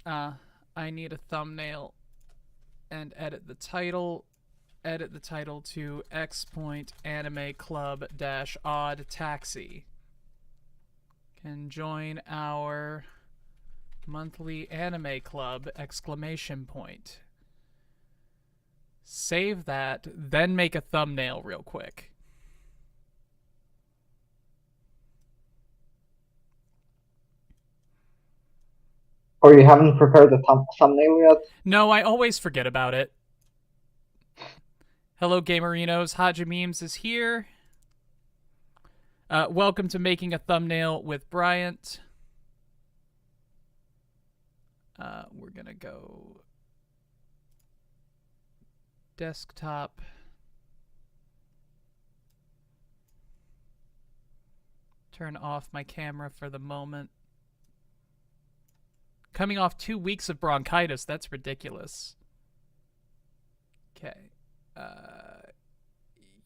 Uh, I need a thumbnail and edit the title. Edit the title to ExPoint Anime Club dash Odd Taxi. Can join our monthly anime club! Exclamation point. Save that, then make a thumbnail real quick. Or you haven't prepared the thumbnail yet? No, I always forget about it. Hello, Gamerinos. Haja Memes is here. Welcome to Making a Thumbnail with Bryant. We're going to go desktop. Turn off my camera for the moment. Coming off 2 weeks of bronchitis. That's ridiculous. Okay.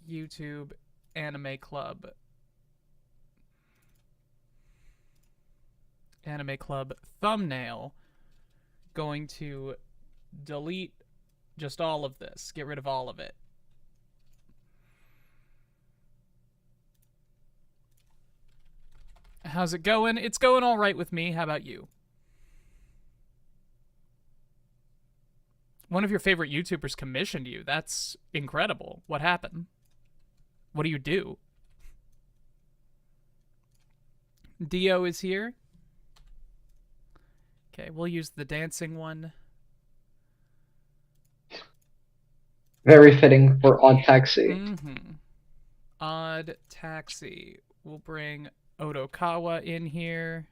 YouTube Anime Club. Anime Club thumbnail. Going to delete just all of this. Get rid of all of it. How's it going? It's going all right with me. How about you? One of your favorite YouTubers commissioned you. That's incredible. What happened? What do you do? Dio is here. Okay, we'll use the dancing one. Very fitting for Odd Taxi. Odd Taxi. We'll bring Odokawa in here.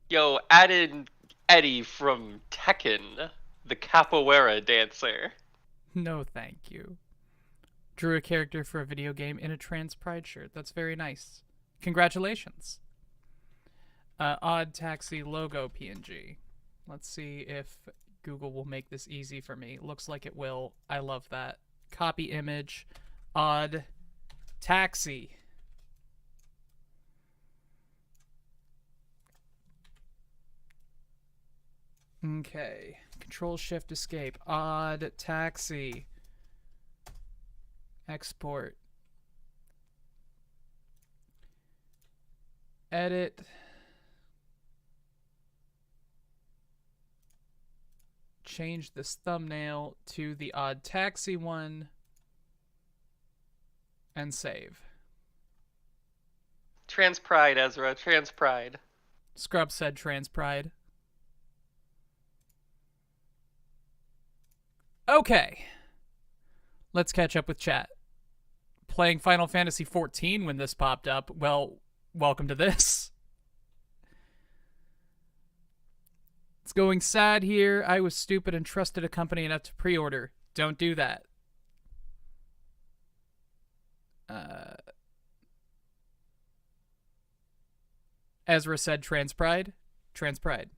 Yo, added Eddie from Tekken, the capoeira dancer. No, thank you. Drew a character for a video game in a Trans Pride shirt. That's very nice. Congratulations. Odd Taxi logo PNG. Let's see if Google will make this easy for me. Looks like it will. I love that. Copy image. Odd Taxi. Okay. Control Shift Escape. Odd Taxi. Export. Edit. Change this thumbnail to the Odd Taxi one. And save. Trans Pride, Ezra. Trans Pride. Scrub said Trans Pride. Okay. Let's catch up with chat. Playing Final Fantasy XIV when this popped up. Well, welcome to this. It's going sad here. I was stupid and trusted a company enough to pre-order. Don't do that. Ezra said Trans Pride. Trans Pride.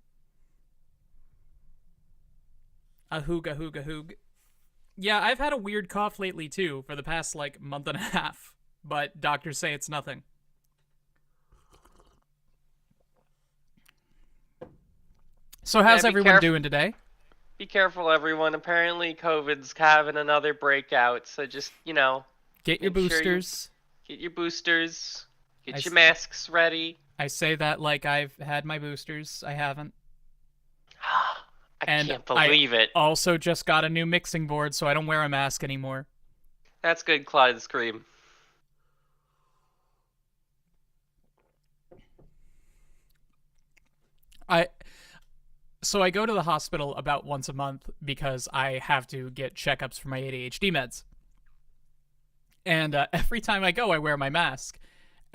A hoog, a hoog, a hoog. Yeah, I've had a weird cough lately too for the past like month and a half, but doctors say it's nothing. So how's everyone doing today? Be careful, everyone. Apparently, COVID's having another breakout, so just, get your boosters. Get your boosters. Get your masks ready. I say that like I've had my boosters. I haven't. I can't believe it. Also just got a new mixing board, so I don't wear a mask anymore. That's good, Clyde Scream. So I go to the hospital about once a month because I have to get checkups for my ADHD meds. And every time I go, I wear my mask.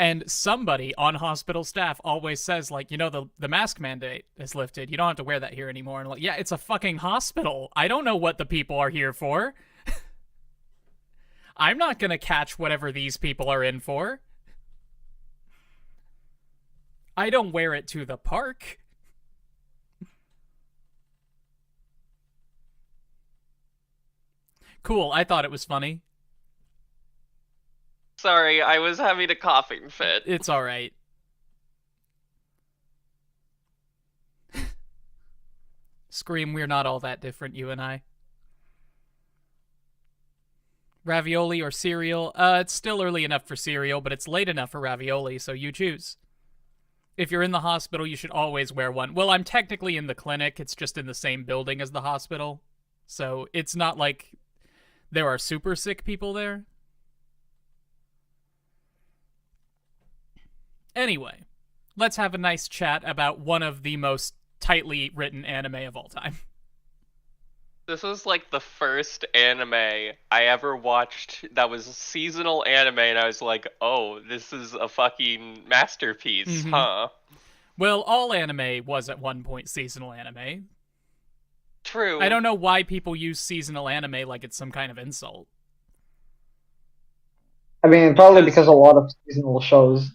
And somebody on hospital staff always says, like, the mask mandate is lifted. You don't have to wear that here anymore. And I'm like, yeah, it's a fucking hospital. I don't know what the people are here for. I'm not going to catch whatever these people are in for. I don't wear it to the park. Cool, I thought it was funny. Sorry, I was having a coughing fit. It's alright. Scream, we're not all that different, you and I. Ravioli or cereal? It's still early enough for cereal, but it's late enough for ravioli, so you choose. If you're in the hospital, you should always wear one. Well, I'm technically in the clinic. It's just in the same building as the hospital. So it's not like there are super sick people there. Anyway, let's have a nice chat about one of the most tightly written anime of all time. This was like the first anime I ever watched that was seasonal anime, and I was like, oh, this is a fucking masterpiece, huh? Well, all anime was at one point seasonal anime. True. I don't know why people use seasonal anime like it's some kind of insult. I mean, probably because a lot of seasonal shows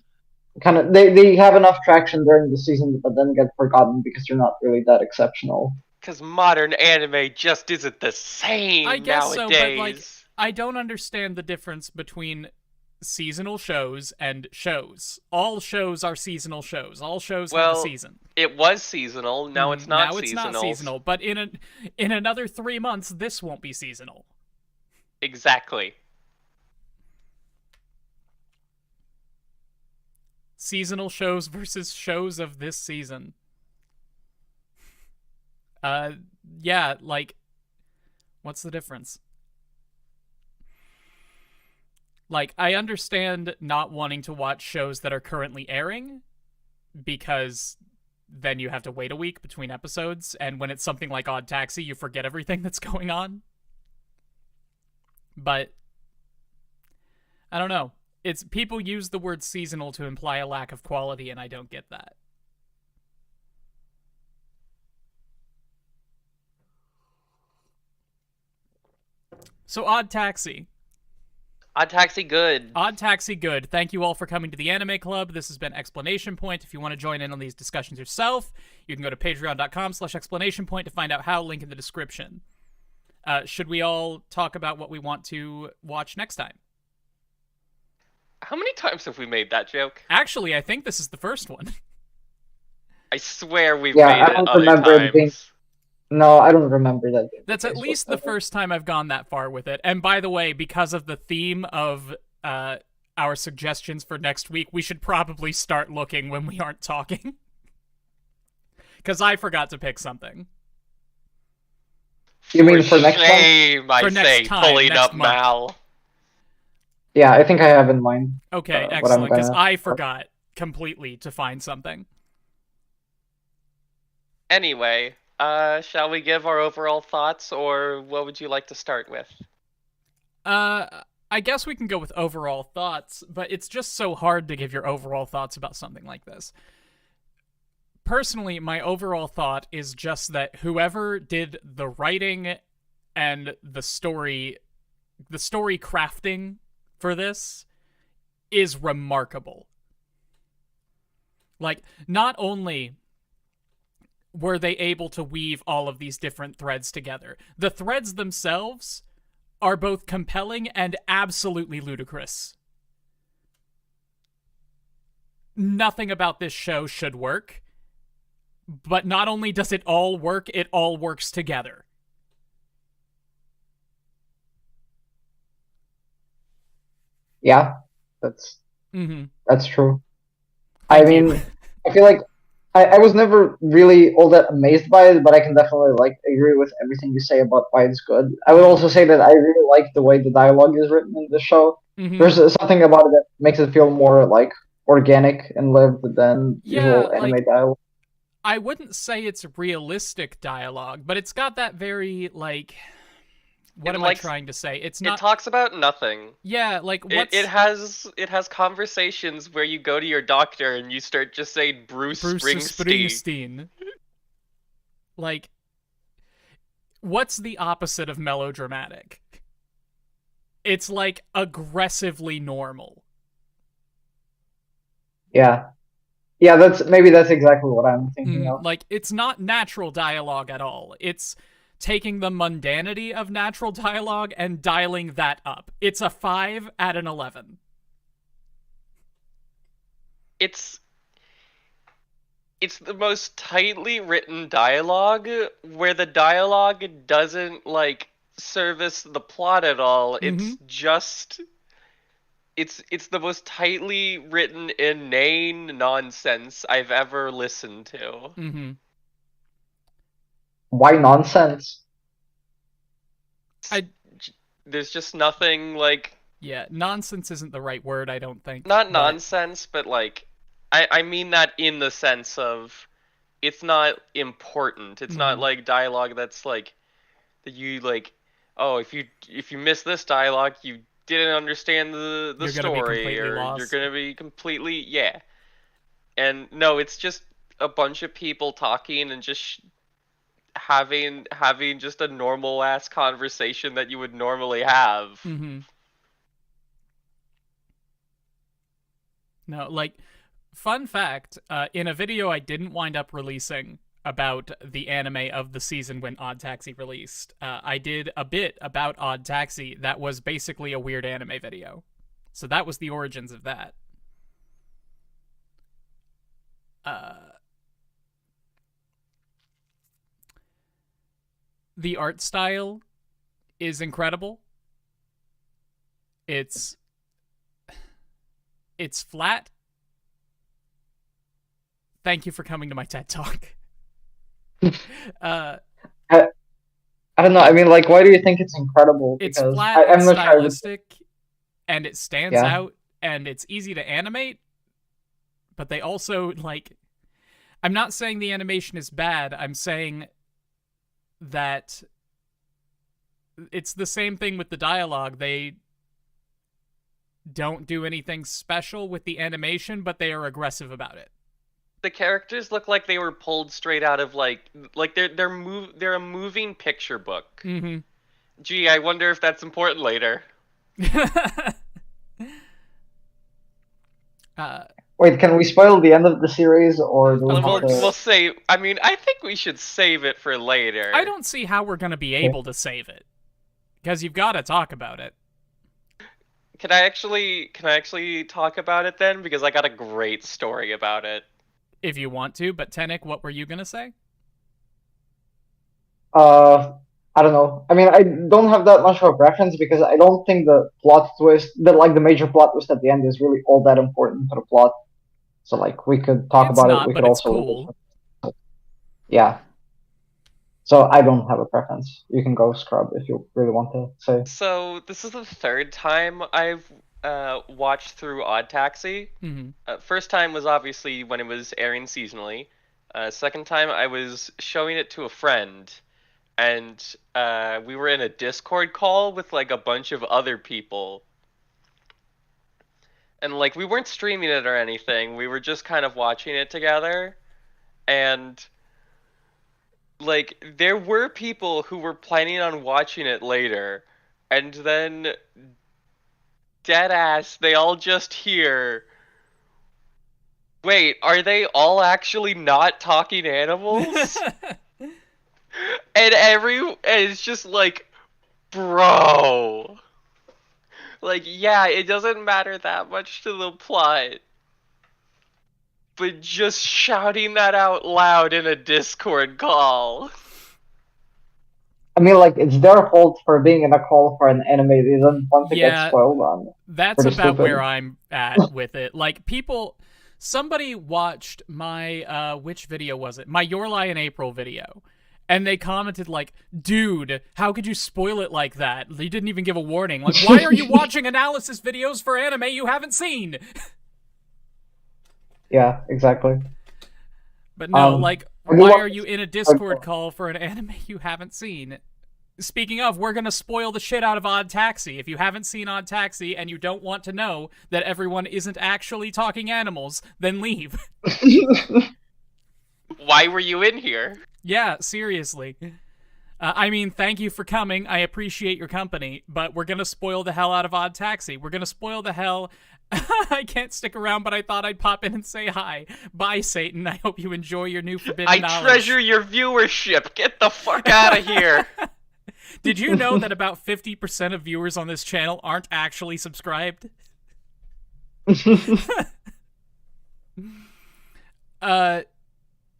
kind of they have enough traction during the season, but then get forgotten because they're not really that exceptional. Because modern anime just isn't the same I guess nowadays. so, but like, I don't understand the difference between seasonal shows and shows. All shows are seasonal shows. All shows have a season. It was seasonal. Now it's not now seasonal. It's not seasonal. But in another 3 months, this won't be seasonal. Exactly. Seasonal shows versus shows of this season. Yeah, like, what's the difference? Like, I understand not wanting to watch shows that are currently airing, because then you have to wait a week between episodes, and when it's something like Odd Taxi, you forget everything that's going on. But, I don't know. It's people use the word seasonal to imply a lack of quality, and I don't get that. So, Odd Taxi. Odd Taxi good. Odd Taxi good. Thank you all for coming to the Anime Club. This has been Explanation Point. If you want to join in on these discussions yourself, you can go to patreon.com/explanationpoint to find out how, link in the description. Should we all talk about what we want to watch next time? How many times have we made that joke? Actually, I think this is the first one. I swear we've made it other times. No, I don't remember that. That's at least the first time I've gone that far with it. And by the way, because of the theme of our suggestions for next week, we should probably start looking when we aren't talking. Because I forgot to pick something. You mean for next time? Shame, I say, pulling up month. Mal. Yeah, I think I have in mind. Okay, excellent, because I forgot completely to find something. Anyway, shall we give our overall thoughts, or what would you like to start with? I guess we can go with overall thoughts, but it's just so hard to give your overall thoughts about something like this. Personally, my overall thought is just that whoever did the writing and the story crafting for this is remarkable. Like, not only were they able to weave all of these different threads together, the threads themselves are both compelling and absolutely ludicrous. Nothing about this show should work, but not only does it all work, it all works together. Yeah, that's true. Thank I mean, you. I feel like I was never really all that amazed by it, but I can definitely agree with everything you say about why it's good. I would also say that I really like the way the dialogue is written in the show. There's something about it that makes it feel more organic and lived than usual anime dialogue. I wouldn't say it's realistic dialogue, but it's got that very what am I trying to say? It's not. It talks about nothing. Yeah, it has conversations where you go to your doctor and you start just saying Bruce Springsteen. What's the opposite of melodramatic? It's aggressively normal. Yeah. Yeah, that's exactly what I'm thinking of. It's not natural dialogue at all. It's taking the mundanity of natural dialogue and dialing that up. It's a 5 out of 11. It's it's the most tightly written dialogue where the dialogue doesn't like service the plot at all. It's just it's the most tightly written, inane nonsense I've ever listened to. Why nonsense? There's just nothing like. Yeah, nonsense isn't the right word, I don't think. Not nonsense, but like, I mean that in the sense of, it's not important. It's not like dialogue that's like, that you like, oh, if you miss this dialogue, you didn't understand the story, or you're gonna be completely And no, it's just a bunch of people talking and just having just a normal ass conversation that you would normally have. No, like, fun fact, in a video I didn't wind up releasing about the anime of the season when Odd Taxi released, I did a bit about Odd Taxi that was basically a weird anime video. So that was the origins of that. The art style is incredible. It's flat. Thank you for coming to my TED Talk. I don't know. I mean, like, why do you think it's incredible? It's because flat, I'm it's not stylistic, and it stands Yeah. out, and it's easy to animate, but they also, like... I'm not saying the animation is bad, I'm saying that it's the same thing with the dialogue. They don't do anything special with the animation, but they are aggressive about it. The characters look like they were pulled straight out of like they're a moving picture book. Gee, I wonder if that's important later. Wait, can we spoil the end of the series, or do we have to... We'll save. I mean, I think we should save it for later. I don't see how we're gonna be able to save it, because you've got to talk about it. Can I actually talk about it then? Because I got a great story about it. If you want to, but Tenik, what were you gonna say? I don't know. I mean, I don't have that much of a preference because I don't think the plot twist, the major plot twist at the end, is really all that important to the plot. So, like, we could talk about it. We could also. Cool. Yeah. So I don't have a preference. You can go Scrub if you really want to say. So this is the third time I've watched through Odd Taxi. First time was obviously when it was airing seasonally. Second time I was showing it to a friend, and we were in a Discord call with like a bunch of other people. And like, we weren't streaming it or anything. We were just kind of watching it together. And like, there were people who were planning on watching it later, and then deadass, they all just hear, wait, are they all actually not talking animals? And it's just like, bro. Like, yeah, it doesn't matter that much to the plot. But just shouting that out loud in a Discord call. I mean, like, it's their fault for being in a call for an anime they didn't want to get spoiled on. That's about where I'm at with it. Like, somebody watched my, which video was it? My Your Lie in April video. And they commented like, dude, how could you spoil it like that? You didn't even give a warning. Like, why are you watching analysis videos for anime you haven't seen? Yeah, exactly. But no, like, why are you in a Discord call for an anime you haven't seen? Speaking of, we're going to spoil the shit out of Odd Taxi. If you haven't seen Odd Taxi and you don't want to know that everyone isn't actually talking animals, then leave. Why were you in here? Yeah, seriously. I mean, thank you for coming. I appreciate your company, but we're going to spoil the hell out of Odd Taxi. We're going to spoil the hell... I can't stick around, but I thought I'd pop in and say hi. Bye, Satan. I hope you enjoy your new forbidden knowledge. I treasure your viewership. Get the fuck out of here. Did you know that about 50% of viewers on this channel aren't actually subscribed?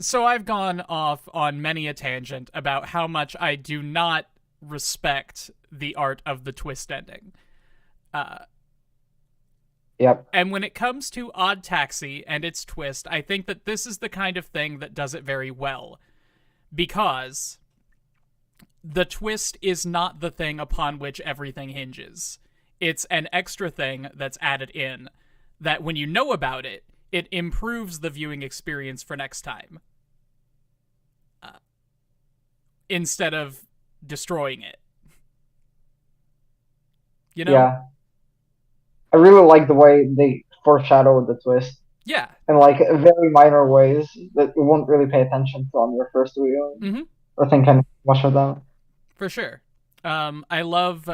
So I've gone off on many a tangent about how much I do not respect the art of the twist ending. Yep. And when it comes to Odd Taxi and its twist, I think that this is the kind of thing that does it very well. Because the twist is not the thing upon which everything hinges. It's an extra thing that's added in that when you know about it, it improves the viewing experience for next time. Instead of destroying it. You know? Yeah. I really like the way they foreshadow the twist Yeah. in like very minor ways that you won't really pay attention to on your first viewing. Mm-hmm. Or think any much of them. For sure. I love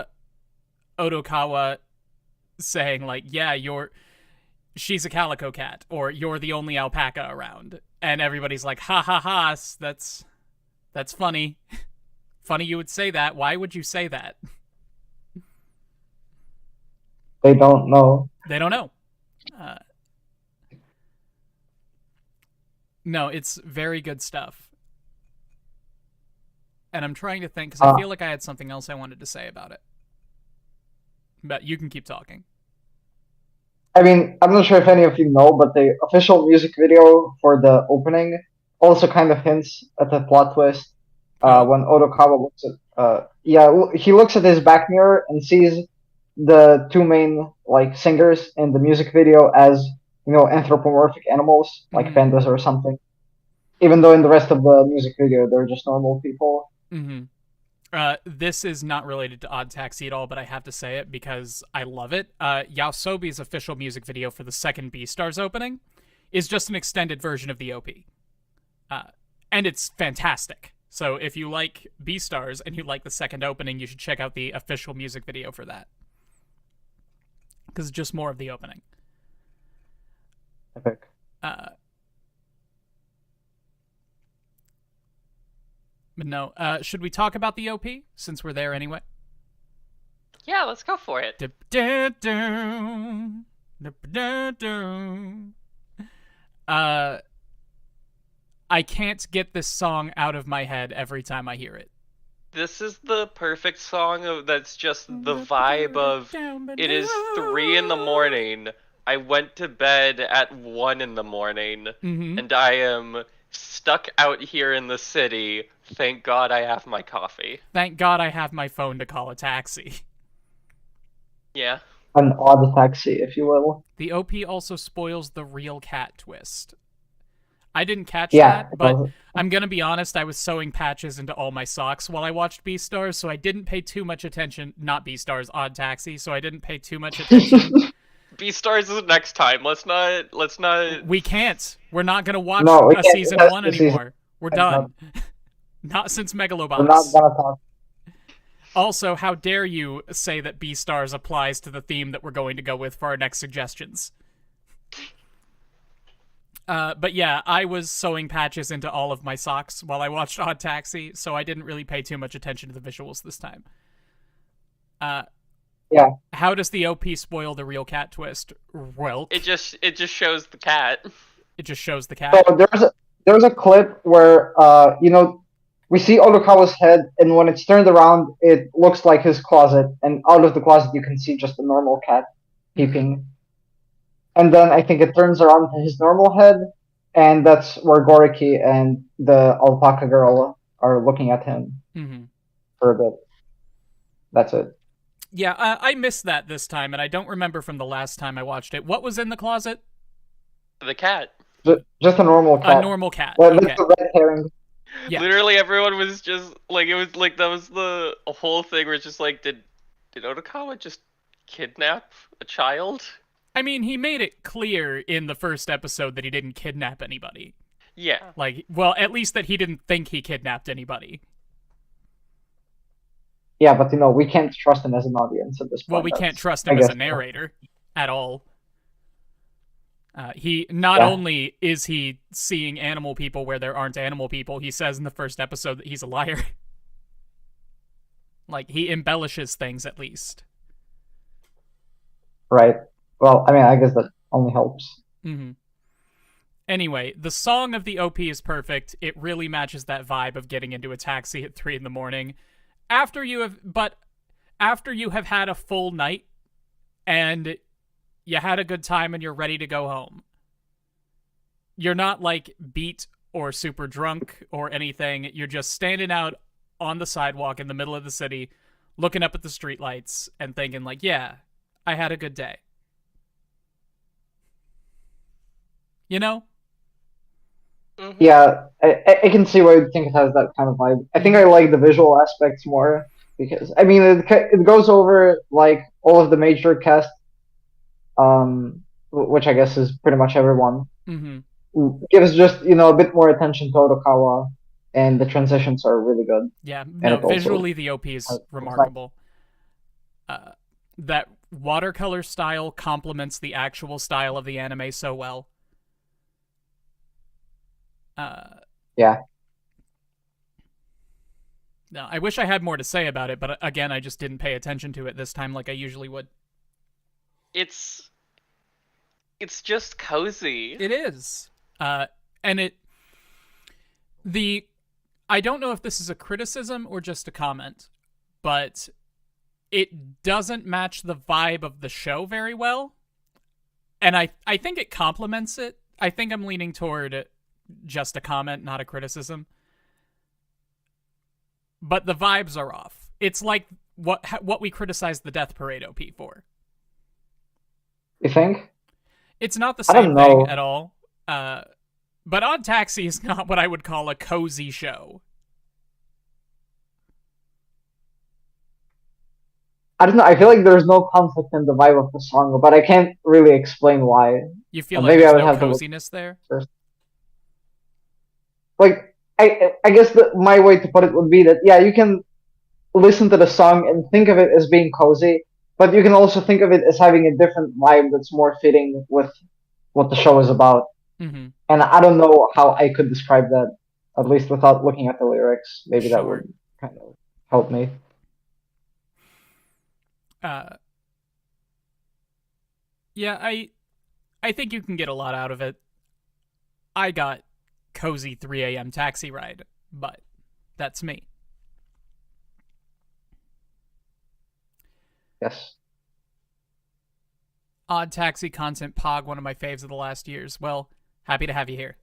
Odokawa saying like, yeah, she's a calico cat, or you're the only alpaca around. And everybody's like, ha ha ha, that's funny. Funny you would say that. Why would you say that? They don't know. They don't know. No, it's very good stuff. And I'm trying to think, because I feel like I had something else I wanted to say about it. But you can keep talking. I mean, I'm not sure if any of you know, but the official music video for the opening also kind of hints at the plot twist. When Odokawa looks at, he looks at his back mirror and sees the two main like singers in the music video as anthropomorphic animals like pandas or something. Even though in the rest of the music video they're just normal people. Mm-hmm. This is not related to Odd Taxi at all, but I have to say it because I love it. Yasobi's official music video for the second Beastars opening is just an extended version of the OP. And it's fantastic. So if you like Beastars and you like the second opening, you should check out the official music video for that. Because it's just more of the opening. Epic. But no, should we talk about the OP since we're there anyway? Yeah, let's go for it. I can't get this song out of my head every time I hear it. This is the perfect song that's just the vibe of it is 3 a.m. I went to bed at 1 a.m. And I am stuck out here in the city. Thank God I have my coffee. Thank God I have my phone to call a taxi. Yeah. An odd taxi, if you will. The OP also spoils the real cat twist. I didn't catch that, but I'm going to be honest, I was sewing patches into all my socks while I watched Beastars, so I didn't pay too much attention. Not Beastars, Odd Taxi, so I didn't pay too much attention. Beastars is next time. Let's not... We can't. We're not going to watch season 1 anymore. We're done. Not since Megalobox. We're not gonna talk. Also, how dare you say that Beastars applies to the theme that we're going to go with for our next suggestions. But yeah, I was sewing patches into all of my socks while I watched Odd Taxi, so I didn't really pay too much attention to the visuals this time. Yeah. How does the OP spoil the real cat twist? Well, It just shows the cat. It just shows the cat. So there's a clip where we see Odokawa's head, and when it's turned around, it looks like his closet, and out of the closet you can see just a normal cat peeping. And then I think it turns around to his normal head, and that's where Goriki and the alpaca girl are looking at him for a bit. That's it. Yeah, I missed that this time, and I don't remember from the last time I watched it. What was in the closet? The cat. Just a normal cat. A normal cat. That's Okay. the red herring. Yeah. Literally everyone was just like, it was like, that was the whole thing where it's just like, did Odokawa just kidnap a child? I mean, he made it clear in the first episode that he didn't kidnap anybody. Yeah. Like, well, at least that he didn't think he kidnapped anybody. Yeah, but we can't trust him as an audience at this point. Well, we can't trust him as a narrator at all. He not only is he seeing animal people where there aren't animal people, he says in the first episode that he's a liar. Like, he embellishes things at least. Right. Well, I mean, I guess that only helps. Mm-hmm. Anyway, the song of the OP is perfect. It really matches that vibe of getting into a taxi at 3 a.m. After you have had a full night and you had a good time and you're ready to go home. You're not like beat or super drunk or anything. You're just standing out on the sidewalk in the middle of the city, looking up at the streetlights and thinking like, yeah, I had a good day. You know? Mm-hmm. Yeah, I can see why you think it has that kind of vibe. I think I like the visual aspects more because I mean it goes over like all of the major cast, which I guess is pretty much everyone. Mm-hmm. Gives just a bit more attention to Otokawa, and the transitions are really good. Yeah, no, visually the OP is remarkable. That watercolor style complements the actual style of the anime so well. Yeah. No, I wish I had more to say about it, but again, I just didn't pay attention to it this time like I usually would. It's just cozy. It is. And I don't know if this is a criticism or just a comment, but it doesn't match the vibe of the show very well. And I think it complements it. I think I'm leaning toward just a comment, not a criticism. But the vibes are off. It's like what we criticized the Death Parade OP for. You think? It's not the same thing at all. But Odd Taxi is not what I would call a cozy show. I don't know. I feel like there's no conflict in the vibe of the song, but I can't really explain why. You feel like there's no coziness there? Like, I guess my way to put it would be that, yeah, you can listen to the song and think of it as being cozy, but you can also think of it as having a different vibe that's more fitting with what the show is about. Mm-hmm. And I don't know how I could describe that, at least without looking at the lyrics. Maybe that would kind of help me. Yeah, I think you can get a lot out of it. I got cozy 3 a.m. taxi ride, but that's me. Yes. Odd Taxi content Pog, one of my faves of the last years. Well, happy to have you here.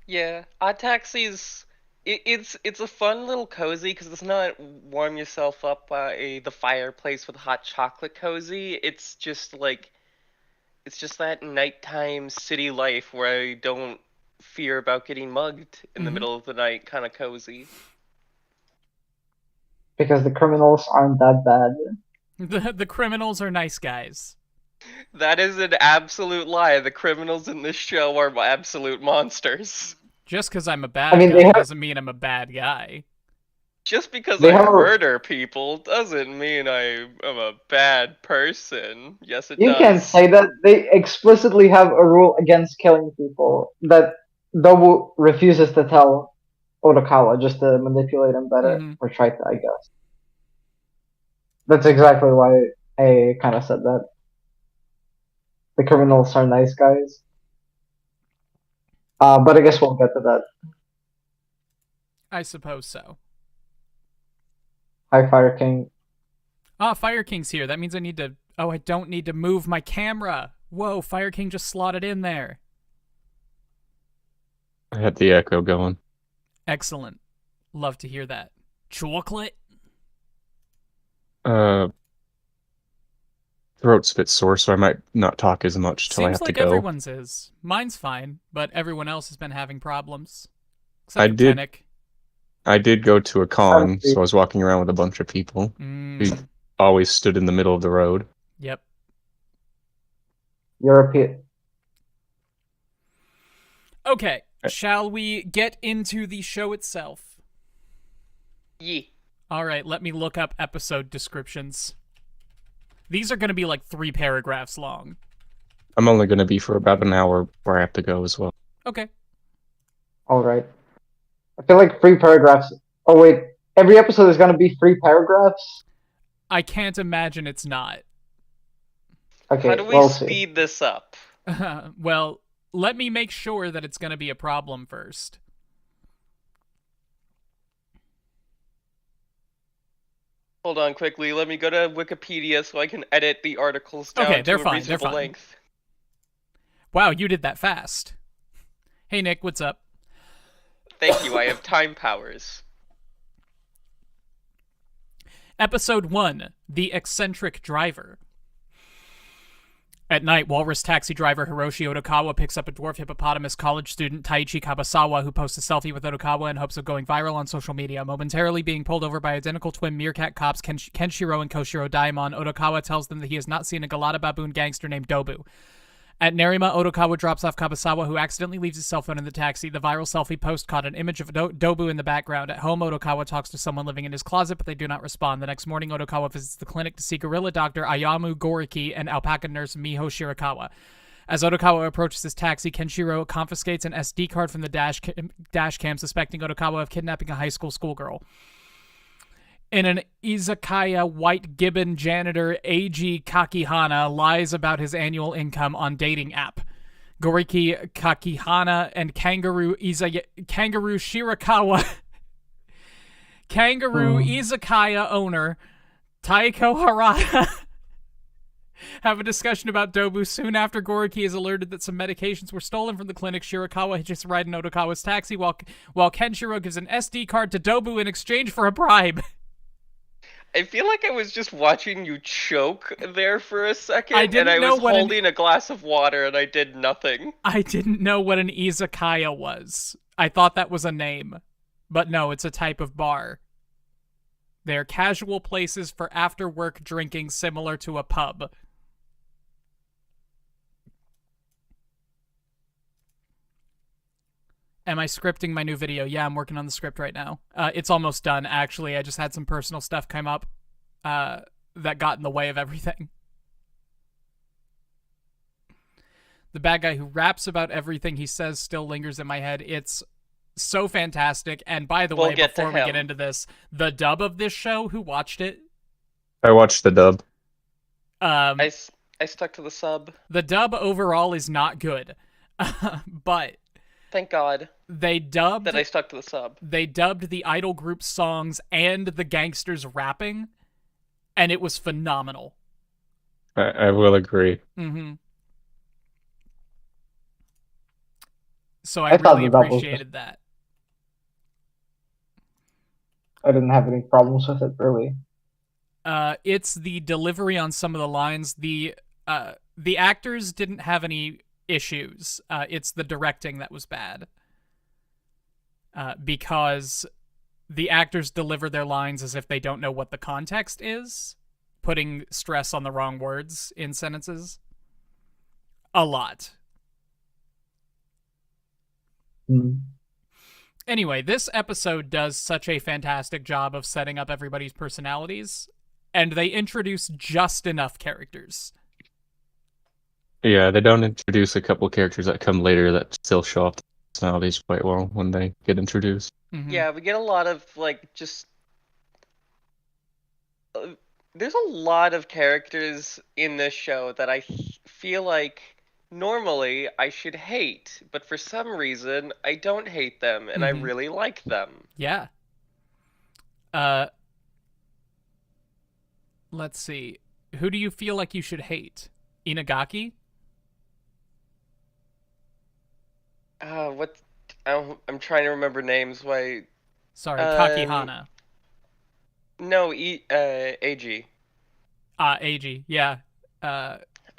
Yeah, Odd Taxi's it's a fun little cozy because it's not warm yourself up by the fireplace with hot chocolate cozy. It's just that nighttime city life where I don't fear about getting mugged in the middle of the night kind of cozy. Because the criminals aren't that bad. The criminals are nice guys. That is an absolute lie. The criminals in this show are absolute monsters. Just because I'm a bad guy doesn't mean I'm a bad guy. Just because I murder people doesn't mean I'm a bad person. Yes, it does. You can't say that. They explicitly have a rule against killing people that Dobu refuses to tell Otokawa just to manipulate him better, or try to, I guess. That's exactly why I kind of said that. The criminals are nice guys. But I guess we'll get to that. I suppose so. Hi, Fire King. Fire King's here. That means I need to... Oh, I don't need to move my camera. Whoa, Fire King just slotted in there. I had the echo going. Excellent. Love to hear that. Chocolate? Throat's a bit sore, so I might not talk as much till I have to go. Seems like everyone's is. Mine's fine, but everyone else has been having problems. Except Kennick. I did go to a con, so I was walking around with a bunch of people who always stood in the middle of the road. Yep. European. Okay, shall we get into the show itself? Yeah. Alright, let me look up episode descriptions. These are going to be like 3 paragraphs long. I'm only going to be for about an hour where I have to go as well. Okay. Alright. I feel like 3 paragraphs... Oh wait, every episode is going to be 3 paragraphs? I can't imagine it's not. Okay, how do we speed this up? Well, let me make sure that it's going to be a problem first. Hold on quickly. Let me go to Wikipedia so I can edit the articles down to a reasonable length. Wow, you did that fast. Hey, Nick, what's up? Thank you, I have time powers. Episode 1, The Eccentric Driver. At night, walrus taxi driver Hiroshi Odokawa picks up a dwarf hippopotamus college student Taichi Kabasawa, who posts a selfie with Odokawa in hopes of going viral on social media. Momentarily being pulled over by identical twin meerkat cops Kenshiro and Koshiro Daimon, Odokawa tells them that he has not seen a Galata baboon gangster named Dobu. At Nerima, Odokawa drops off Kabasawa, who accidentally leaves his cell phone in the taxi. The viral selfie post caught an image of Dobu in the background. At home, Odokawa talks to someone living in his closet, but they do not respond. The next morning, Odokawa visits the clinic to see gorilla doctor Ayamu Goriki and alpaca nurse Miho Shirakawa. As Odokawa approaches his taxi, Kenshiro confiscates an SD card from the dash cam, suspecting Odokawa of kidnapping a high school schoolgirl. In an izakaya, white gibbon janitor Eiji Kakihana lies about his annual income on dating app. Goriki Kakihana and Kangaroo Shirakawa Kangaroo Izakaya owner Taiko Harada have a discussion about Dobu soon after Goriki is alerted that some medications were stolen from the clinic. Shirakawa hitches a ride in Odokawa's taxi while Kenshiro gives an SD card to Dobu in exchange for a bribe. I feel like I was just watching you choke there for a second, and I was holding a glass of water and I did nothing. I didn't know what an izakaya was. I thought that was a name. But no, it's a type of bar. They're casual places for after-work drinking similar to a pub. Am I scripting my new video? Yeah, I'm working on the script right now. It's almost done, actually. I just had some personal stuff come up that got in the way of everything. The bad guy who raps about everything he says still lingers in my head. It's so fantastic. And by the way, before we get into this, the dub of this show, who watched it? I watched the dub. I stuck to the sub. The dub overall is not good. But... Thank God. They dubbed that I stuck to the sub. They dubbed the idol group songs and the gangsters rapping, and it was phenomenal. I will agree. Mm-hmm. So I really appreciated that. I didn't have any problems with it, really. It's the delivery on some of the lines. The actors didn't have any issues. It's the directing that was bad. Because the actors deliver their lines as if they don't know what the context is, putting stress on the wrong words in sentences. A lot. Mm. Anyway, this episode does such a fantastic job of setting up everybody's personalities, and they introduce just enough characters. Yeah, they don't introduce a couple characters that come later that still show off the personalities quite well when they get introduced. Mm-hmm. Yeah, we get a lot of, like, just... there's a lot of characters in this show that I feel like normally I should hate, but for some reason I don't hate them, and I really like them. Yeah. Let's see. Who do you feel like you should hate? Inagaki? What? I'm trying to remember names. Why? Sorry, Kakihana. No, AG. AG, yeah.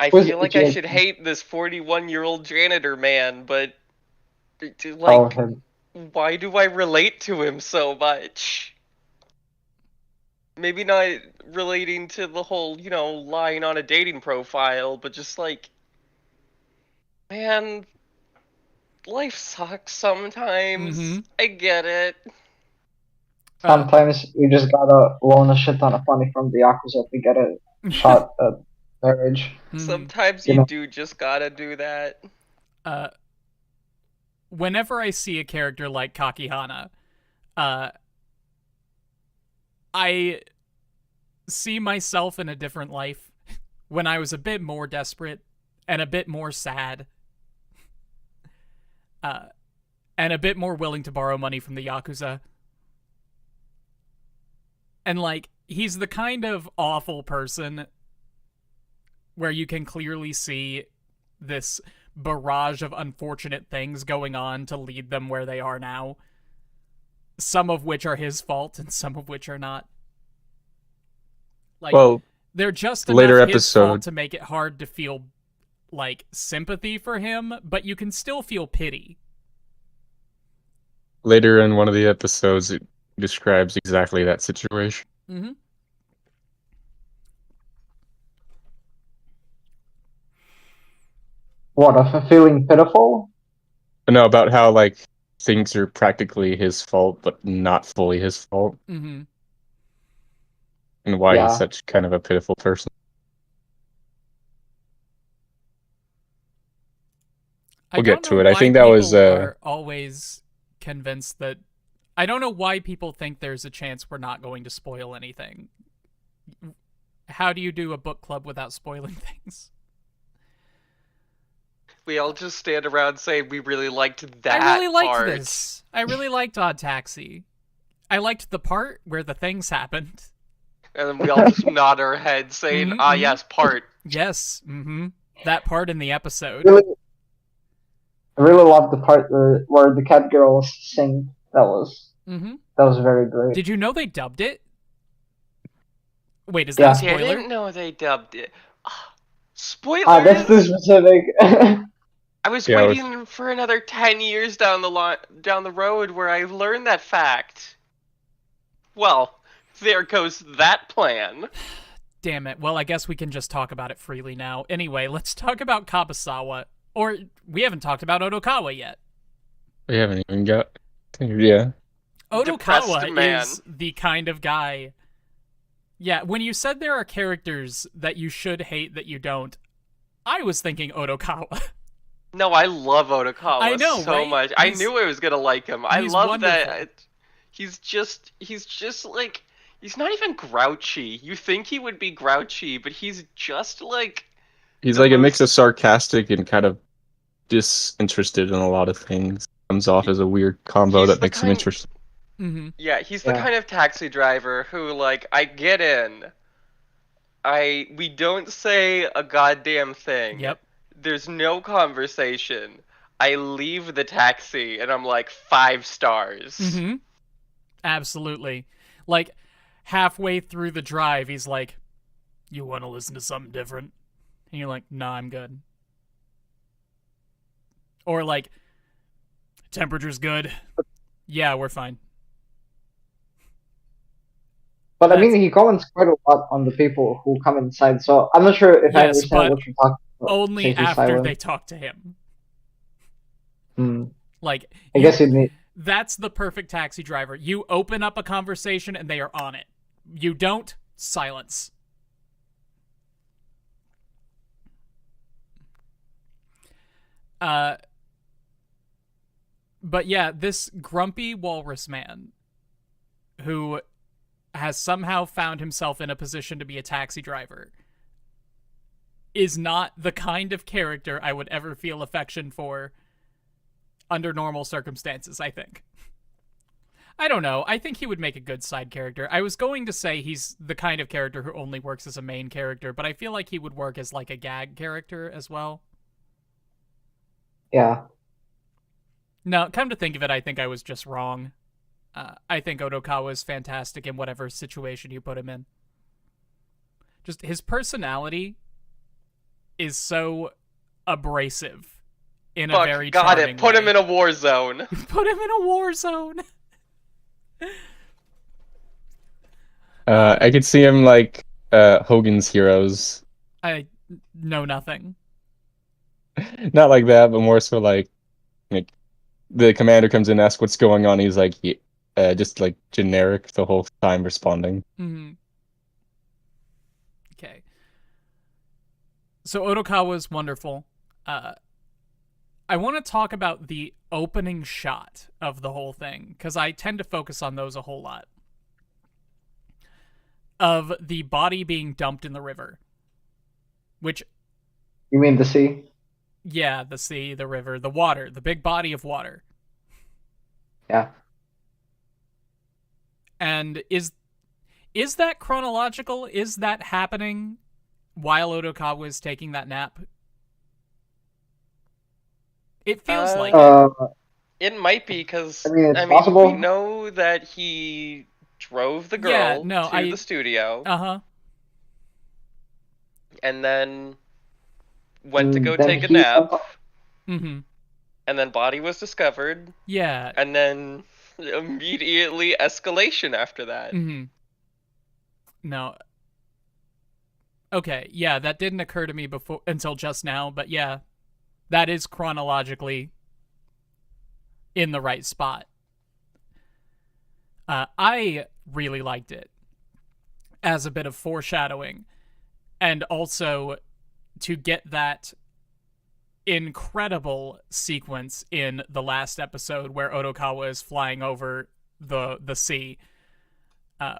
I feel like I should hate this 41-year-old janitor man, but like, why do I relate to him so much? Maybe not relating to the whole, lying on a dating profile, but just like, man, life sucks sometimes. I get it. Sometimes you just gotta loan a shit ton of money from the Yakuza to get a shot at marriage. Sometimes you do just gotta do that. Whenever I see a character like Kakihana, I see myself in a different life when I was a bit more desperate and a bit more sad. and a bit more willing to borrow money from the Yakuza. And, like, he's the kind of awful person where you can clearly see this barrage of unfortunate things going on to lead them where they are now. Some of which are his fault and some of which are not. Like, Well, they're just later enough his fault episode, to make it hard to feel, like, sympathy for him, but you can still feel pity. later in one of the episodes, it describes exactly that situation. Mm-hmm. What, of feeling pitiful? No, about how like things are practically his fault, but not fully his fault, Mm-hmm. and why he's Yeah. such kind of a pitiful person. We'll get to it. I think that was are always convinced that... I don't know why people think there's a chance we're not going to spoil anything. How do you do a book club without spoiling things? We all just stand around saying we really liked that I really liked part. this. I really liked Odd Taxi. I liked the part where the things happened. And then we all just nod our heads saying, Mhm, ah, mhm. yes, part. Yes, mm-hmm. That part in the episode. Really, I really loved the part where the cat girls sing. Mm-hmm. That was very great. Did you know they dubbed it? Wait, is Yeah. that a Yeah, I spoiler? didn't know they dubbed it. Spoilers! That's too specific. I was Yeah, waiting for another 10 years down the road where I learned that fact. Well, there goes that plan. Damn it. Well, I guess we can just talk about it freely now. Anyway, let's talk about Kabasawa. Or, we haven't talked about Odokawa yet. we haven't even got. Yeah, Depressed Odokawa man. is the kind of guy... Yeah, when you said there are characters that you should hate that you don't, I was thinking Odokawa. No, I love Odokawa I know, so right? much. I knew I was gonna like him. I he's love wonderful. that. He's just like, he's not even grouchy. You think he would be grouchy, but he's just like... he's the like a most- mix of sarcastic and kind of disinterested in a lot of things. Comes off as a weird combo He's that the makes him kind- interesting. Mm-hmm. Yeah, he's the Yeah. kind of taxi driver who, like, I get in. We don't say a goddamn thing. Yep. There's no conversation. I leave the taxi and I'm like 5 stars. Mm-hmm. Absolutely. Like, halfway through the drive, he's like, you want to listen to something different? And you're like, nah, I'm good. Or like, temperature's good. Yeah, we're fine. But I mean, That's- he comments quite a lot on the people who come inside, so I'm not sure if I Yes, understand but what you're talking about. Only since he's after silent. they talk to him. Hmm. Like, I guess you'd need. that's the perfect taxi driver. You open up a conversation and they are on it. You don't, silence. But yeah, this grumpy walrus man who has somehow found himself in a position to be a taxi driver is not the kind of character I would ever feel affection for under normal circumstances, I think. I don't know. I think he would make a good side character. I was going to say he's the kind of character who only works as a main character, but I feel like he would work as like a gag character as well. Yeah. No, come to think of it, I think I was just wrong. I think Odokawa is fantastic in whatever situation you put him in. Just his personality is so abrasive in a very Fuck, got charming it. Put him way. in a war zone. Put him in a war zone. I could see him like Hogan's Heroes. I know nothing. Not like that, but more so like the commander comes in, asks what's going on. He's like, just like generic the whole time responding. Mm-hmm. Okay. So Odokawa is wonderful. I want to talk about the opening shot of the whole thing, because I tend to focus on those a whole lot. Of the body being dumped in the river. Which, You mean the sea? Yeah, the sea, the river, the water, the big body of water. Yeah. And is that chronological? Is that happening while Odokawa is taking that nap? It feels like it. Uh, It might be because I mean, it's we possible. know that he drove the Yeah, girl no, to the studio Uh-huh. and then went to And go then take a he went nap, on. Mm-hmm. and then body was discovered, Yeah. and then immediately escalation after that. Mm-hmm. No. Okay, yeah, that didn't occur to me before until just now, but yeah, that is chronologically in the right spot. I really liked it as a bit of foreshadowing, and also to get that incredible sequence in the last episode where Odokawa is flying over the sea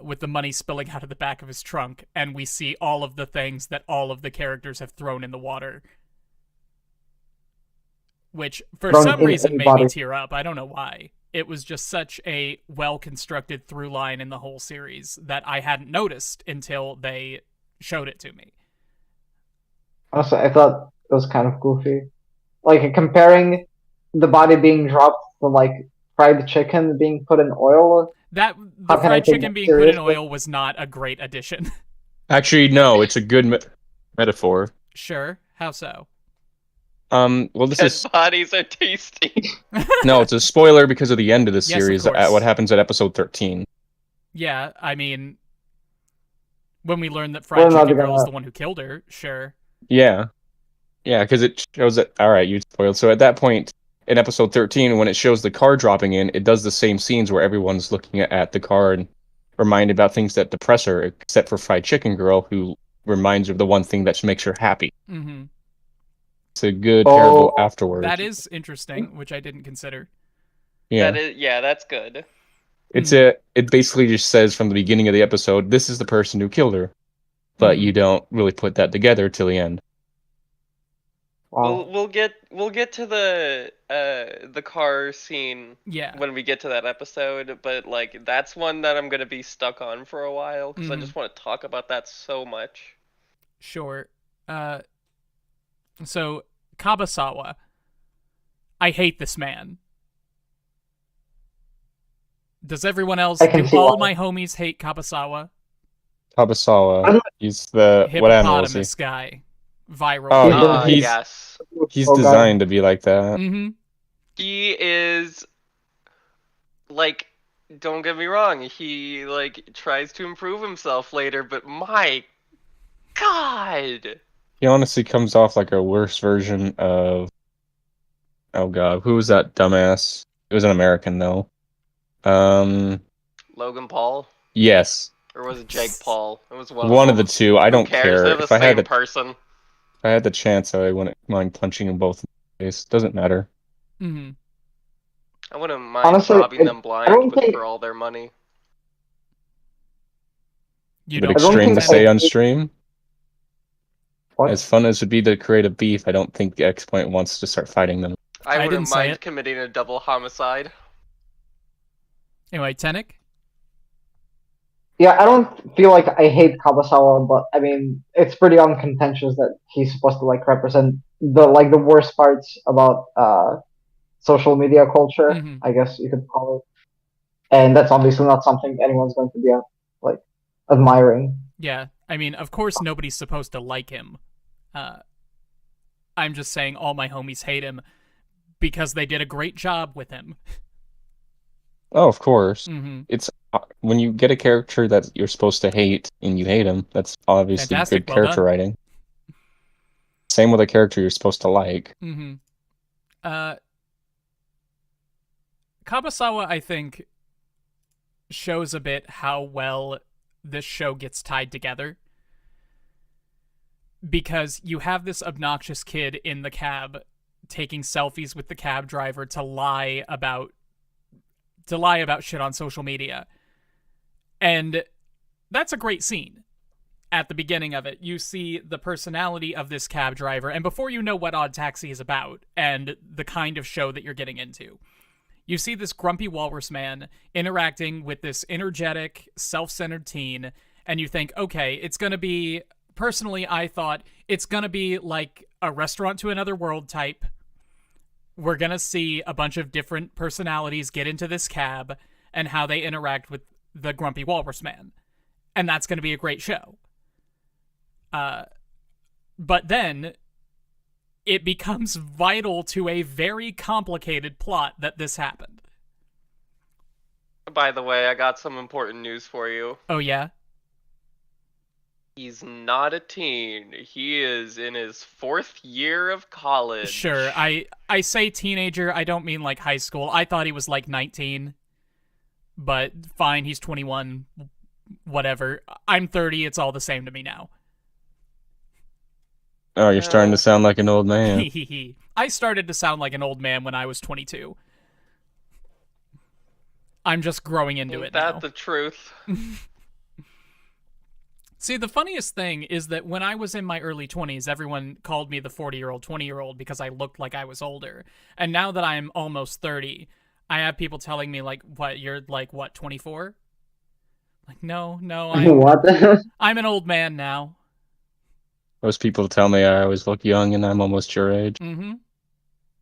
with the money spilling out of the back of his trunk, and we see all of the things that all of the characters have thrown in the water, which for Thrown some in reason a made me body. tear up. I don't know why. It was just such a well-constructed through line in the whole series that I hadn't noticed until they showed it to me. Honestly, I thought it was kind of goofy. Like comparing the body being dropped to like fried chicken being put in oil. That How the can I fried take chicken that being put in seriously? oil was not a great addition. Actually, no, it's a good metaphor. Sure, how so? Well, this Dead is bodies are tasty. no, it's a spoiler because of the end of the Yes, of series. course. What happens at episode 13? Yeah, I mean, when we learn that We're Fried not Chicken Girl is gonna. the one who killed her, sure. Yeah, yeah, because it shows that. All right, you spoiled. So at that point in episode 13, when it shows the car dropping in, it does the same scenes where everyone's looking at the car and reminded about things that depress her, except for Fried Chicken Girl, who reminds her of the one thing that makes her happy. Mm-hmm. It's a good parable Oh, afterwards. That is interesting, which I didn't consider. Yeah. That's good. It basically just says from the beginning of the episode, this is the person who killed her. But you don't really put that together till the end. wow. We'll get to the car scene Yeah. when we get to that episode, but like that's one that I'm gonna be stuck on for a while because I just want to talk about that so much. Sure. So Kabasawa. I hate this man. Does everyone else, I can do see all why. my homies hate Kabasawa? Tabasawa, he's the what animal is he? Hippopotamus guy. Viral. Oh, guy. Yes. he's Oh, God. designed to be like that. Mm-hmm. He is like, don't get me wrong, he like tries to improve himself later, but my God. He honestly comes off like a worse version of oh god, who was that dumbass? It was an American though. Logan Paul? Yes. Or was it Jake Paul? It was one One of of the them. two. I Who don't cares? care. They're the If I had same the person. if I had the chance, I wouldn't mind punching them both in the face. Doesn't matter. Mm-hmm. I wouldn't mind Honestly, robbing them I blind don't think. for all their money. You But don't I don't extreme think to think I say on hate stream. what. As fun as would be to create a beef, I don't think the ExPoint wants to start fighting them. I didn't wouldn't say mind it. committing a double homicide. Anyway, Tenek? Yeah, I don't feel like I hate Kabasawa, but I mean, it's pretty uncontentious that he's supposed to like represent the worst parts about social media culture, Mm-hmm. I guess you could call it. And that's obviously not something anyone's going to be like admiring. Yeah. I mean, of course nobody's supposed to like him. I'm just saying all my homies hate him because they did a great job with him. Oh, of course. Mm-hmm. It's when you get a character that you're supposed to hate and you hate him, that's obviously Fantastic, good well character done. writing. Same with a character you're supposed to like. Mm-hmm. Kabasawa, I think, shows a bit how well this show gets tied together. Because you have this obnoxious kid in the cab taking selfies with the cab driver to lie about shit on social media. And that's a great scene. at the beginning of it, you see the personality of this cab driver, and before you know what Odd Taxi is about and the kind of show that you're getting into, you see this grumpy walrus man interacting with this energetic, self-centered teen, and you think, okay, it's going to be, personally, I thought, it's going to be like a Restaurant to Another World type. We're going to see a bunch of different personalities get into this cab and how they interact with the grumpy walrus man. And that's going to be a great show. But then it becomes vital to a very complicated plot that this happened. By the way, I got some important news for you. Oh, yeah? He's not a teen. He is in his 4th year of college. Sure, I say teenager, I don't mean like high school. I thought he was like 19. But fine, he's 21. Whatever. I'm 30, it's all the same to me now. Oh, you're starting to sound like an old man. I started to sound like an old man when I was 22. I'm just growing into it now. That's the truth. See, the funniest thing is that when I was in my early 20s, everyone called me the 40-year-old, 20-year-old because I looked like I was older. And now that I'm almost 30, I have people telling me, like, what, you're like, what, 24? Like, no, I'm an old man now. Most people tell me I always look young, and I'm almost your age. Mm-hmm.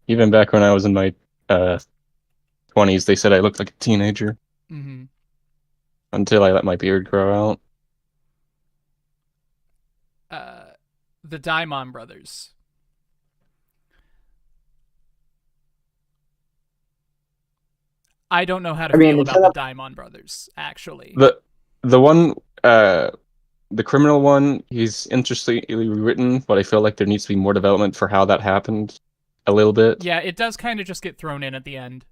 Even back when I was in my 20s, they said I looked like a teenager. Mm-hmm. Until I let my beard grow out. The Daimon brothers. I don't know how to feel about the Daimon brothers, actually. The one, the criminal one, he's interestingly written, but I feel like there needs to be more development for how that happened a little bit. Yeah, it does kind of just get thrown in at the end.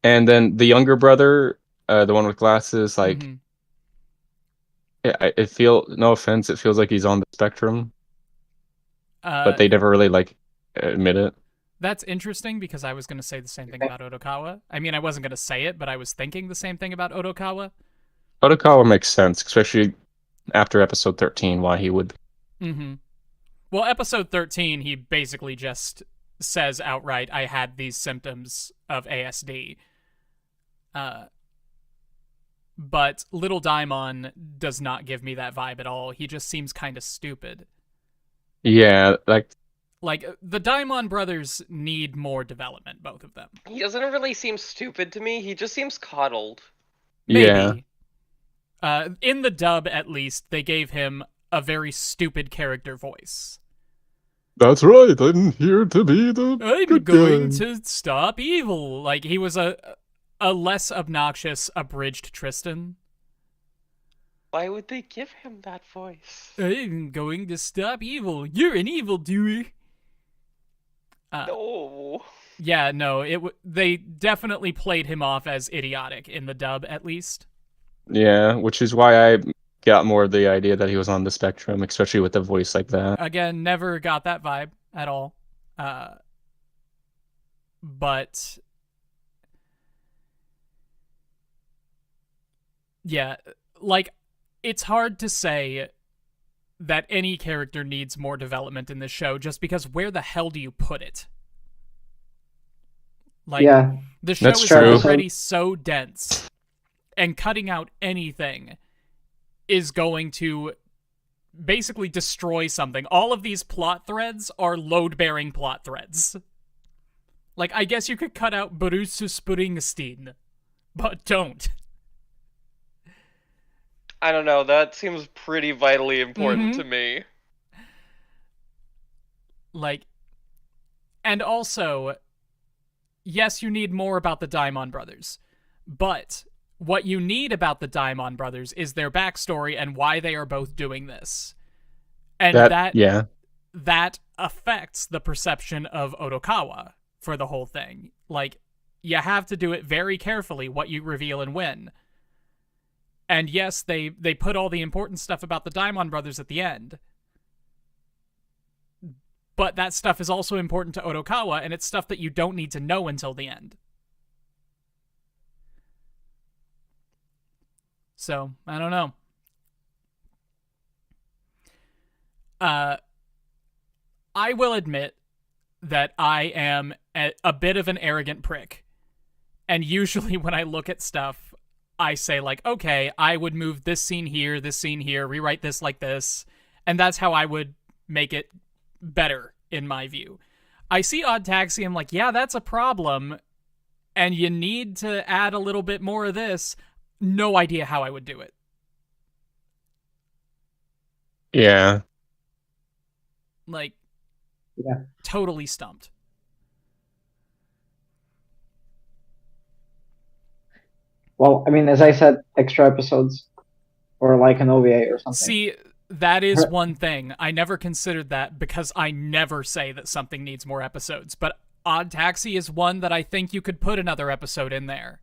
And then the younger brother, the one with glasses, like, it no offense, it feels like he's on the spectrum. But they never really, like, admit it. That's interesting because I was going to say the same thing about Odokawa. I mean, I wasn't going to say it, but I was thinking the same thing about Odokawa. Odokawa makes sense, especially after episode 13, why he would. Mm-hmm. Well, episode 13, he basically just says outright, I had these symptoms of ASD. But Little Daimon does not give me that vibe at all. He just seems kind of stupid. Yeah, like the Daimon brothers need more development, both of them. He doesn't really seem stupid to me. He just seems coddled. Maybe. Yeah. In the dub, at least, they gave him a very stupid character voice. That's right. I'm here to be the I'm going to stop evil. Like, he was a less obnoxious, abridged Tristan. Why would they give him that voice? I'm going to stop evil. You're an evildoer. No. Yeah, no. They definitely played him off as idiotic in the dub, at least. Yeah, which is why I got more of the idea that he was on the spectrum, especially with a voice like that. Again, never got that vibe at all. But yeah, like, it's hard to say that any character needs more development in this show just because where the hell do you put it? Like, yeah, the show is already so dense, and cutting out anything is going to basically destroy something. All of these plot threads are load-bearing plot threads. Like, I guess you could cut out Bruce Springsteen, but don't. I don't know, that seems pretty vitally important to me. Like, and also, yes, you need more about the Daimon brothers, but what you need about the Daimon brothers is their backstory and why they are both doing this. And that affects the perception of Odokawa for the whole thing. Like, you have to do it very carefully what you reveal and when. And yes, they put all the important stuff about the Daimon brothers at the end. But that stuff is also important to Odokawa, and it's stuff that you don't need to know until the end. So, I don't know. I will admit that I am a bit of an arrogant prick. And usually when I look at stuff, I say, like, okay, I would move this scene here, rewrite this like this, and that's how I would make it better, in my view. I see Odd Taxi, I'm like, yeah, that's a problem, and you need to add a little bit more of this. No idea how I would do it. Yeah. Like, Yeah. totally stumped. Well, I mean, as I said, extra episodes or like an OVA or something. See, that is one thing. I never considered that because I never say that something needs more episodes. But Odd Taxi is one that I think you could put another episode in there.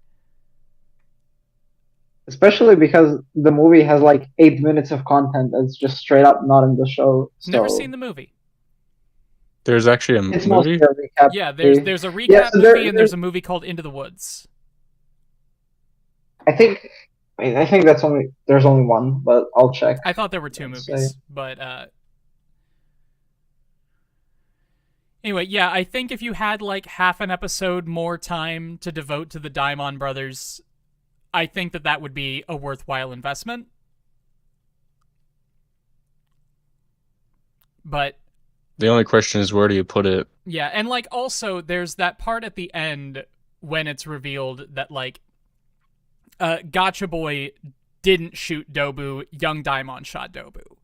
Especially because the movie has like 8 minutes of content that's just straight up not in the show. So Never seen the movie. There's actually a it's movie? mostly a recap. Yeah, there's a recap Yeah, so movie and there's a movie called Into the Woods. I think there's only one, but I'll check. I thought there were two movies, but anyway, yeah, I think if you had like half an episode more time to devote to the Daimon brothers, I think that would be a worthwhile investment. But the only question is, where do you put it? Yeah, and like also there's that part at the end when it's revealed that like Gotcha Boy didn't shoot Dobu, Young Daimon shot Dobu.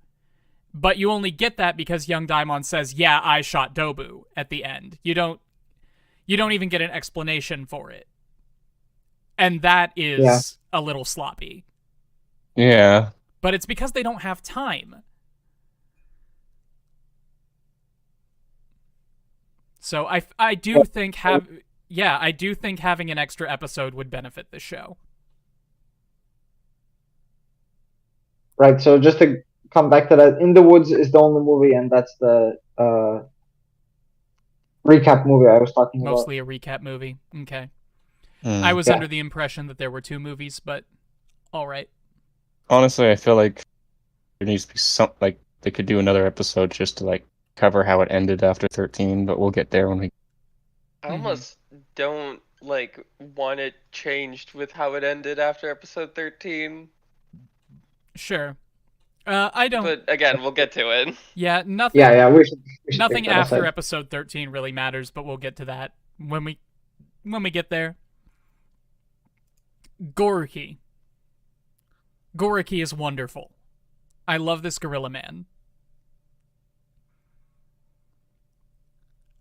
But you only get that because Young Daimon says, yeah, I shot Dobu at the end. You don't even get an explanation for it. And that is a little sloppy. Yeah. But it's because they don't have time. So I do think having an extra episode would benefit the show. Right, so just to come back to that, In the Woods is the only movie, and that's the recap movie I was talking about. Mostly a recap movie. Okay. I was under the impression that there were two movies, but all right. Honestly, I feel like there needs to be some, like, they could do another episode just to like cover how it ended after 13, but we'll get there when we. I almost don't like want it changed with how it ended after episode 13. Sure. I don't. But again, we'll get to it. Yeah, nothing. Yeah, we should nothing after episode 13 really matters, but we'll get to that when we get there. Goroki. Goroki is wonderful. I love this gorilla man.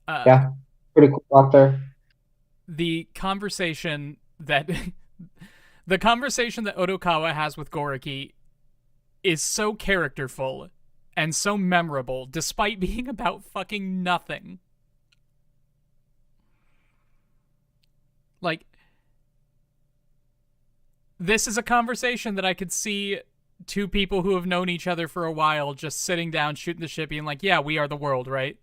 Yeah, pretty cool doctor. The conversation that Odokawa has with Goroki is so characterful and so memorable, despite being about fucking nothing. Like, this is a conversation that I could see two people who have known each other for a while just sitting down, shooting the shit, being like, yeah, we are the world, right?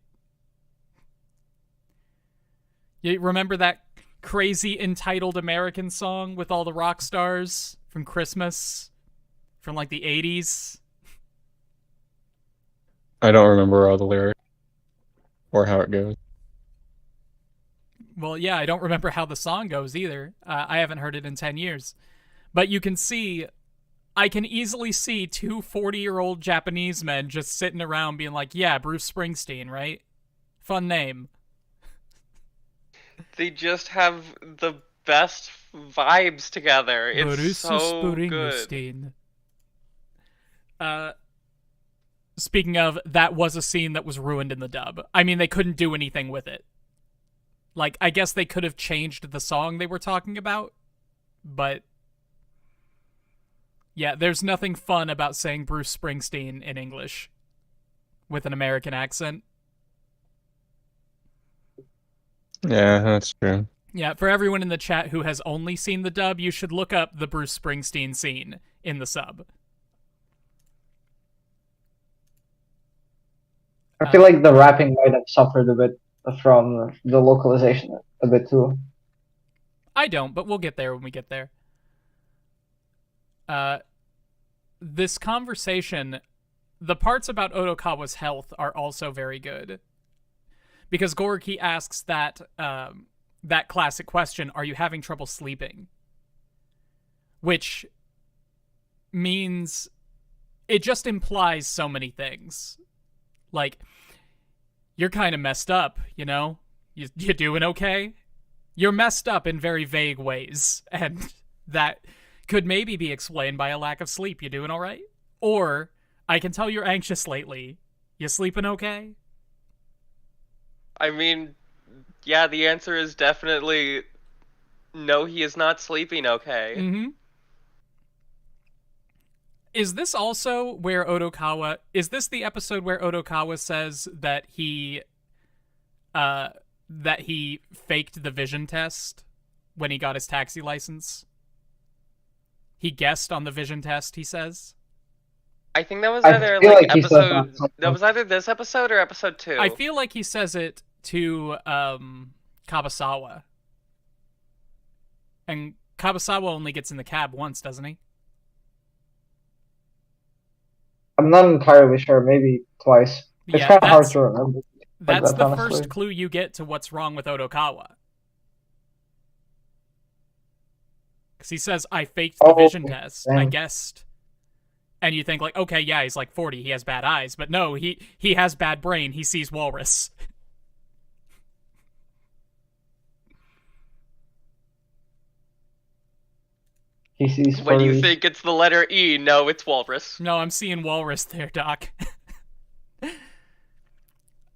You remember that crazy entitled American song with all the rock stars from Christmas? From like the 80s? I don't remember all the lyrics or how it goes. Well, yeah, I don't remember how the song goes either. I haven't heard it in 10 years. But you can see, I can easily see two 40-year-old Japanese men just sitting around being like, yeah, Bruce Springsteen, right? Fun name. They just have the best vibes together. It's Bruce so Springsteen. good. Speaking of, that was a scene that was ruined in the dub. I mean, they couldn't do anything with it. Like, I guess they could have changed the song they were talking about, but yeah, there's nothing fun about saying Bruce Springsteen in English with an American accent. Yeah, that's true. Yeah, for everyone in the chat who has only seen the dub, you should look up the Bruce Springsteen scene in the sub. I feel like the rapping might have suffered a bit from the localization a bit too. I don't, but we'll get there when we get there. This conversation the parts about Odokawa's health are also very good. Because Goriki asks that that classic question, are you having trouble sleeping? Which means it just implies so many things. Like, you're kind of messed up, you know? You doing okay? You're messed up in very vague ways, and that could maybe be explained by a lack of sleep. You doing all right? Or, I can tell you're anxious lately. You sleeping okay? I mean, yeah, the answer is definitely no, he is not sleeping okay. Mm-hmm. Is this also where Odokawa... Is this the episode where Odokawa says that he faked the vision test when he got his taxi license? He guessed on the vision test, he says. I think that was I either feel like like he said that episode. something. That was either this episode or episode 2. I feel like he says it to Kabasawa. And Kabasawa only gets in the cab once, doesn't he? I'm not entirely sure. Maybe twice. It's Yeah, kind of hard to remember. That's that, the honestly. first clue you get to what's wrong with Odokawa. Because he says, I faked the vision test. I dang. guessed. And you think, like, okay, yeah, he's like 40. He has bad eyes. But no, he has bad brain. He sees walrus. He sees When you furries. think it's the letter E, no, it's walrus. No, I'm seeing walrus there, Doc.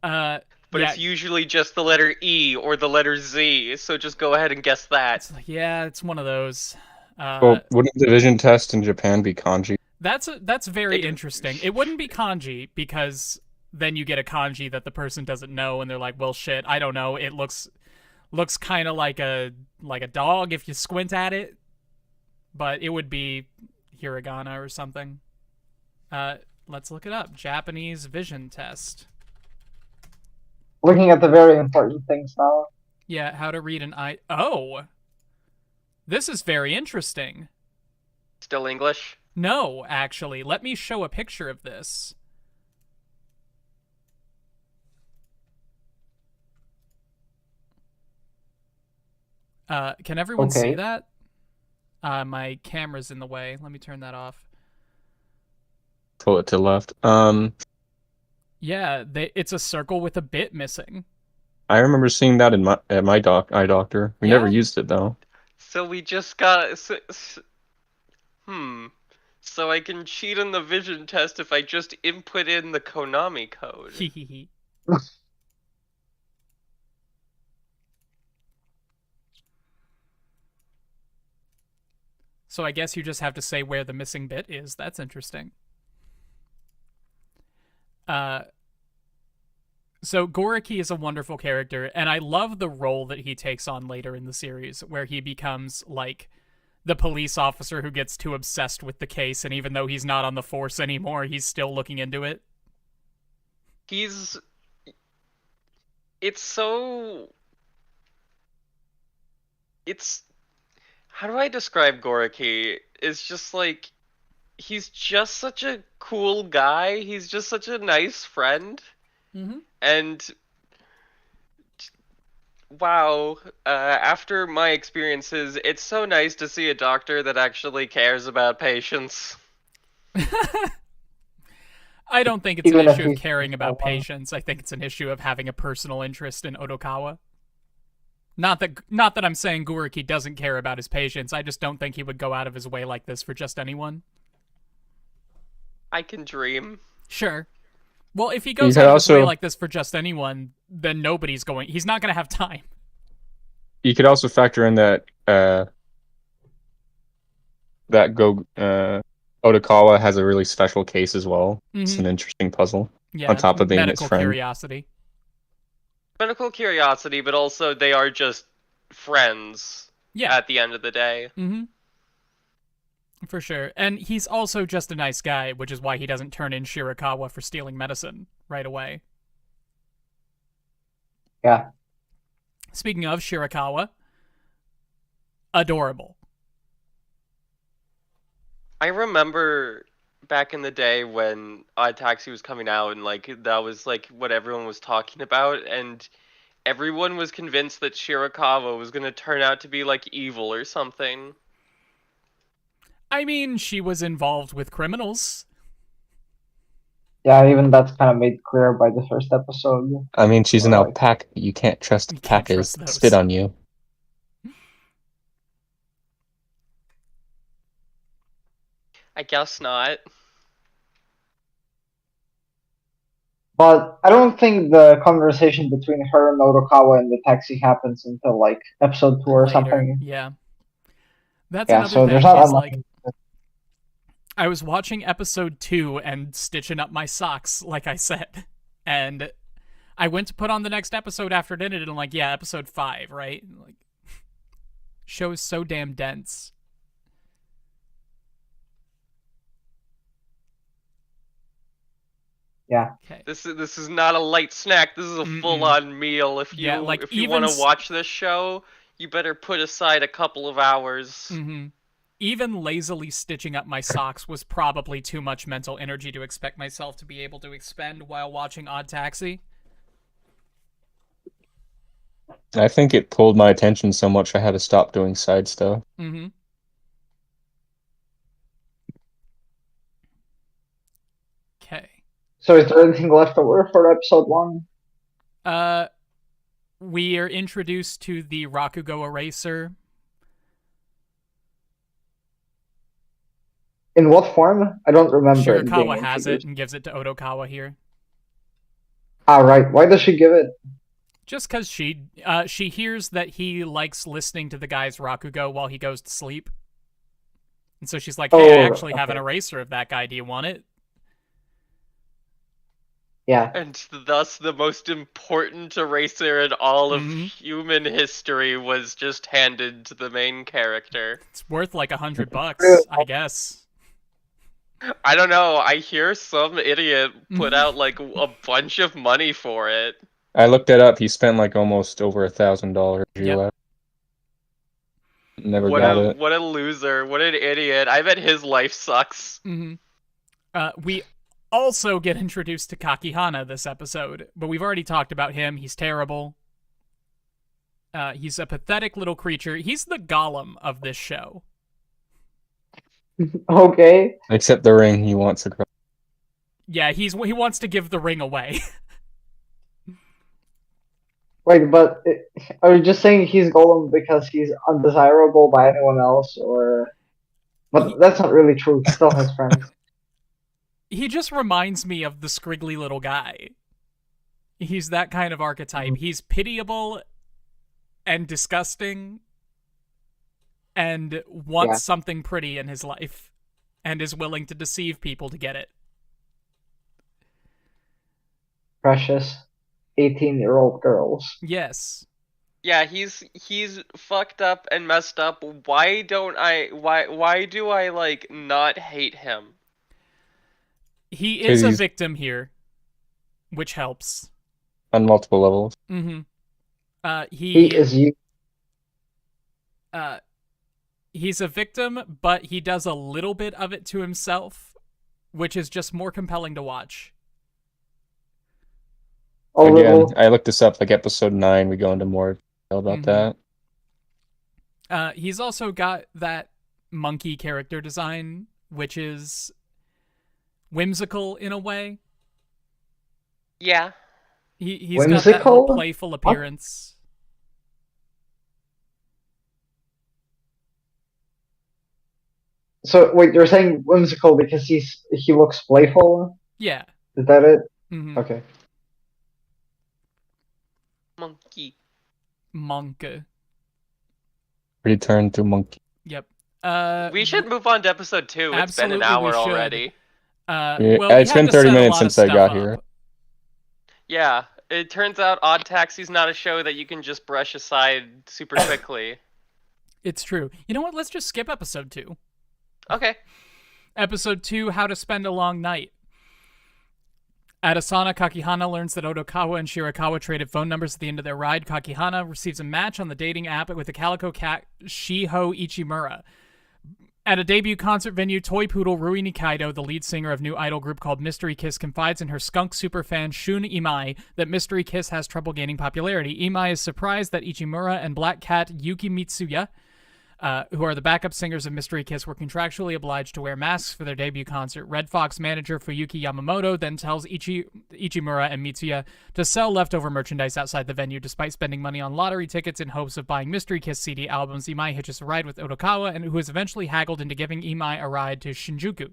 But yeah, it's usually just the letter E or the letter Z, so just go ahead and guess that. it's like, yeah, it's one of those. Well, wouldn't the vision test in Japan be kanji? That's very interesting. It wouldn't be kanji because then you get a kanji that the person doesn't know, and they're like, "Well, shit, I don't know. It looks kind of like a dog if you squint at it, but it would be hiragana or something." Let's look it up. Japanese vision test. Looking at the very important things now. Yeah, how to read an eye. Oh, this is very interesting. Still English? No, actually, let me show a picture of this. Can everyone see Okay. that? My camera's in the way. Let me turn that off. Pull it to the left. Yeah, it's a circle with a bit missing. I remember seeing that at my eye doctor. We never Yeah? used it though. So we just got... So I can cheat on the vision test if I just input in the Konami code. Hehehe. So I guess you just have to say where the missing bit is. That's interesting. So Goriki is a wonderful character, and I love the role that he takes on later in the series, where he becomes, like, the police officer who gets too obsessed with the case, and even though he's not on the force anymore, he's still looking into it. It's so... How do I describe Goriki? It's just like... He's just such a cool guy. He's just such a nice friend. Mm-hmm. And... Wow, after my experiences, it's so nice to see a doctor that actually cares about patients. I don't think it's Even an if issue of he's caring about so, patients. I think it's an issue of having a personal interest in Odokawa. Not that I'm saying Goriki doesn't care about his patients. I just don't think he would go out of his way like this for just anyone. I can dream. Sure. Well, if he goes could out of his way also- like this for just anyone, then he's not going to have time. You could also factor in that Odokawa has a really special case as well. It's Mhm. an interesting puzzle. Yeah, On top of being his medical friend. curiosity. Medical curiosity, but also they are just friends Yeah. at the end of the day. Mm-hmm. For sure. And he's also just a nice guy, which is why he doesn't turn in Shirakawa for stealing medicine right away. Yeah. Speaking of Shirakawa, adorable. I remember back in the day when Odd Taxi was coming out, and like that was like what everyone was talking about, and everyone was convinced that Shirakawa was gonna turn out to be like evil or something. I mean, she was involved with criminals. Yeah, even that's kind of made clear by the first episode. I mean, she's an Or, like, alpaca. You can't trust You can't alpacas. trust those. Spit on you. I guess not. But I don't think the conversation between her and Odokawa in the taxi happens until like episode 2 or Later, something. yeah. That's Yeah, another so thing. there's not Is that like, much. I was watching episode 2 and stitching up my socks, like I said, and I went to put on the next episode after it ended, and I'm like, yeah, episode 5, right? Like, show is so damn dense. Yeah. Okay. This is not a light snack. This is a full-on meal. If you if you want to watch this show, you better put aside a couple of hours. Even lazily stitching up my socks was probably too much mental energy to expect myself to be able to expend while watching Odd Taxi. I think it pulled my attention so much I had to stop doing side stuff. Okay. So is there anything left over for episode 1? We are introduced to the Rakugo eraser. In what form? I don't remember. it being Shirakawa has it introduced. and gives it to Odokawa here. Ah, right. Why does she give it? Just because she hears that he likes listening to the guy's Rakugo while he goes to sleep. And so she's like, hey, I actually have an eraser of that guy. Do you want it? Yeah. And thus the most important eraser in all of human history was just handed to the main character. It's worth like $100, I guess. I don't know. I hear some idiot put out like a bunch of money for it. I looked it up. He spent like almost over $1,000 US. Never got it. What a loser. What an idiot. I bet his life sucks. We also get introduced to Kakihana this episode, but we've already talked about him. He's terrible. He's a pathetic little creature. He's the Gollum of this show. Okay. Except the ring he wants across. Yeah, he wants to give the ring away. Wait, but are you just saying he's Golem because he's undesirable by anyone else, or? But that's not really true. He still has friends. He just reminds me of the scriggly little guy. He's that kind of archetype. He's pitiable and disgusting and wants something pretty in his life and is willing to deceive people to get it. Precious 18-year-old girls. Yes. Yeah, he's fucked up and messed up. Why do I like not hate him? He is a victim here, which helps. On multiple levels. He is you. He's a victim, but he does a little bit of it to himself, which is just more compelling to watch. Again, I looked this up, like episode 9, we go into more detail about that. He's also got that monkey character design, which is whimsical in a way. Yeah. He's whimsical? got that whole playful appearance. So wait, you're saying whimsical because he looks playful? Yeah. Is that it? Okay. Monkey. Return to monkey. Yep. We should move on to episode 2. It's been an hour already. It's been 30 minutes since I got here. Yeah, it turns out Odd Taxi's not a show that you can just brush aside super quickly. It's true. You know what? Let's just skip episode 2. Okay. Episode 2, How to Spend a Long Night. At Asana, Kakihana learns that Odokawa and Shirakawa traded phone numbers at the end of their ride. Kakihana receives a match on the dating app with the calico cat Shiho Ichimura. At a debut concert venue, toy poodle Rui Nikaido, the lead singer of new idol group called Mystery Kiss, confides in her skunk superfan Shun Imai that Mystery Kiss has trouble gaining popularity. Imai is surprised that Ichimura and Black Cat Yuki Mitsuya, who are the backup singers of Mystery Kiss, were contractually obliged to wear masks for their debut concert. Red Fox manager Fuyuki Yamamoto then tells Ichimura and Mitsuya to sell leftover merchandise outside the venue. Despite spending money on lottery tickets in hopes of buying Mystery Kiss CD albums, Imai hitches a ride with Odokawa, and who is eventually haggled into giving Imai a ride to Shinjuku.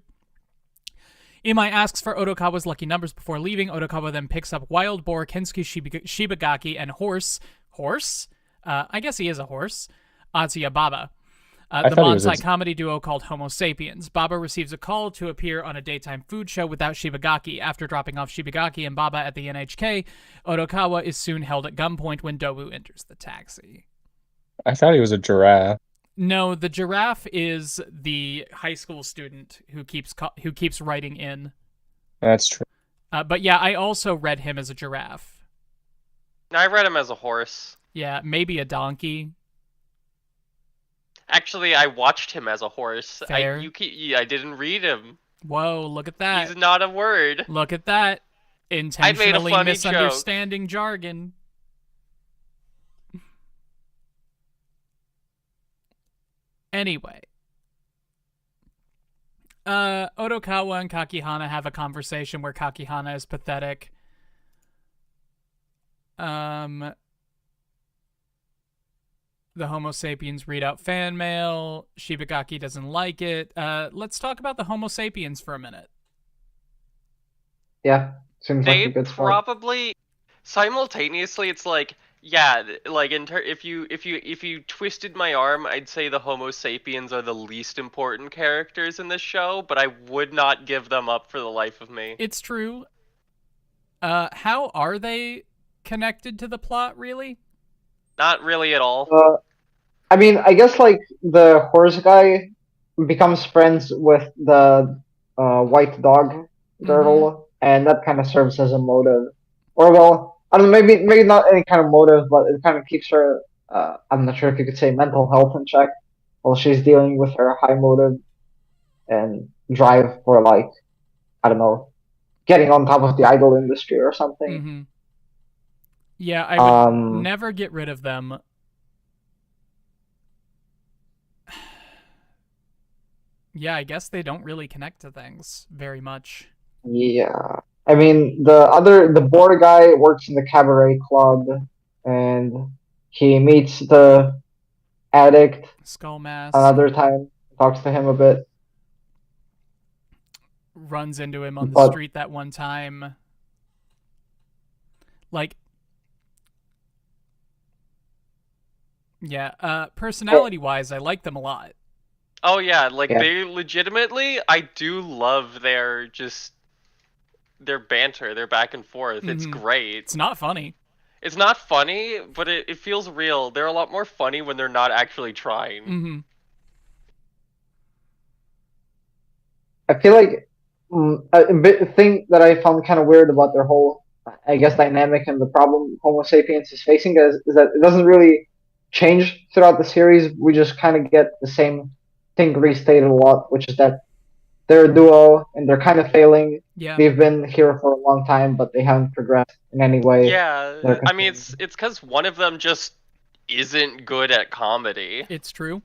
Imai asks for Odokawa's lucky numbers before leaving. Odokawa then picks up Wild Boar, Kensuke Shibagaki, and Horse? I guess he is a horse. Atsuya Baba. The bonsai comedy duo called Homo Sapiens. Baba receives a call to appear on a daytime food show without Shibagaki. After dropping off Shibagaki and Baba at the NHK, Odokawa is soon held at gunpoint when Dobu enters the taxi. I thought he was a giraffe. No, the giraffe is the high school student who keeps writing in. That's true. But yeah, I also read him as a giraffe. I read him as a horse. Yeah, maybe a donkey. Actually, I watched him as a horse. Fair. I didn't read him. Whoa, look at that. He's not a word. Look at that. Intentionally misunderstanding jargon. Anyway. Odokawa and Kakihana have a conversation where Kakihana is pathetic. The Homo Sapiens read out fan mail. Shibagaki doesn't like it. Let's talk about the Homo Sapiens for a minute. Yeah, seems like They a good spot. probably simultaneously. It's like, yeah, like if you twisted my arm, I'd say the Homo Sapiens are the least important characters in this show, but I would not give them up for the life of me. It's true. How are they connected to the plot, really? Not really at all. I mean, I guess like the horse guy becomes friends with the white dog girl, and that kind of serves as a motive. Or well, I don't know, maybe not any kind of motive, but it kind of keeps her. I'm not sure if you could say mental health in check while she's dealing with her high motive and drive for like, I don't know, getting on top of the idol industry or something. Mm-hmm. Yeah, I would never get rid of them. Yeah, I guess they don't really connect to things very much. Yeah. I mean, the board guy works in the cabaret club, and he meets the addict Skull Mask. another time, talks to him a bit. Runs into him on the street that one time. Like, yeah, personality-wise, I like them a lot. Oh yeah, like they legitimately, I do love their banter, their back and forth. Mm-hmm. It's great. It's not funny. It's not funny, but it feels real. They're a lot more funny when they're not actually trying. Mm-hmm. I feel like a thing that I found kind of weird about their whole, I guess, dynamic and the problem Homo sapiens is facing is that it doesn't really change throughout the series. We just kind of get the same thing restated a lot, which is that they're a duo and they're kind of failing. Yeah. They've been here for a long time, but they haven't progressed in any way. Yeah, I mean, it's because one of them just isn't good at comedy. It's true.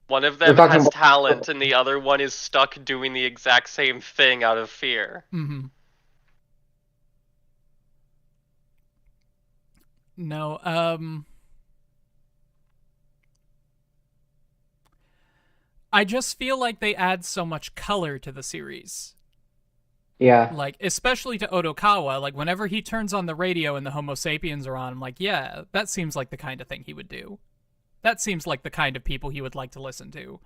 One of them has talent, and the other one is stuck doing the exact same thing out of fear. Mm-hmm. No, I just feel like they add so much color to the series. Yeah. Like, especially to Odokawa, like, whenever he turns on the radio and the Homo Sapiens are on, I'm like, yeah, that seems like the kind of thing he would do. That seems like the kind of people he would like to listen to.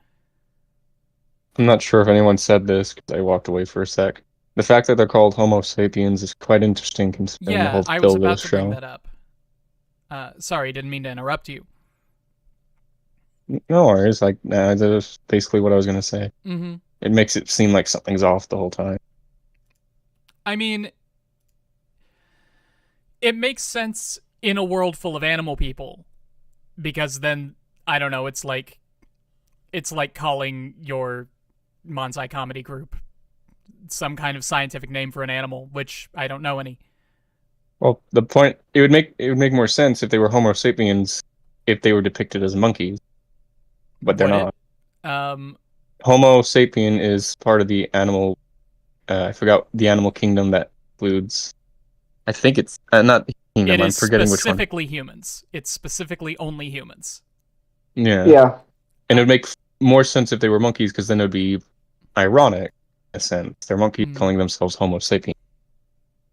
I'm not sure if anyone said this, because I walked away for a sec. The fact that they're called Homo Sapiens is quite interesting considering the whole I was build of about the to show. bring that up. Sorry, didn't mean to interrupt you. No worries, like, nah, that's basically what I was going to say. Mm-hmm. It makes it seem like something's off the whole time. I mean, it makes sense in a world full of animal people, because then, I don't know, it's like it's like calling your Manzai comedy group some kind of scientific name for an animal, which I don't know any. Well, the point it would make more sense if they were Homo sapiens if they were depicted as monkeys, but they're Would it? not. Homo sapien is part of the animal. I forgot the animal kingdom that includes. I think it's not kingdom. It I'm is forgetting which one. specifically humans. It's specifically only humans. Yeah. Yeah. And it would make more sense if they were monkeys, because then it would be ironic, in a sense. They're monkeys calling themselves Homo sapien.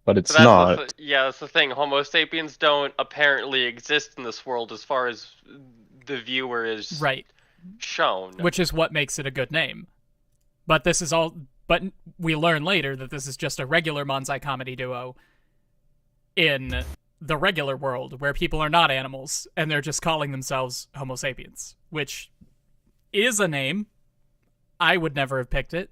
But it's not. That's the thing. Homo sapiens don't apparently exist in this world as far as the viewer is right shown. Which is what makes it a good name. But this is all. But we learn later that this is just a regular Manzai comedy duo in the regular world where people are not animals and they're just calling themselves Homo sapiens, which is a name. I would never have picked it.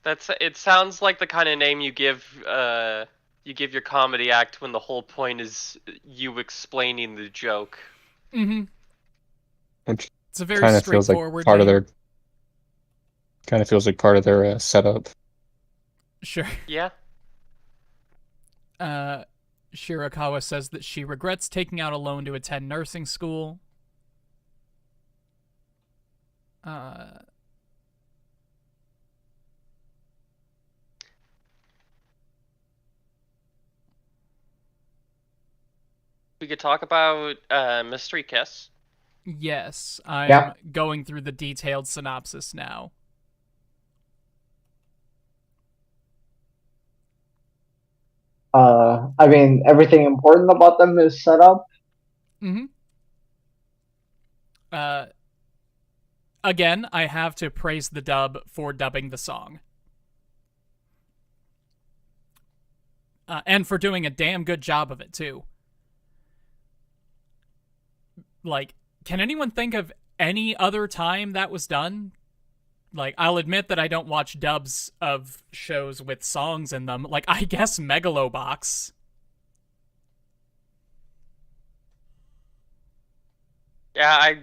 It sounds like the kind of name you give your comedy act when the whole point is you explaining the joke. Mm-hmm. Which it's a very straightforward part name. of their kind of feels like part of their setup. Sure. Yeah. Shirakawa says that she regrets taking out a loan to attend nursing school. We could talk about Mystery Kiss. Yes, I'm going through the detailed synopsis now. I mean, everything important about them is set up. Mm-hmm. Again, I have to praise the dub for dubbing the song. And for doing a damn good job of it, too. Like, can anyone think of any other time that was done? Like, I'll admit that I don't watch dubs of shows with songs in them. Like, I guess Megalobox. Yeah,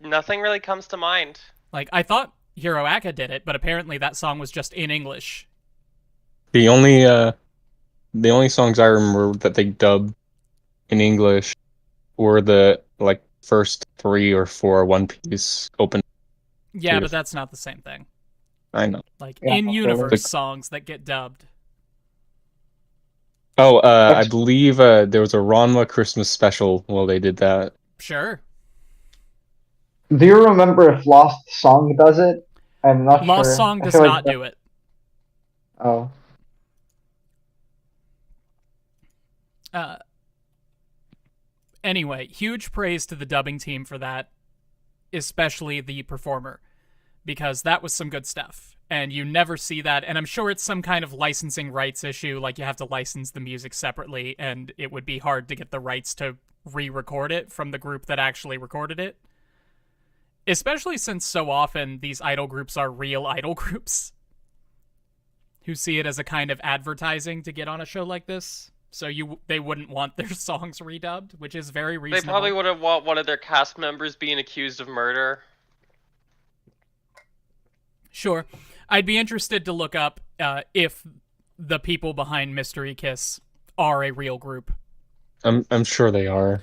nothing really comes to mind. Like, I thought Hiroaka did it, but apparently that song was just in English. The only songs I remember that they dubbed in English were the first 3 or 4 One Piece open. Yeah, but that's not the same thing. I know. Like in-universe songs that get dubbed. Oh, I believe there was a Ranma Christmas special while they did that. Sure. Do you remember if Lost Song does it? I'm not sure. Lost Song does not do it. Oh. Anyway, huge praise to the dubbing team for that, especially the performer, because that was some good stuff. And you never see that, and I'm sure it's some kind of licensing rights issue, like you have to license the music separately, and it would be hard to get the rights to re-record it from the group that actually recorded it. Especially since so often these idol groups are real idol groups who see it as a kind of advertising to get on a show like this. So they wouldn't want their songs redubbed, which is very reasonable. They probably wouldn't want one of their cast members being accused of murder. Sure. I'd be interested to look up if the people behind Mystery Kiss are a real group. I'm sure they are.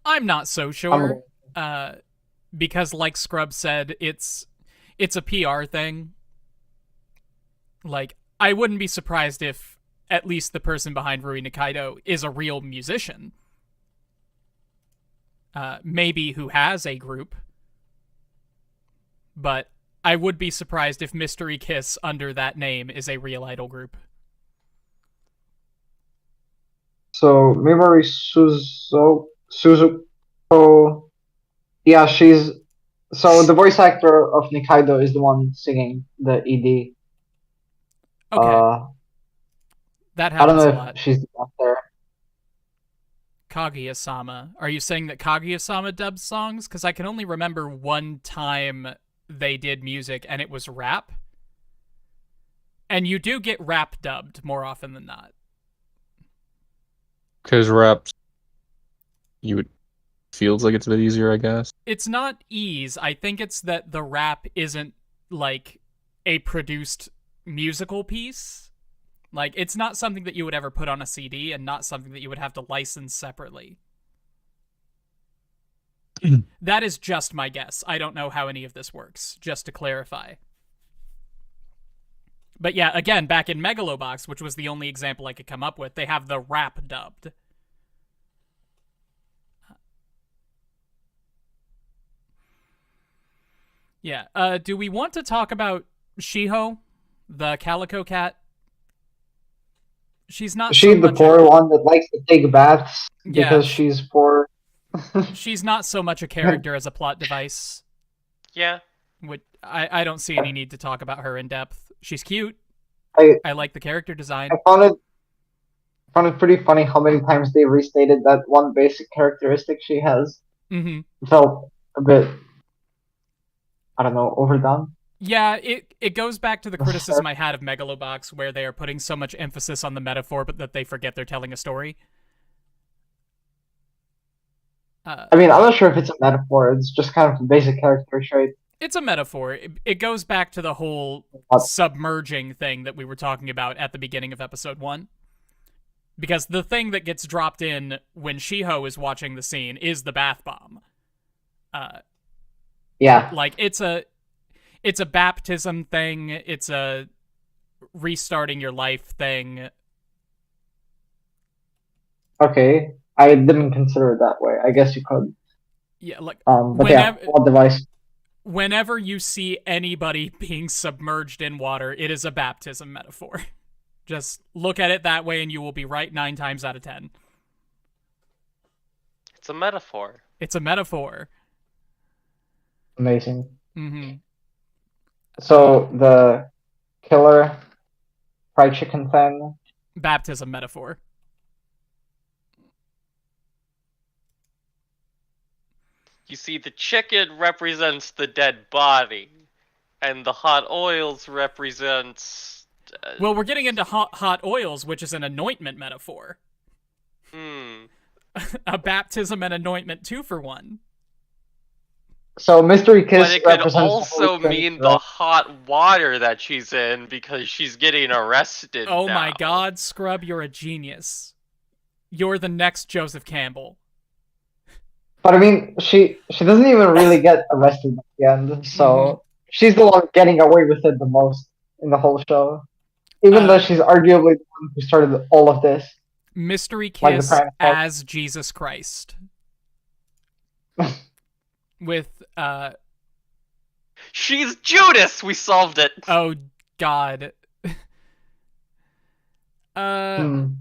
I'm not so sure. Because like Scrub said, it's a PR thing. Like, I wouldn't be surprised if at least the person behind Rui Nikaido is a real musician. Maybe who has a group. But I would be surprised if Mystery Kiss under that name is a real idol group. So, Mimori Suzuko... Yeah, she's... So, the voice actor of Nikaido is the one singing the ED. Okay. That happens I don't know a if lot. she's up there. Kaguya-sama. Are you saying that Kaguya-sama dubs songs? Because I can only remember one time they did music and it was rap. And you do get rap dubbed more often than not. Because rap's you would feels like it's a bit easier, I guess. It's not ease. I think it's that the rap isn't like a produced musical piece. Like, it's not something that you would ever put on a CD and not something that you would have to license separately. That is just my guess. I don't know how any of this works, just to clarify. But yeah, again, back in Megalobox, which was the only example I could come up with, they have the rap dubbed. Yeah. Do we want to talk about Shiho, the calico cat? She's not She's so the much poor one that likes to take baths because Yeah. she's poor. She's not so much a character as a plot device. Yeah. I don't see any need to talk about her in depth. She's cute. I I like the character design. I found it pretty funny how many times they restated that one basic characteristic she has. Mm-hmm. It felt a bit, I don't know, overdone. Yeah, it goes back to the criticism I had of Megalobox, where they are putting so much emphasis on the metaphor, but that they forget they're telling a story. I mean, I'm not sure if it's a metaphor. It's just kind of a basic character trait. It's a metaphor. It goes back to the whole submerging thing that we were talking about at the beginning of episode 1. Because the thing that gets dropped in when Shiho is watching the scene is the bath bomb. Yeah. Like, it's a baptism thing. It's a restarting your life thing. Okay. I didn't consider it that way. I guess you could. Yeah, like But yeah, plot device. Whenever you see anybody being submerged in water, it is a baptism metaphor. Just look at it that way and you will be right 9 times out of 10. It's a metaphor. It's a metaphor. Amazing. Mm-hmm. So the killer fried chicken thing. Baptism metaphor. You see, the chicken represents the dead body, and the hot oils represents... Well, we're getting into hot oils, which is an anointment metaphor. A baptism and anointment 2 for 1. So Mystery Kiss But it could represents also mean the hot water that she's in because she's getting arrested Oh now. my god, Scrub, you're a genius. You're the next Joseph Campbell. But I mean, she doesn't even really get arrested at the end, so she's the one getting away with it the most in the whole show. Even though she's arguably the one who started all of this. Mystery Kiss as Jesus Christ. With, She's Judas! We solved it! Oh, God. Rui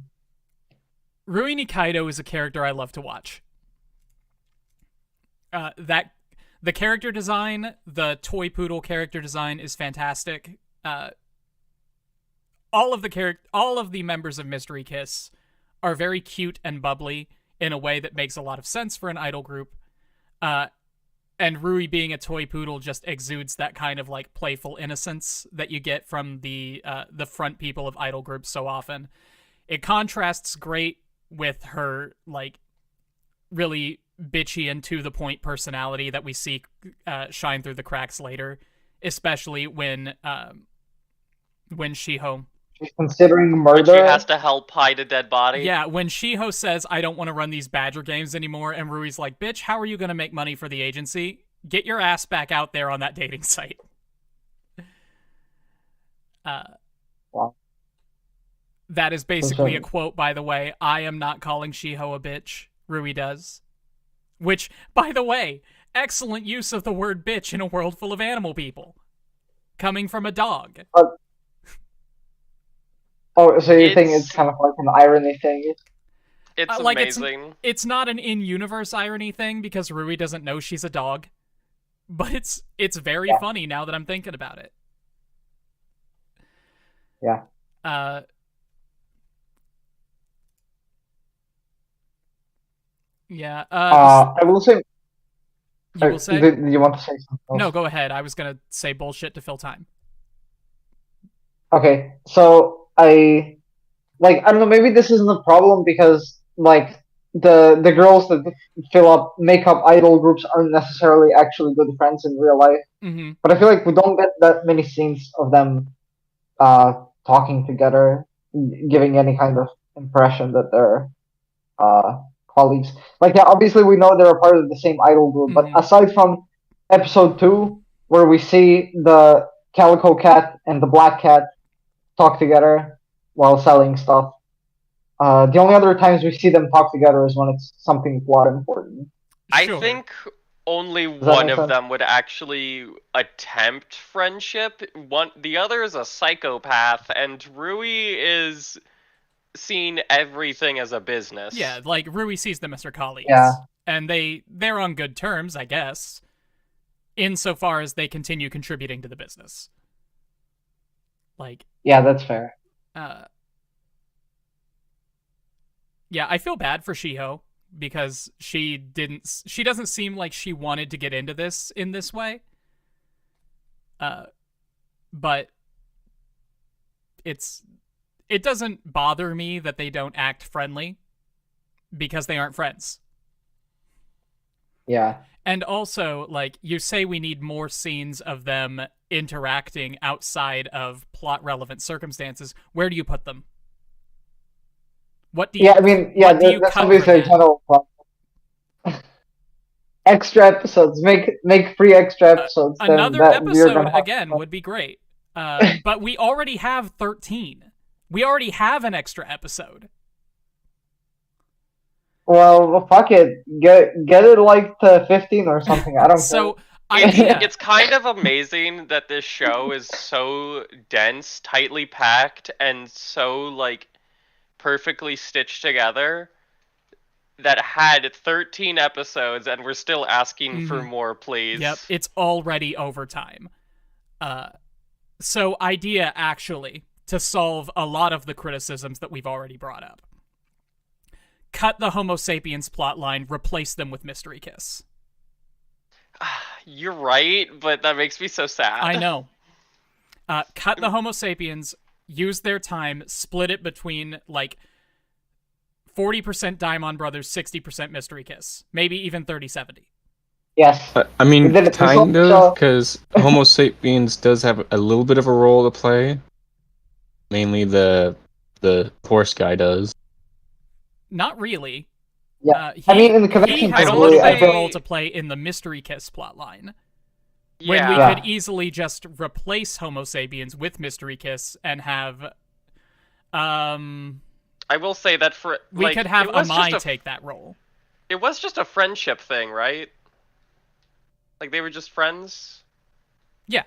Nikaido is a character I love to watch. The character design, the toy poodle character design is fantastic. All of the members of Mystery Kiss are very cute and bubbly in a way that makes a lot of sense for an idol group. And Rui being a toy poodle just exudes that kind of like playful innocence that you get from the front people of idol groups so often. It contrasts great with her like really bitchy and to the point personality that we see shine through the cracks later, especially when Shiho. She's considering murder. When she has to help hide a dead body. Yeah, when Shiho says, I don't want to run these Badger games anymore, and Rui's like, bitch, how are you going to make money for the agency? Get your ass back out there on that dating site. Wow. That is basically a quote, by the way. I am not calling Shiho a bitch. Rui does. Which, by the way, excellent use of the word bitch in a world full of animal people. Coming from a dog. Oh, so you think it's kind of like an irony thing? It's like amazing. It's not an in-universe irony thing because Rui doesn't know she's a dog. But it's very funny now that I'm thinking about it. Yeah. Yeah. I will say... You will say? Do you want to say something else? No, go ahead. I was going to say bullshit to fill time. Okay, so I don't know, maybe this isn't a problem because, like, the girls that make up idol groups aren't necessarily actually good friends in real life. Mm-hmm. But I feel like we don't get that many scenes of them talking together, giving any kind of impression that they're colleagues. Like, yeah, obviously we know they're a part of the same idol group, but Mm-hmm. aside from episode 2, where we see the Calico Cat and the Black Cat talk together while selling stuff, the only other times we see them talk together is when it's something plot important. I Sure. think only that one make of sense? them would actually attempt friendship. The other is a psychopath, and Rui is seeing everything as a business. Yeah, like Rui sees them as her colleagues. Yeah. And they're on good terms, I guess, insofar as they continue contributing to the business. Like, Yeah, that's fair. Yeah, I feel bad for Shiho because she doesn't seem like she wanted to get into this in this way. But it doesn't bother me that they don't act friendly because they aren't friends. Yeah. And also, like, you say we need more scenes of them interacting outside of plot-relevant circumstances. Where do you put them? What do you? Yeah, I mean, yeah, what do you that's cut obviously from a that? general problem. Extra episodes. Make free extra episodes. Then Another that we're gonna episode have again would be great. But we already have 13. We already have an extra episode. Well, fuck it. Get it like to 15 or something. I don't So care. It's kind of amazing that this show is so dense, tightly packed, and so like perfectly stitched together that had 13 episodes and we're still asking for more, please. Yep, it's already overtime. So idea actually to solve a lot of the criticisms that we've already brought up. Cut the Homo sapiens plotline, replace them with Mystery Kiss. You're right, but that makes me so sad. I know. Cut the Homo sapiens, use their time, split it between, like, 40% Daimon Brothers, 60% Mystery Kiss. Maybe even 30-70. Yes. I mean, Then it's kind also- of, because Homo sapiens does have a little bit of a role to play. Mainly the horse guy does. Not really. Yeah. I mean, in the he connection has I a don't little wanna bit of a say- role to play in the Mystery Kiss plotline. Yeah. When we Yeah. could easily just replace Homo sapiens with Mystery Kiss and have I will say that we like, could have it was Amai just take that role. It was just a friendship thing, right? Like they were just friends. Yeah.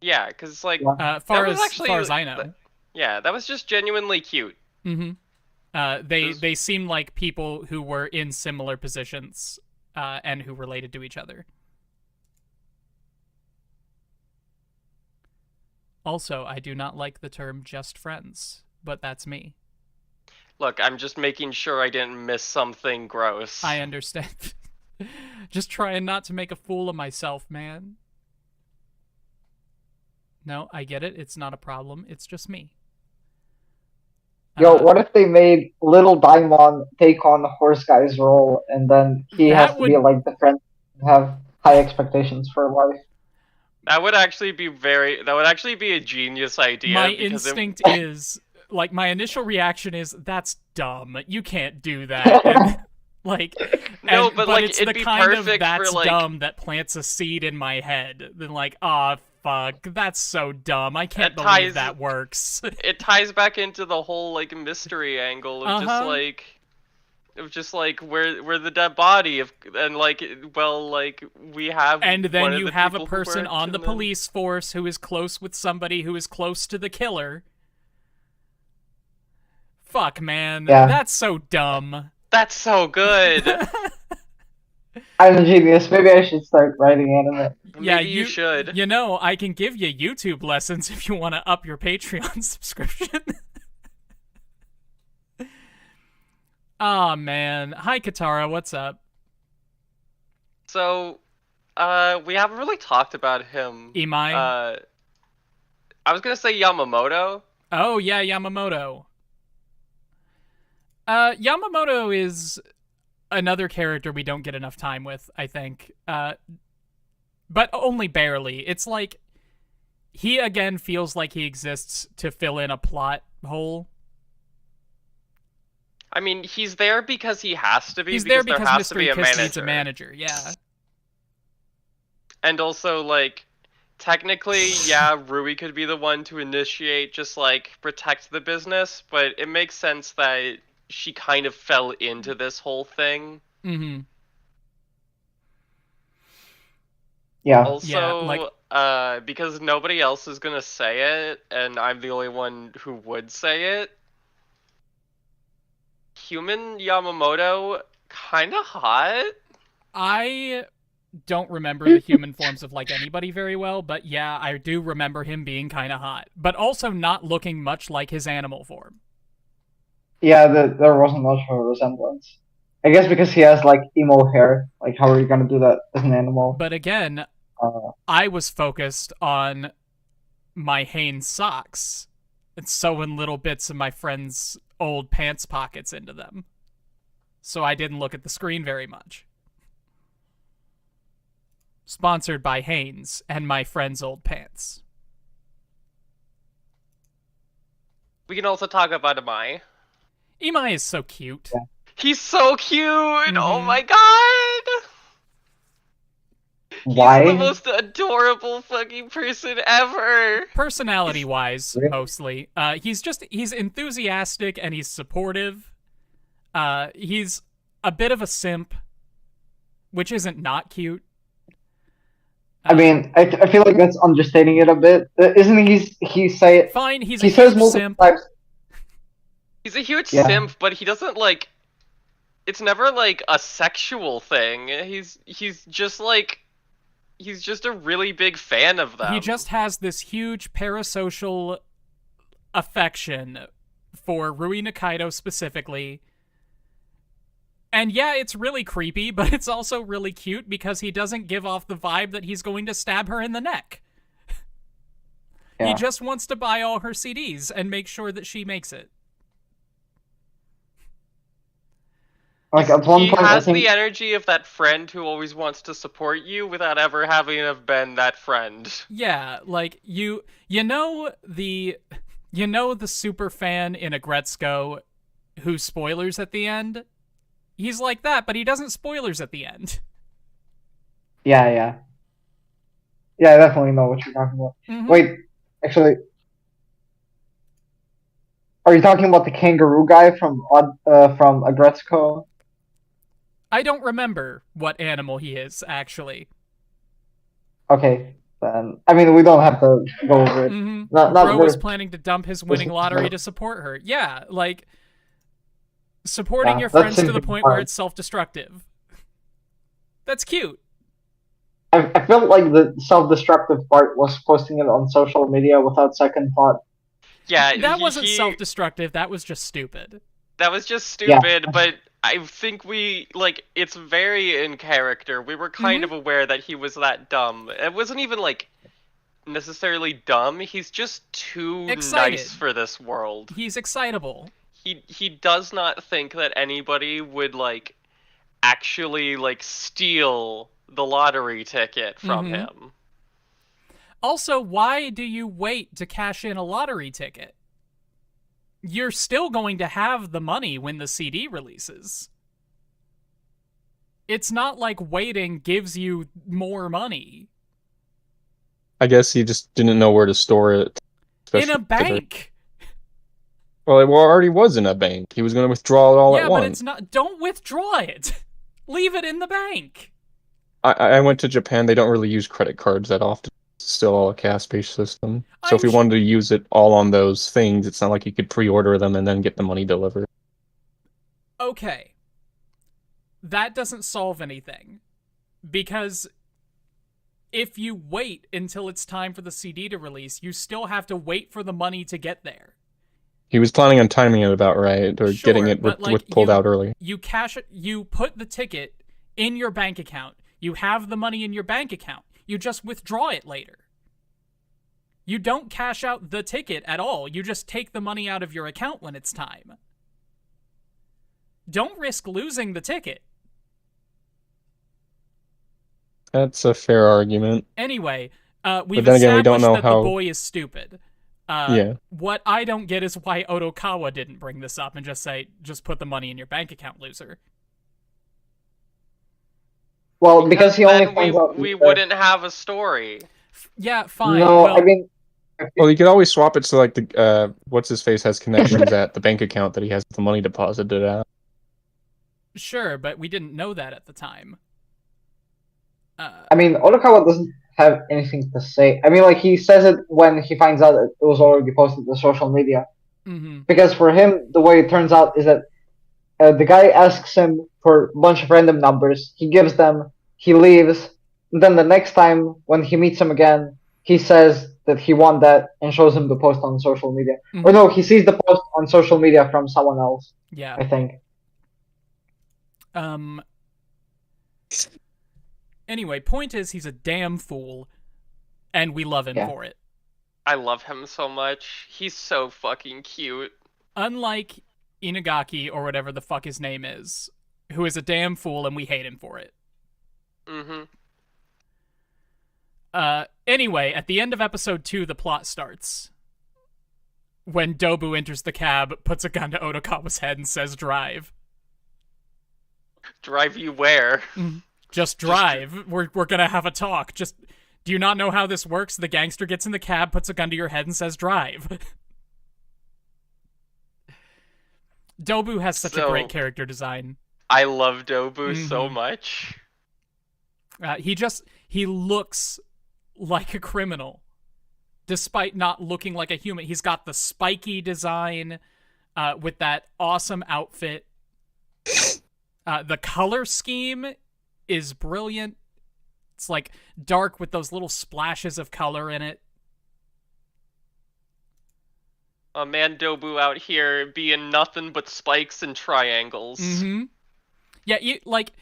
Yeah, because like Far was as actually- far as I know. yeah, that was just genuinely cute. Mm-hmm. They seem like people who were in similar positions and who related to each other. Also, I do not like the term just friends, but that's me. Look, I'm just making sure I didn't miss something gross. I understand. Just trying not to make a fool of myself, man. No, I get it. It's not a problem. It's just me. Yo, what if they made Little Daimon take on the horse guy's role, and then he That has to be like the friend and have high expectations for life? That would actually be a genius idea. My because instinct is, like, my initial reaction is, that's dumb. You can't do that. And, like, No, but, like, it's it'd the be kind of perfect that's for, like- dumb that plants a seed in my head. Then, like, aw, fuck, that's so dumb. I can't It believe ties- that works. It ties back into the whole like mystery angle of just like where the dead body and like we have And then one of you the have a people who person worked, on the and then- police force who is close with somebody who is close to the killer. Fuck, man. Yeah. That's so dumb. That's so good. I'm a genius. Maybe I should start writing anime. Yeah, Maybe you should. You know, I can give you YouTube lessons if you want to up your Patreon subscription. Aw, man. Hi, Katara. What's up? So, we haven't really talked about him. Imai? I was gonna say Yamamoto. Oh, yeah, Yamamoto. Yamamoto is another character we don't get enough time with, I think. But only barely. It's like he again feels like he exists to fill in a plot hole. I mean, he's there because he has to be. He's there there because has to Mystery be a Kiss manager. needs a manager, yeah. And also, like, technically, yeah, Rui could be the one to initiate, just like protect the business, but it makes sense that she kind of fell into this whole thing. Mm-hmm. Yeah. Also, because nobody else is gonna say it, and I'm the only one who would say it, human Yamamoto, kinda hot. I don't remember the human forms of like anybody very well, but yeah, I do remember him being kind of hot, but also not looking much like his animal form. Yeah, there wasn't much of a resemblance. I guess because he has like emo hair. Like, how are you gonna do that as an animal? But again, I was focused on my Hanes socks and sewing little bits of my friend's old pants pockets into them. So I didn't look at the screen very much. Sponsored by Hanes and my friend's old pants. We can also talk about Amai. Imai is so cute. Yeah. He's so cute! Mm-hmm. Oh my god! Why? He's the most adorable fucking person ever! Personality-wise, Really? mostly. He's enthusiastic and he's supportive. He's a bit of a simp, which isn't not cute. I mean, I feel like that's understating it a bit. Isn't he say Fine, he's he a says huge multiple simp. times. He's a huge Yeah. simp, but he doesn't like... It's never like a sexual thing. He's just like... He's just a really big fan of them. He just has this huge parasocial affection for Rui Nikaido specifically. And yeah, it's really creepy, but it's also really cute because he doesn't give off the vibe that he's going to stab her in the neck. Yeah. He just wants to buy all her CDs and make sure that she makes it. Like at one He point, I has think the energy of that friend who always wants to support you without ever having have been that friend. Yeah, like you know the super fan in Agretzko who spoilers at the end? He's like that, but he doesn't spoilers at the end. yeah, I definitely know what you're talking about. Mm-hmm. Wait, actually, are you talking about the kangaroo guy from Agretzko? I don't remember what animal he is, actually. Okay, then I mean we don't have to go over it. Mm-hmm. Not Bro was very- planning to dump his winning lottery to support her. Yeah, like supporting Yeah, your that's friends to the simply point where fine. it's self-destructive. That's cute. I felt like the self-destructive part was posting it on social media without second thought. Yeah, That wasn't self-destructive, that was just stupid. That was just stupid, Yeah. but I think it's very in character. We were kind Mm-hmm. of aware that he was that dumb. It wasn't even, like, necessarily dumb. He's just too Excited. nice for this world. He's excitable. He does not think that anybody would, like, actually, like, steal the lottery ticket from Mhm. him. Also, why do you wait to cash in a lottery ticket? You're still going to have the money when the CD releases. It's not like waiting gives you more money. I guess he just didn't know where to store it. In a especially- bank! Well, it already was in a bank. He was going to withdraw it all Yeah, at but once. it's not. Don't withdraw it! Leave it in the bank! I went to Japan. They don't really use credit cards that often. It's still all a cash-based system. So if I'm he wanted to use it all on those things, it's not like he could pre-order them and then get the money delivered. Okay. That doesn't solve anything. Because if you wait until it's time for the CD to release, you still have to wait for the money to get there. He was planning on timing it about right, or Sure, getting it but, like, pulled out early. You cash it, you put the ticket in your bank account. You have the money in your bank account. You just withdraw it later. You don't cash out the ticket at all. You just take the money out of your account when it's time. Don't risk losing the ticket. That's a fair argument. Anyway, we've But then again, we don't established know that the how. boy is stupid. Yeah. What I don't get is why Otokawa didn't bring this up and just put the money in your bank account, loser. Well, because he only then finds out. we wouldn't have a story. Yeah, fine. No, well, I mean, Well, you could always swap it so like the what's his face has connections at the bank account that he has the money deposited at. sure, but we didn't know that at the time. I mean, Otokawa doesn't have anything to say. I mean, like he says it when he finds out it was already posted to social media. Mm-hmm. Because for him, the way it turns out is that the guy asks him for a bunch of random numbers. He gives them. He leaves. And then the next time when he meets him again, he says that he won that and shows him the post on social media. Mm-hmm. Or no, he sees the post on social media from someone else. Yeah. I think. Anyway, point is he's a damn fool, and we love him for it. I love him so much. He's so fucking cute. Unlike Inagaki or whatever the fuck his name is, who is a damn fool and we hate him for it. Mm-hmm. Anyway, at the end of episode 2, the plot starts. When Dobu enters the cab, puts a gun to Otokawa's head and says, "Drive." Drive you where? Just drive. We're gonna have a talk. Just, do you not know how this works? The gangster gets in the cab, puts a gun to your head, and says, "Drive." Dobu has such a great character design. I love Dobu so much. He looks like a criminal, despite not looking like a human. He's got the spiky design with that awesome outfit. The color scheme is brilliant. It's like dark with those little splashes of color in it. Man Dobu out here being nothing but spikes and triangles. Mm-hmm. Yeah, like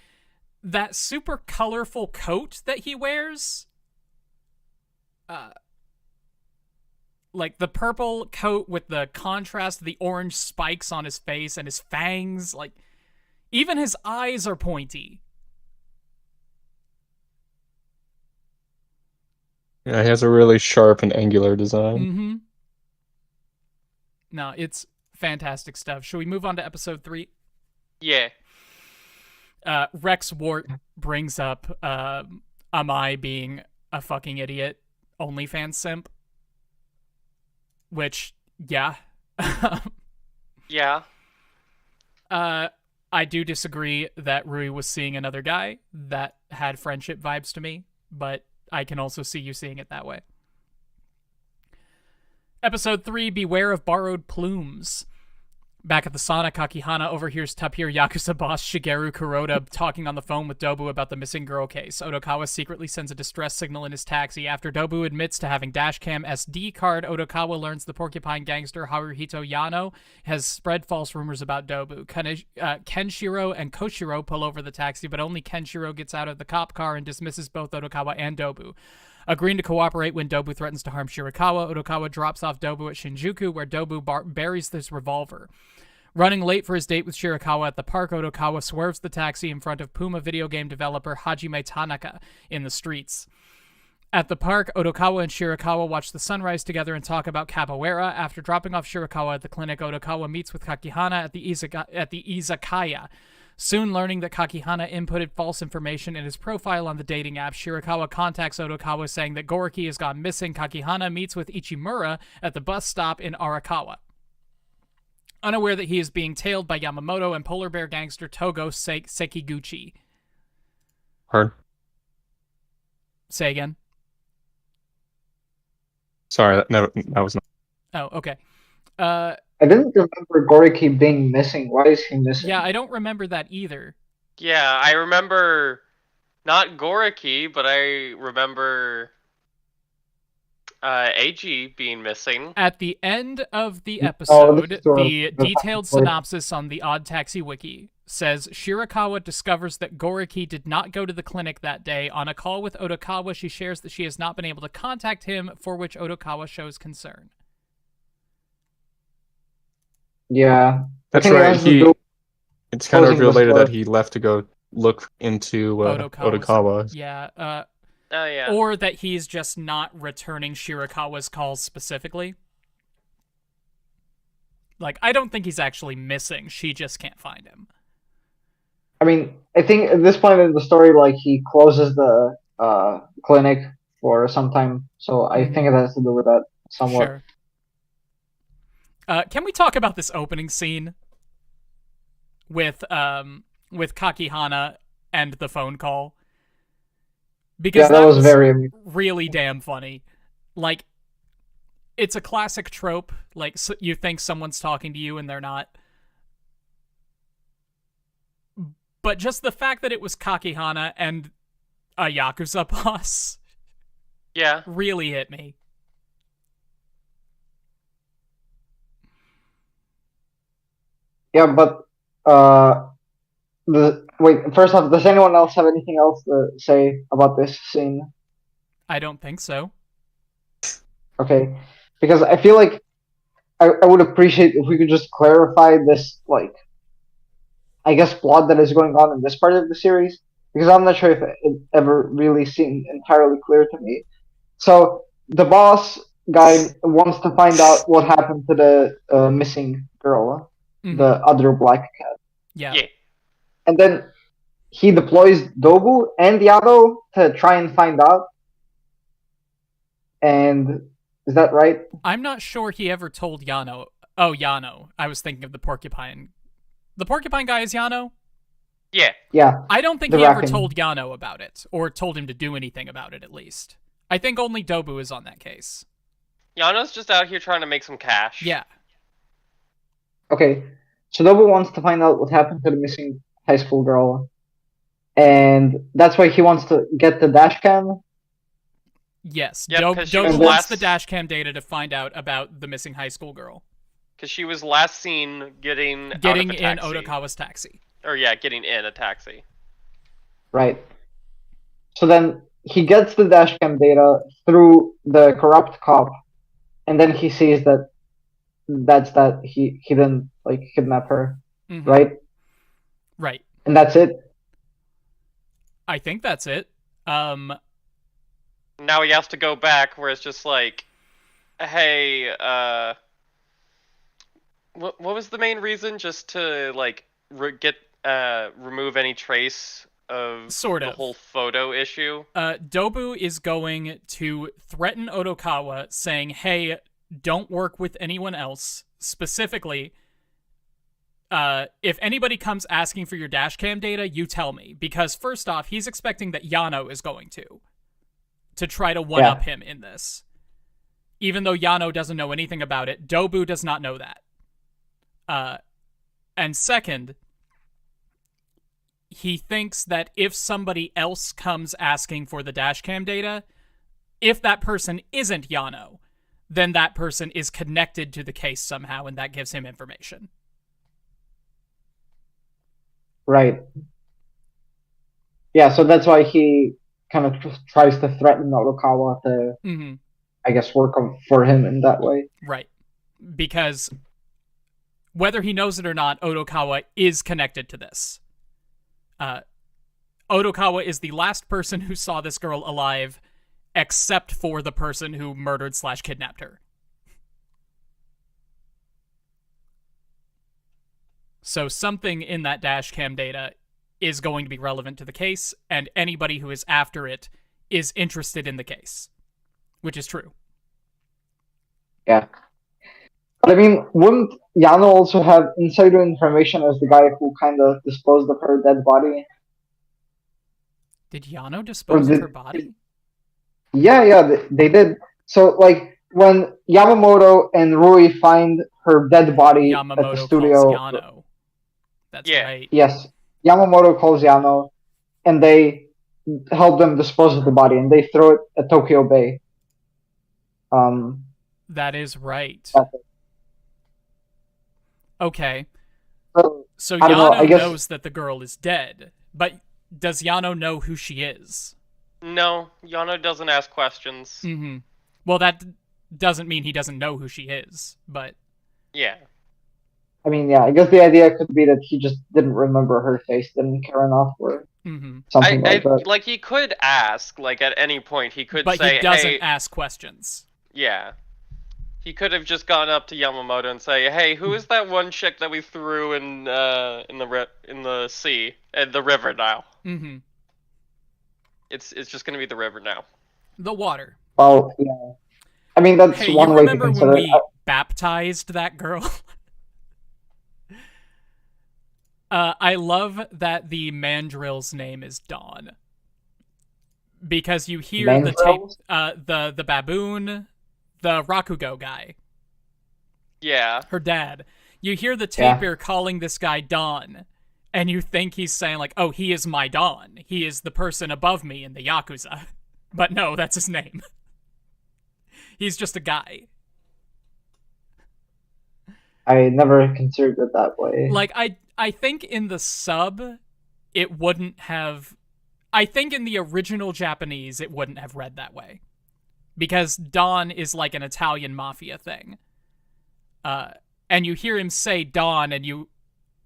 that super colorful coat that he wears. Like the purple coat with the contrast of the orange spikes on his face and his fangs. Like, even his eyes are pointy. Yeah, he has a really sharp and angular design. Mm-hmm. No, it's fantastic stuff. Should we move on to episode 3? Yeah. Rex Wart brings up Amai being a fucking idiot OnlyFans simp. Which, yeah. Yeah. I do disagree that Rui was seeing another guy. That had friendship vibes to me, but I can also see you seeing it that way. Episode 3, Beware of Borrowed Plumes. Back at the sauna, Kakihana overhears Tapir Yakuza boss Shigeru Kuroda talking on the phone with Dobu about the missing girl case. Otokawa secretly sends a distress signal in his taxi. After Dobu admits to having dashcam SD card, Otokawa learns the porcupine gangster Haruhito Yano has spread false rumors about Dobu. Kenshiro and Koshiro pull over the taxi, but only Kenshiro gets out of the cop car and dismisses both Otokawa and Dobu. Agreeing to cooperate when Dobu threatens to harm Shirakawa, Otokawa drops off Dobu at Shinjuku, where Dobu buries his revolver. Running late for his date with Shirakawa at the park, Otokawa swerves the taxi in front of Puma video game developer Hajime Tanaka in the streets. At the park, Otokawa and Shirakawa watch the sunrise together and talk about capoeira. After dropping off Shirakawa at the clinic, Otokawa meets with Kakihana at the izakaya. Soon learning that Kakihana inputted false information in his profile on the dating app, Shirakawa contacts Otokawa saying that Goriki has gone missing. Kakihana meets with Ichimura at the bus stop in Arakawa. Unaware that he is being tailed by Yamamoto and polar bear gangster Togo Sekiguchi. Hard. Say again? Sorry, that was not. Oh, okay. I didn't remember Goriki being missing. Why is he missing? Yeah, I don't remember that either. Yeah, I remember not Goriki, but I remember AG being missing. At the end of the episode, the detailed synopsis on the Odd Taxi Wiki says Shirakawa discovers that Goriki did not go to the clinic that day. On a call with Otokawa, she shares that she has not been able to contact him, for which Otokawa shows concern. Yeah. That's right. It's kind of closing the revealed later store. that he left to go look into Odokawa. Yeah. Oh yeah. Or that he's just not returning Shirakawa's calls specifically. Like, I don't think he's actually missing. She just can't find him. I mean, I think at this point in the story, like, he closes the clinic for some time, so I think it has to do with that somewhat. Sure. Can we talk about this opening scene with Kakihana and the phone call? Because that was very really damn funny. Like, it's a classic trope. Like, so you think someone's talking to you and they're not. But just the fact that it was Kakihana and a Yakuza boss, Yeah. really hit me. Yeah, but wait. First off, does anyone else have anything else to say about this scene? I don't think so. Okay, because I feel like I would appreciate if we could just clarify this, like, I guess, plot that is going on in this part of the series, because I'm not sure if it ever really seemed entirely clear to me. So the boss guy wants to find out what happened to the missing girl, the other black cat. Yeah. And then he deploys Dobu and Yado to try and find out. And is that right? I'm not sure he ever told Yano. Oh, Yano. I was thinking of the porcupine. The porcupine guy is Yano? Yeah. Yeah. I don't think he ever told Yano about it, or told him to do anything about it, at least. I think only Dobu is on that case. Yano's just out here trying to make some cash. Yeah. Okay. So Dobu wants to find out what happened to the missing high school girl. And that's why he wants to get the dash cam. Yes. Yep, Dobu wants the dash cam data to find out about the missing high school girl. Because she was last seen getting in Odokawa's taxi. Or yeah, getting in a taxi. Right. So then he gets the dashcam data through the corrupt cop, and then he sees that he didn't, like, kidnap her, right? Right. And that's it. I think that's it. Now he has to go back where it's just like, hey, what was the main reason? Just to, like, remove any trace of the whole photo issue? Dobu is going to threaten Odokawa, saying, hey, don't work with anyone else. Specifically, if anybody comes asking for your dashcam data, you tell me. Because first off, he's expecting that Yano is going to try to one-up him in this. Even though Yano doesn't know anything about it, Dobu does not know that. And second, he thinks that if somebody else comes asking for the dashcam data, if that person isn't Yano, then that person is connected to the case somehow, and that gives him information. Right. Yeah, so that's why he kind of tries to threaten Odokawa to, I guess, work for him in that way. Right. Because whether he knows it or not, Odokawa is connected to this. Odokawa is the last person who saw this girl alive, except for the person who murdered/kidnapped her. So something in that dashcam data is going to be relevant to the case, and anybody who is after it is interested in the case, which is true. Yeah. But I mean, wouldn't Yano also have insider information as the guy who kind of disposed of her dead body? Did Yano dispose of her body? Yeah, they did. So, like, when Yamamoto and Rui find her dead body at the studio... Calls Yano. That's right. Yes. Yamamoto calls Yano, and they help them dispose of the body, and they throw it at Tokyo Bay. That is right. Okay. So Yano knows that the girl is dead, but does Yano know who she is? No, Yano doesn't ask questions. Well, that doesn't mean he doesn't know who she is, but... Yeah. I mean, yeah, I guess the idea could be that he just didn't remember her face, didn't care enough, or something like that. Like he could ask, like at any point he could But say, he doesn't "Hey, ask questions. yeah." He could have just gone up to Yamamoto and say, "Hey, who is that one chick that we threw in the sea, the river now?" Mm-hmm. It's just gonna be the river now. The water. Well, yeah. I mean, that's Hey, one you way to remember when consider it. we baptized that girl? I love that the mandrill's name is Dawn. Because you hear the tape, the baboon, the Rakugo guy. Yeah. Her dad. You hear the tapir calling this guy Dawn, and you think he's saying, like, oh, he is my Dawn. He is the person above me in the Yakuza. But no, that's his name. He's just a guy. I never considered it that way. Like, I think in the sub, it wouldn't have... I think in the original Japanese, it wouldn't have read that way. Because Dawn is like an Italian mafia thing. And you hear him say Dawn, and you...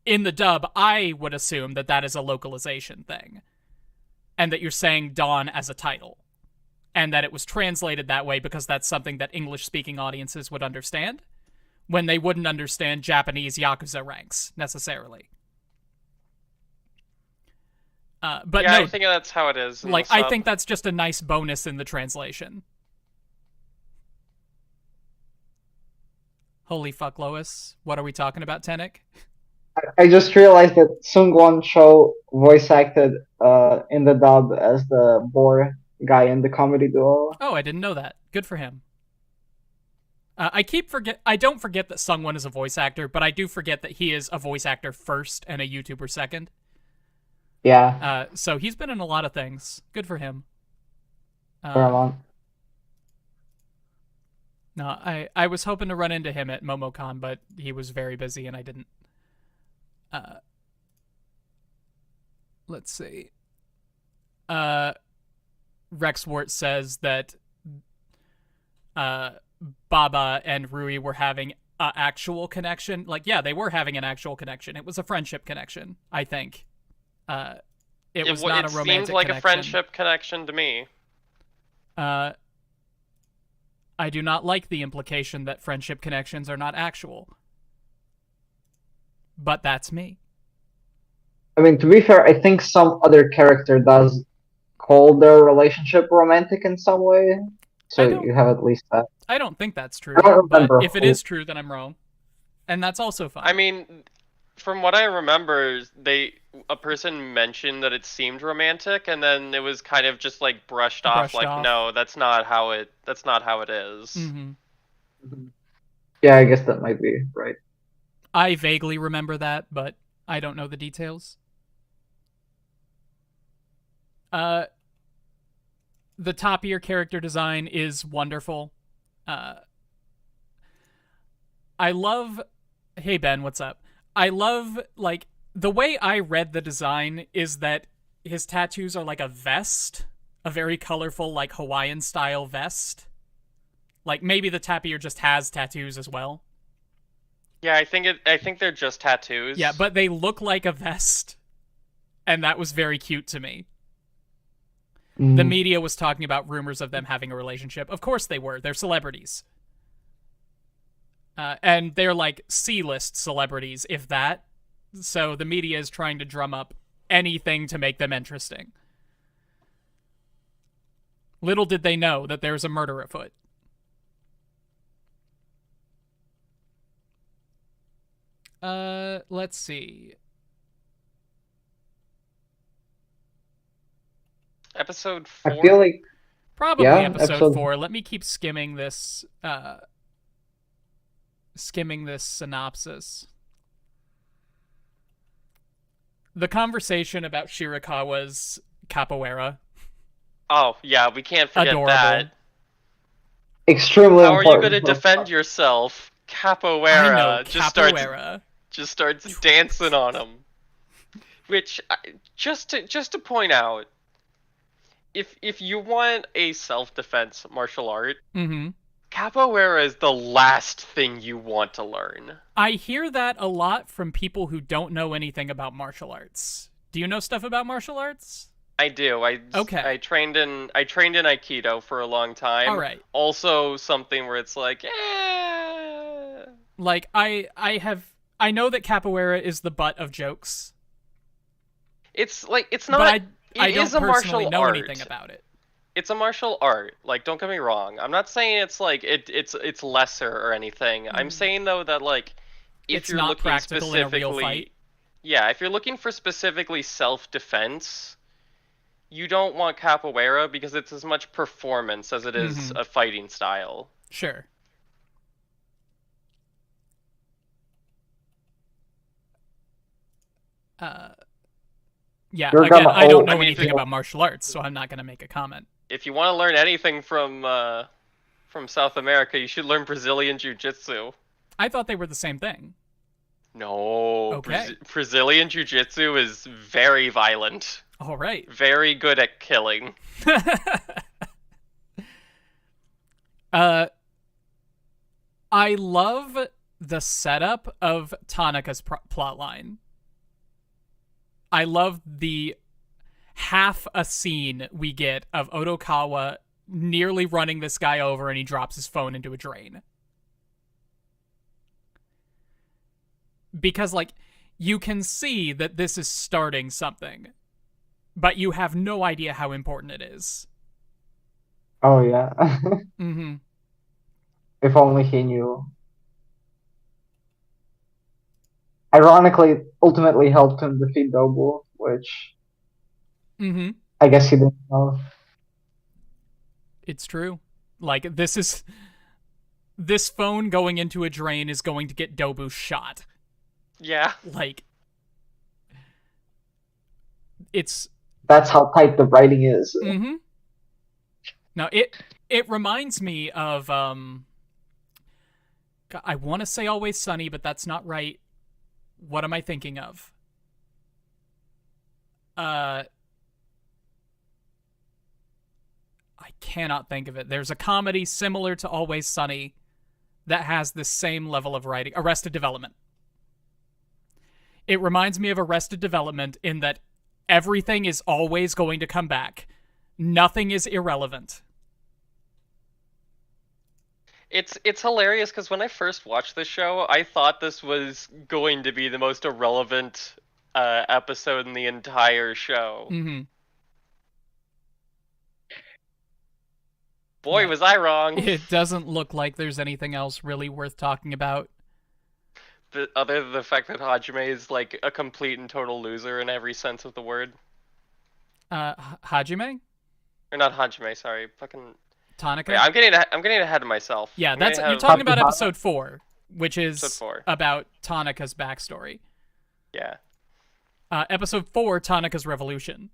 In the dub, I would assume that that is a localization thing. And that you're saying Dawn as a title. And that it was translated that way because that's something that English-speaking audiences would understand. When they wouldn't understand Japanese Yakuza ranks, necessarily. But yeah, no, I think that's how it is. Like, I think that's just a nice bonus in the translation. Holy fuck, Lois. What are we talking about, Tenek? I just realized that Sungwon Cho voice acted in the dub as the boar guy in the comedy duo. Oh, I didn't know that. Good for him. I don't forget that Sungwon is a voice actor, but I do forget that he is a voice actor first and a YouTuber second. Yeah. So he's been in a lot of things. Good for him. Paramount. No, I was hoping to run into him at MomoCon, but he was very busy and I didn't. Let's see. Rexwart says that Baba and Rui were having an actual connection. Like, yeah, they were having an actual connection. It was a friendship connection, I think. It was not a romantic connection. It seemed like a friendship connection to me. I do not like the implication that friendship connections are not actual. But that's me. I mean, to be fair, I think some other character does call their relationship romantic in some way. So you have at least that. I don't think that's true. I don't remember. But if it is true, then I'm wrong. And that's also fine. I mean, from what I remember, a person mentioned that it seemed romantic, and then it was kind of just like brushed off. No, that's not how it is. Mm-hmm. Yeah, I guess that might be right. I vaguely remember that, but I don't know the details. The top-tier character design is wonderful. I love... Hey, Ben, what's up? I love, like, the way I read the design is that his tattoos are like a vest. A very colorful, like, Hawaiian-style vest. Like, maybe the tapir just has tattoos as well. Yeah, I think they're just tattoos. Yeah, but they look like a vest. And that was very cute to me. The media was talking about rumors of them having a relationship. Of course they were. They're celebrities. And they're like C-list celebrities, if that. So the media is trying to drum up anything to make them interesting. Little did they know that there's a murder afoot. Let's see. Episode 4? I feel like... Probably episode 4. Let me keep skimming this, synopsis. The conversation about Shirakawa's capoeira. Oh, yeah, we can't forget Adorable. that. Extremely How important. How are you going to defend yourself? Capoeira. I know, capoeira. Just starts dancing on him. Which, just to point out, if you want a self-defense martial art, mm-hmm. Capoeira is the last thing you want to learn. I hear that a lot from people who don't know anything about martial arts. Do you know stuff about martial arts? I do. Okay. I trained in Aikido for a long time. All right. Also something where it's like, Like I know that capoeira is the butt of jokes. It's like it's not. But I it don't is a personally martial know art. anything about it. It's a martial art. Like, don't get me wrong. I'm not saying it's like it's lesser or anything. I'm saying though that like if It's you're not looking practical in a specifically, real fight. yeah, if you're looking for specifically self-defense, you don't want capoeira because it's as much performance as it is a fighting style. Sure. Yeah, again, I don't know anything about martial arts, so I'm not going to make a comment. If you want to learn anything from South America, you should learn Brazilian Jiu-Jitsu. I thought they were the same thing. No. Okay. Brazilian Jiu-Jitsu is very violent. All right. Very good at killing. I love the setup of Tanaka's plotline. I love the half a scene we get of Odokawa nearly running this guy over and he drops his phone into a drain. Because, like, you can see that this is starting something, but you have no idea how important it is. Oh, yeah. Mm-hmm. If only he knew. Ironically, it ultimately helped him defeat Dobu, which I guess he didn't know. It's true. Like, this phone going into a drain is going to get Dobu shot. Yeah. Like, it's... That's how tight the writing is. Mm-hmm. Now, it reminds me of, I want to say Always Sunny, but that's not right. What am I thinking of? I cannot think of it. There's a comedy similar to Always Sunny that has the same level of writing. Arrested Development. It reminds me of Arrested Development in that everything is always going to come back. Nothing is irrelevant. It's hilarious because when I first watched this show, I thought this was going to be the most irrelevant episode in the entire show. Mm-hmm. Boy, Yeah. was I wrong. It doesn't look like there's anything else really worth talking about. Other than the fact that Hajime is like a complete and total loser in every sense of the word. Hajime? Or not Hajime, sorry. Fucking... Tanaka? Wait, I'm getting ahead of myself. Yeah, you're talking about episode 4, which is about Tanaka's backstory. Yeah. Episode 4, Tanaka's Revolution.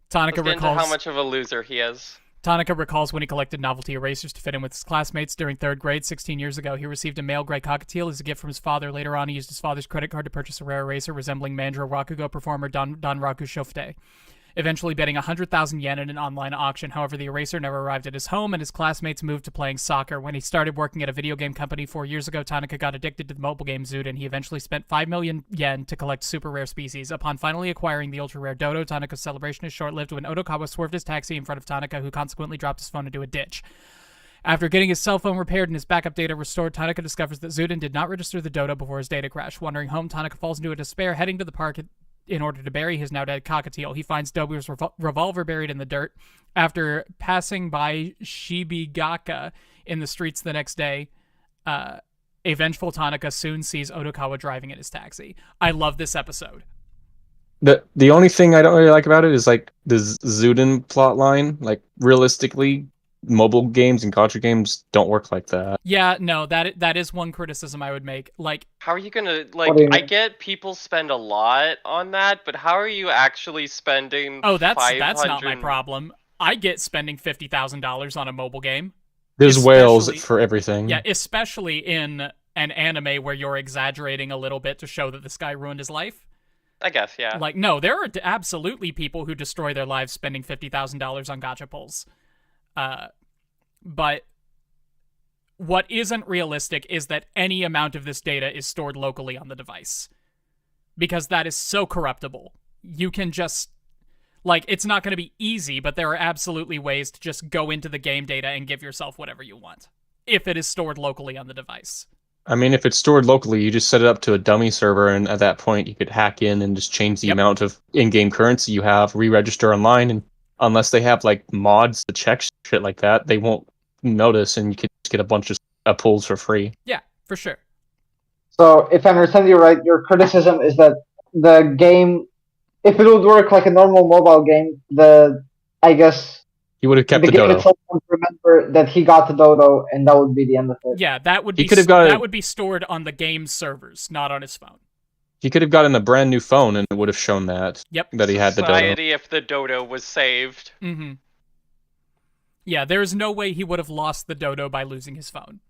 Tanaka Let's get recalls into how much of a loser he is. Tanaka recalls when he collected novelty erasers to fit in with his classmates during 3rd grade 16 years ago. He received a male gray cockatiel as a gift from his father. Later on, he used his father's credit card to purchase a rare eraser resembling Manjiro Rakugo performer Danraku Shofute, eventually betting 100,000 yen in an online auction. However, the eraser never arrived at his home, and his classmates moved to playing soccer. When he started working at a video game company 4 years ago, Tanaka got addicted to the mobile game Zoot, and he eventually spent 5 million yen to collect super rare species. Upon finally acquiring the ultra-rare Dodo, Tanaka's celebration is short-lived when Odokawa swerved his taxi in front of Tanaka, who consequently dropped his phone into a ditch. After getting his cell phone repaired and his backup data restored, Tanaka discovers that Zuden did not register the Dodo before his data crash. Wandering home, Tanaka falls into a despair, heading to the park in order to bury his now dead cockatiel. He finds Dobu's revolver buried in the dirt. After passing by Shibigaka in the streets the next day, a vengeful Tanaka soon sees Odokawa driving in his taxi. I love this episode. The only thing I don't really like about it is like the Zuden plotline. Like realistically, mobile games and gacha games don't work like that. Yeah, no, that is one criticism I would make. Like, how are you gonna like? I get people spend a lot on that, but how are you actually spending? Oh, that's not my problem. I get spending $50,000 on a mobile game. There's whales for everything. Yeah, especially in an anime where you're exaggerating a little bit to show that this guy ruined his life. I guess, yeah. Like, no, there are absolutely people who destroy their lives spending $50,000 on gacha pulls. But what isn't realistic is that any amount of this data is stored locally on the device. Because that is so corruptible. You can just... Like, it's not going to be easy, but there are absolutely ways to just go into the game data and give yourself whatever you want. If it is stored locally on the device. I mean, if it's stored locally, you just set it up to a dummy server, and at that point, you could hack in and just change the amount of in-game currency you have, re-register online, and unless they have, like, mods to check shit like that, they won't notice, and you can just get a bunch of pulls for free. Yeah, for sure. So, if I understand you right, your criticism is that the game, if it would work like a normal mobile game, I guess he would have kept the game dodo. itself would remember that he got the dodo, and that would be the end of it. Yeah, that would be stored on the game's servers, not on his phone. He could have gotten a brand new phone, and it would have shown that that he had the dodo. Society if the dodo was saved. Mm-hmm. Yeah, there's no way he would have lost the dodo by losing his phone.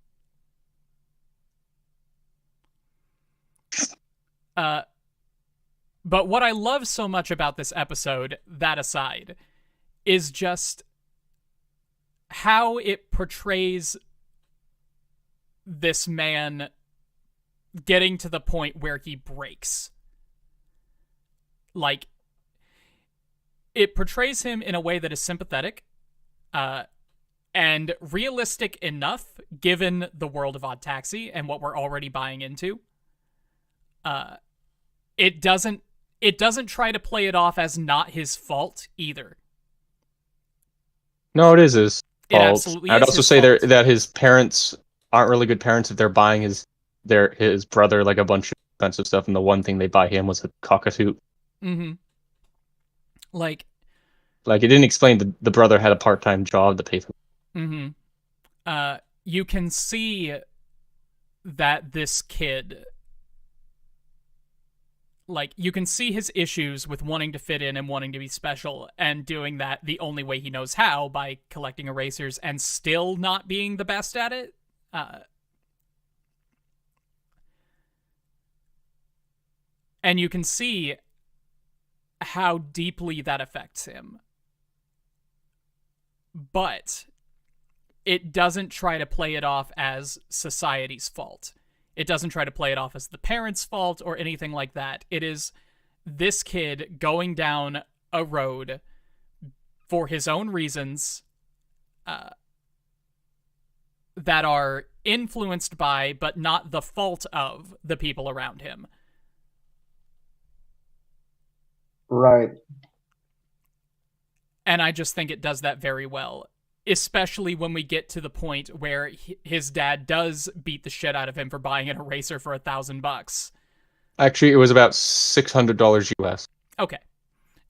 But what I love so much about this episode, that aside, is just how it portrays this man getting to the point where he breaks. Like, it portrays him in a way that is sympathetic, and realistic enough, given the world of Odd Taxi and what we're already buying into. It doesn't try to play it off as not his fault either. No, it is his fault. It absolutely I'd is also his say fault. that his parents aren't really good parents if they're buying his brother like a bunch of expensive stuff, and the one thing they buy him was a cockatoo. Mm-hmm. Like it didn't explain the brother had a part-time job to pay for. Mm-hmm. You can see that this kid, like, you can see his issues with wanting to fit in and wanting to be special, and doing that the only way he knows how, by collecting erasers, and still not being the best at it. And you can see how deeply that affects him. But it doesn't try to play it off as society's fault. It doesn't try to play it off as the parents' fault or anything like that. It is this kid going down a road for his own reasons that are influenced by, but not the fault of, the people around him. Right. And I just think it does that very well. Especially when we get to the point where his dad does beat the shit out of him for buying an eraser for $1,000. Actually, it was about $600 US. Okay.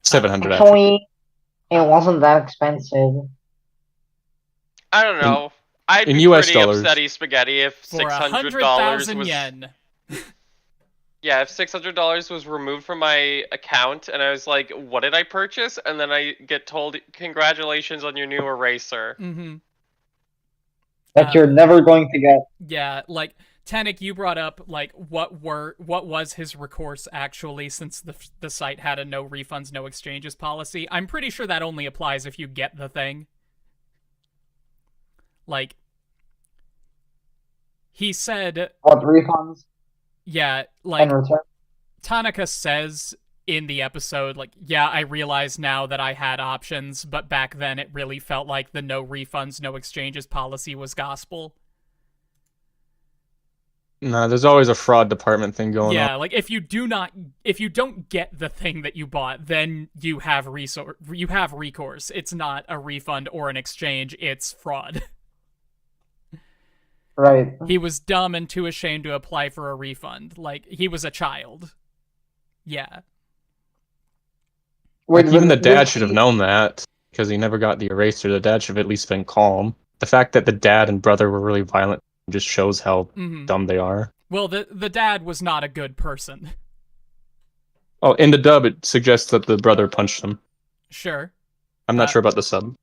$700. Actually, it wasn't that expensive. I don't know. I'd in be US pretty dollars. upsetty spaghetti if For $600 100,000 was yen. Yeah, if $600 was removed from my account and I was like, what did I purchase? And then I get told, congratulations on your new eraser. Mm-hmm. That you're never going to get. Yeah, like, Tanik, you brought up, like, what was his recourse actually, since the site had a no refunds, no exchanges policy. I'm pretty sure that only applies if you get the thing. Like, he said... What, refunds? Yeah, like, And return? Tanaka says in the episode, like, yeah, I realize now that I had options, but back then it really felt like the no refunds, no exchanges policy was gospel. No, there's always a fraud department thing going on. Yeah, like, if you don't get the thing that you bought, then you have recourse. It's not a refund or an exchange, it's fraud. Right. He was dumb and too ashamed to apply for a refund. Like, he was a child. Yeah. Like, even the dad should have known that, because he never got the eraser. The dad should have at least been calm. The fact that the dad and brother were really violent just shows how dumb they are. Well, the dad was not a good person. Oh, in the dub, it suggests that the brother punched him. Sure. I'm not sure about the sub.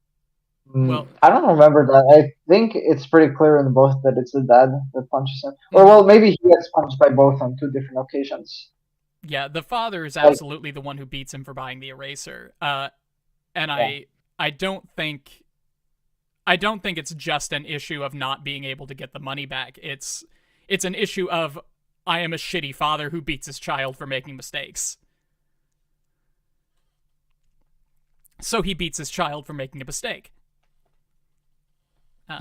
Well, I don't remember that. I think it's pretty clear in both that it's the dad that punches him. Or, well, maybe he gets punched by both on 2 different occasions. Yeah, the father is absolutely the one who beats him for buying the eraser. And yeah. I don't think... I don't think it's just an issue of not being able to get the money back. It's an issue of I am a shitty father who beats his child for making mistakes. So he beats his child for making a mistake.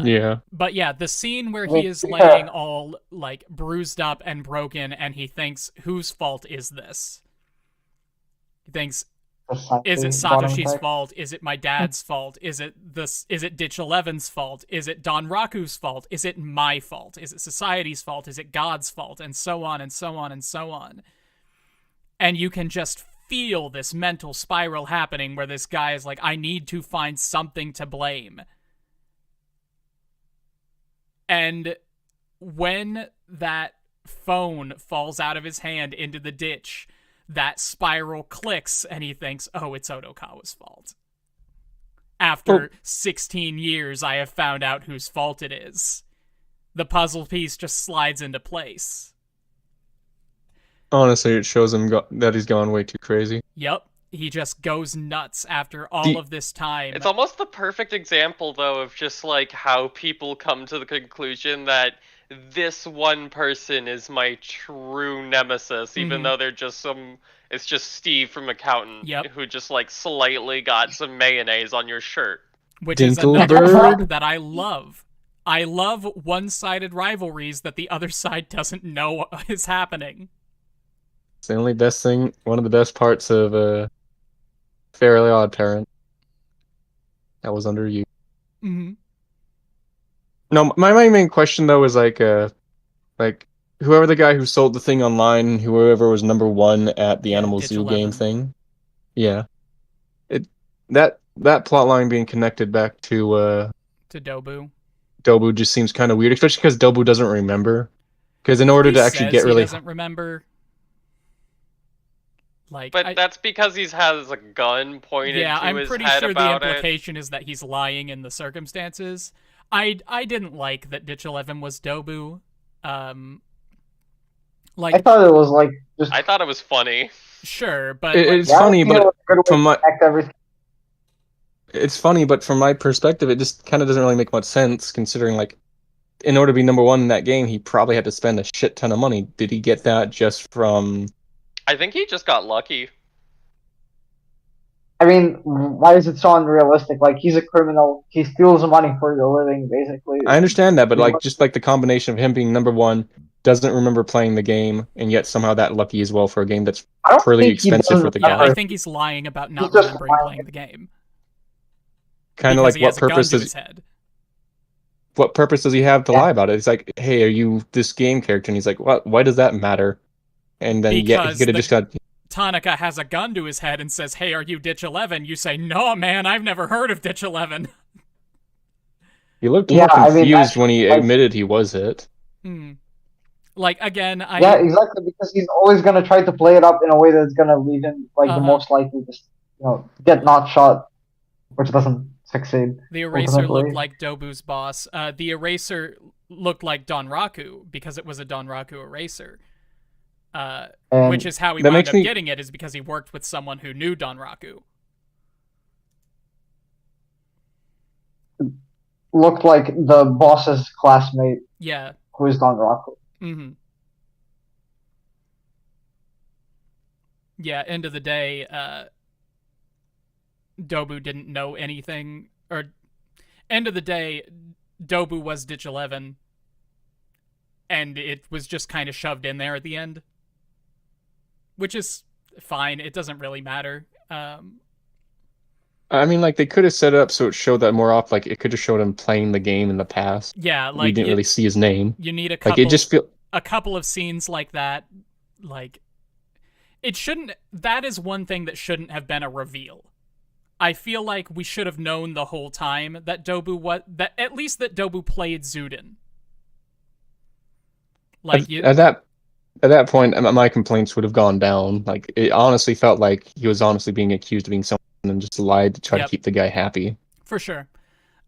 Yeah. But yeah, the scene where he is laying all, like, bruised up and broken, and he thinks, whose fault is this? He thinks, is it Satoshi's fault? Is it my dad's fault? Is it Ditch 11's fault? Is it Don Raku's fault? Is it my fault? Is it society's fault? Is it God's fault? And so on and so on and so on. And you can just feel this mental spiral happening where this guy is like, I need to find something to blame. And when that phone falls out of his hand into the ditch, that spiral clicks and he thinks, oh, it's Odokawa's fault. After 16 years, I have found out whose fault it is. The puzzle piece just slides into place. Honestly, it shows him that he's gone way too crazy. Yep. He just goes nuts after all of this time. It's almost the perfect example, though, of just, like, how people come to the conclusion that this one person is my true nemesis, even though they're just it's just Steve from Accountant, who just, like, slightly got some mayonnaise on your shirt. Which is another trope that I love. I love one-sided rivalries that the other side doesn't know is happening. It's the only best thing, one of the best parts of Fairly Odd Parent. That was under you. Mm-hmm. No, my main question though is like whoever the guy who sold the thing online, whoever was number one at the Animal Zoo game thing. Yeah. That plot line being connected back to Dobu. Dobu just seems kind of weird, especially because Dobu doesn't remember. Because in order to actually get really, he doesn't remember. But that's because he has a gun pointed to his head about it. Yeah, I'm pretty sure the implication is that he's lying in the circumstances. I didn't like that Ditch 11 was Dobu. I thought it was like just. I thought it was funny. Sure, but it's funny, but from my it's funny, but from my perspective, it just kind of doesn't really make much sense considering like, in order to be number one in that game, he probably had to spend a shit ton of money. Did he get that just from? I think he just got lucky. I mean, why is it so unrealistic? Like, he's a criminal. He steals money for a living, basically. I understand that, but like, just like the combination of him being number one, doesn't remember playing the game, and yet somehow that lucky as well for a game that's pretty expensive for the guy. I think he's lying about not remembering playing the game. Kind of like, what purpose does he have to lie about it? It's like, hey, are you this game character? And he's like, what? Why does that matter? And then he could have just got. Tanaka has a gun to his head and says, hey, are you Ditch 11? You say, no, man, I've never heard of Ditch 11. He looked more confused when he admitted he was it. Like, again, Yeah, exactly, because he's always going to try to play it up in a way that's going to leave him, like, the most likely to, get not shot, which doesn't succeed. The Eraser looked like Dobu's boss. The Eraser looked like Don Raku, because it was a Don Raku Eraser. Which is how he wound up getting it, is because he worked with someone who knew Don Raku. Looked like the boss's classmate. Yeah. Who is Don Raku. Mm-hmm. Yeah, end of the day, Dobu didn't know anything. Or, end of the day, Dobu was Ditch 11. And it was just kind of shoved in there at the end. Which is fine. It doesn't really matter. I mean, like, they could have set it up so it showed that more off. Like, it could have showed him playing the game in the past. Yeah, like... We didn't really see his name. You need a couple... Like, it just a couple of scenes like that. Like, it shouldn't... That is one thing that shouldn't have been a reveal. I feel like we should have known the whole time that Dobu at least that Dobu played Zuden. Like, At that point, my complaints would have gone down. Like, it honestly felt like he was honestly being accused of being someone and just lied to try to keep the guy happy. For sure.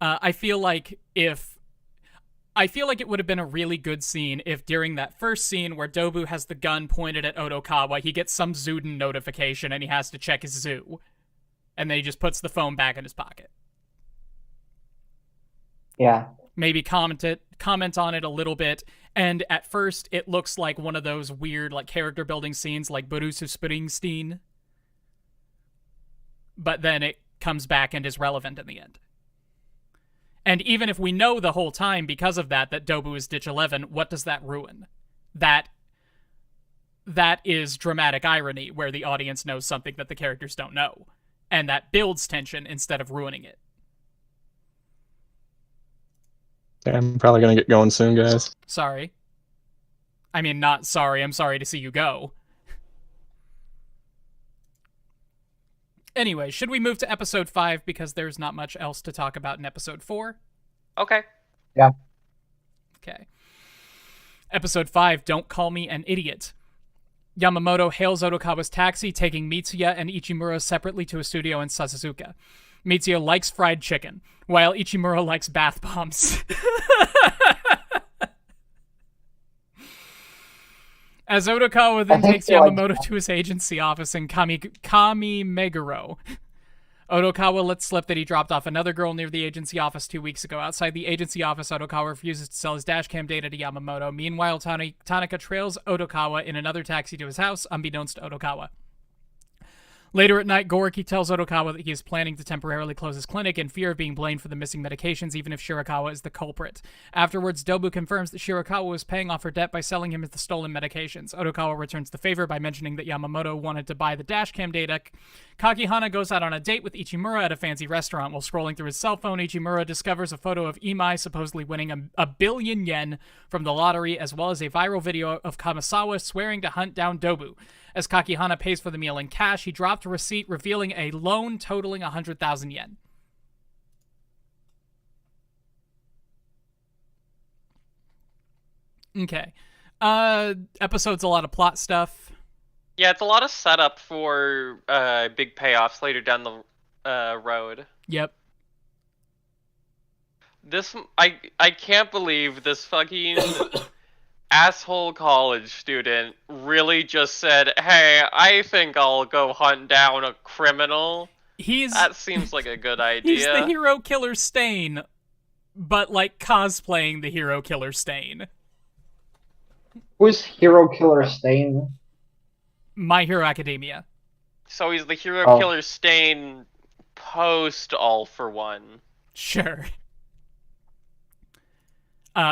I feel like it would have been a really good scene if during that first scene where Dobu has the gun pointed at Odokawa, he gets some Zuden notification and he has to check his zoo. And then he just puts the phone back in his pocket. Yeah. Maybe comment on it a little bit. And at first, it looks like one of those weird like character building scenes like Bruce Springsteen. But then it comes back and is relevant in the end. And even if we know the whole time because of that Dobu is Ditch 11, what does that ruin? That is dramatic irony where the audience knows something that the characters don't know. And that builds tension instead of ruining it. Yeah, I'm probably going to get going soon, guys. Sorry. I mean, not sorry. I'm sorry to see you go. Anyway, should we move to episode 5 because there's not much else to talk about in episode 4? Okay. Yeah. Okay. Episode 5, Don't Call Me an Idiot. Yamamoto hails Odokawa's taxi, taking Mitsuya and Ichimura separately to a studio in Sasuzuka. Mitsuya likes fried chicken, while Ichimura likes bath bombs. As Odokawa then takes Yamamoto to his agency office in Kamimeguro, Odokawa lets slip that he dropped off another girl near the agency office 2 weeks ago. Outside the agency office, Odokawa refuses to sell his dashcam data to Yamamoto. Meanwhile, Tanaka trails Odokawa in another taxi to his house, unbeknownst to Odokawa. Later at night, Goriki tells Odokawa that he is planning to temporarily close his clinic in fear of being blamed for the missing medications, even if Shirakawa is the culprit. Afterwards, Dobu confirms that Shirakawa was paying off her debt by selling him the stolen medications. Odokawa returns the favor by mentioning that Yamamoto wanted to buy the dashcam data. Kakihana goes out on a date with Ichimura at a fancy restaurant. While scrolling through his cell phone, Ichimura discovers a photo of Imai supposedly winning a billion yen from the lottery, as well as a viral video of Kamisawa swearing to hunt down Dobu. As Kakihana pays for the meal in cash, he dropped a receipt revealing a loan totaling 100,000 yen. Okay. Episode's a lot of plot stuff. Yeah, it's a lot of setup for big payoffs later down the road. Yep. I can't believe this fucking asshole college student really just said, "Hey, I think I'll go hunt down a criminal." That seems like a good idea. He's the hero killer Stain, but like cosplaying the hero killer Stain. Who's hero killer Stain? My Hero Academia. So he's the hero killer Stain post All for One. Sure.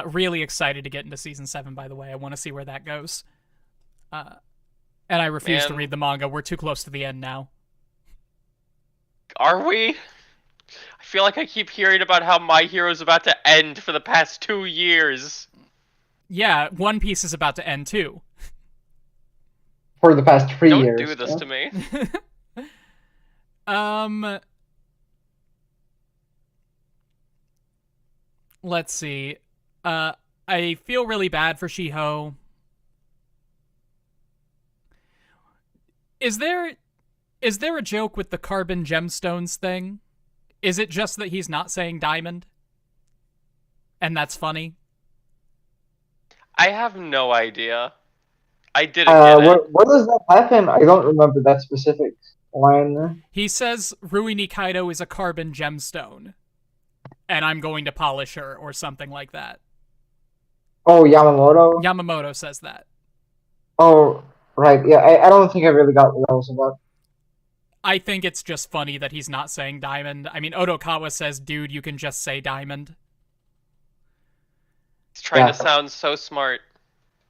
Really excited to get into season 7, by the way. I want to see where that goes. And I refuse to read the manga. We're too close to the end now. Are we? I feel like I keep hearing about how My Hero's about to end for the past 2 years. Yeah, One Piece is about to end too. For the past 3 years. Don't do this to me. Let's see. I feel really bad for Shiho. Is there a joke with the carbon gemstones thing? Is it just that he's not saying diamond? And that's funny? I have no idea. I didn't get it. Where does that happen? I don't remember that specific line. He says Rui Nikaido is a carbon gemstone. And I'm going to polish her, or something like that. Oh, Yamamoto? Yamamoto says that. Oh, right. Yeah, I don't think I really got what that was about. I think it's just funny that he's not saying diamond. I mean, Odokawa says, dude, you can just say diamond. He's trying to sound so smart.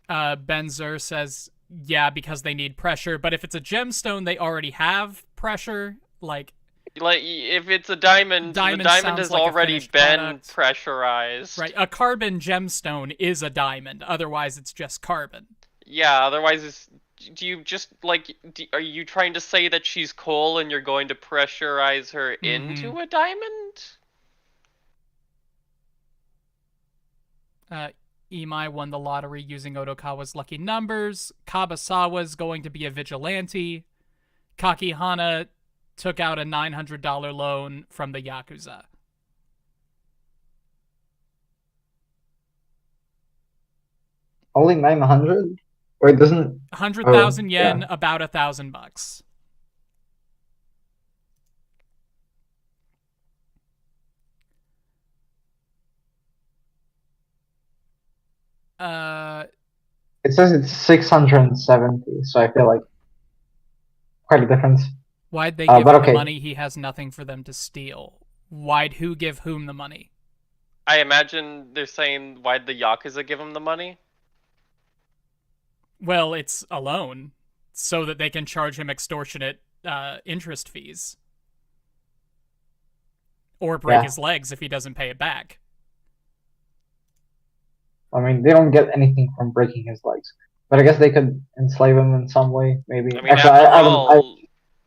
Benzer says, yeah, because they need pressure. But if it's a gemstone, they already have pressure. Like if it's a diamond, the diamond has like already been pressurized. Right, a carbon gemstone is a diamond. Otherwise, it's just carbon. Yeah, otherwise do you just, are you trying to say that she's coal and you're going to pressurize her into a diamond? Imai won the lottery using Odokawa's lucky numbers. Kabasawa's going to be a vigilante. Kakihana took out a $900 loan from the Yakuza. Only 900? Wait, doesn't 100,000 yen, about $1,000. It says it's 670, so I feel like quite a difference. Why'd they give but him the okay. money? He has nothing for them to steal. Why'd who give whom the money? I imagine they're saying, why'd the Yakuza give him the money? Well, it's a loan, so that they can charge him extortionate interest fees. Or break his legs if he doesn't pay it back. I mean, they don't get anything from breaking his legs. But I guess they could enslave him in some way, maybe. I mean, Actually, after I all,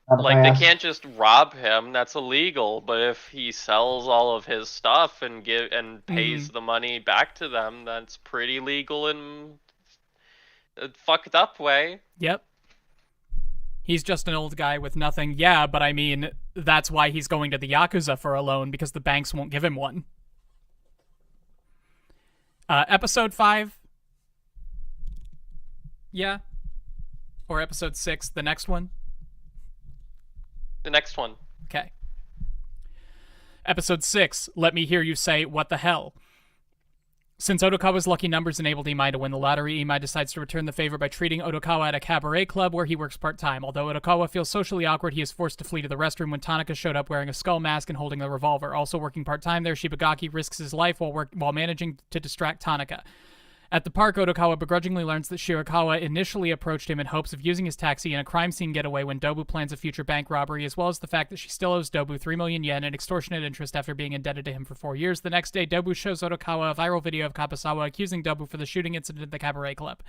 don't like, they can't just rob him. That's illegal. But if he sells all of his stuff and pays the money back to them, that's pretty legal in a fucked up way. Yep. He's just an old guy with nothing. Yeah, but I mean, that's why he's going to the Yakuza for a loan, because the banks won't give him one. Episode 5. Yeah. Or episode 6, the next one. The next one. Okay. Episode 6, let me hear you say, what the hell? Since Odokawa's lucky numbers enabled Imai to win the lottery, Imai decides to return the favor by treating Odokawa at a cabaret club where he works part-time. Although Odokawa feels socially awkward, he is forced to flee to the restroom when Tanaka showed up wearing a skull mask and holding a revolver. Also working part-time there, Shibagaki risks his life while managing to distract Tanaka. At the park, Odokawa begrudgingly learns that Shirakawa initially approached him in hopes of using his taxi in a crime scene getaway when Dobu plans a future bank robbery, as well as the fact that she still owes Dobu 3 million yen in extortionate interest after being indebted to him for 4 years. The next day, Dobu shows Odokawa a viral video of Kapasawa accusing Dobu for the shooting incident at the cabaret club.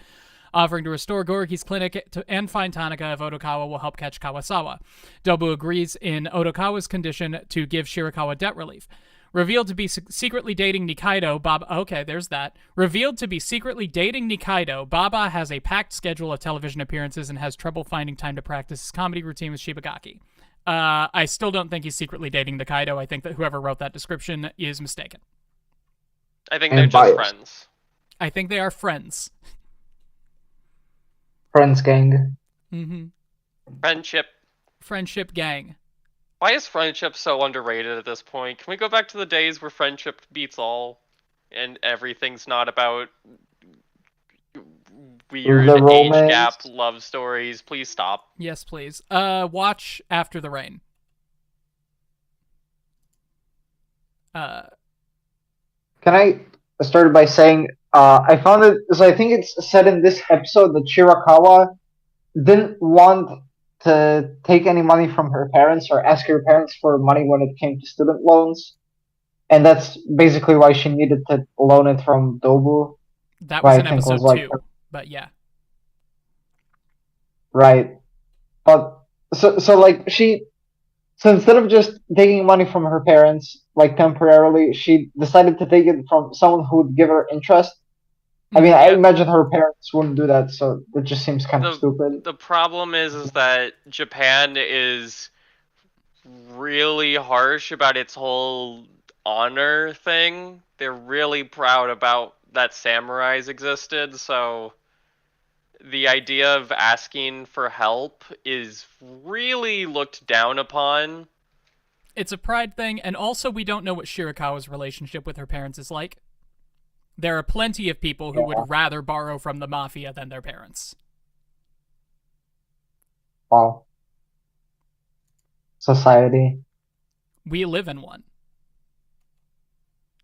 Offering to restore Goroki's clinic and find Tanaka if Odokawa will help catch Kawasawa. Dobu agrees in Odokawa's condition to give Shirakawa debt relief. Revealed to be secretly dating Nikaido, Baba... Okay, there's that. Revealed to be secretly dating Nikaido, Baba has a packed schedule of television appearances and has trouble finding time to practice his comedy routine with Shibagaki. I still don't think he's secretly dating Nikaido. I think that whoever wrote that description is mistaken. I think they're just friends. I think they are friends. Friends gang. Mm-hmm. Friendship gang. Why is friendship so underrated at this point? Can we go back to the days where friendship beats all and everything's not about weird age gap love stories? Please stop. Yes, please. Watch After the Rain. Can I start by saying I found it, so I think it's said in this episode that Shirakawa didn't want to take any money from her parents or ask her parents for money when it came to student loans. And that's basically why she needed to loan it from Dobu. That was in episode 2, but yeah. Right. But, so instead of just taking money from her parents, like temporarily, she decided to take it from someone who would give her interest. I mean, I imagine her parents wouldn't do that, so it just seems kind of stupid. The problem is that Japan is really harsh about its whole honor thing. They're really proud about that samurais existed, so the idea of asking for help is really looked down upon. It's a pride thing, and also we don't know what Shirakawa's relationship with her parents is like. There are plenty of people who would rather borrow from the mafia than their parents. Wow. Society. We live in one.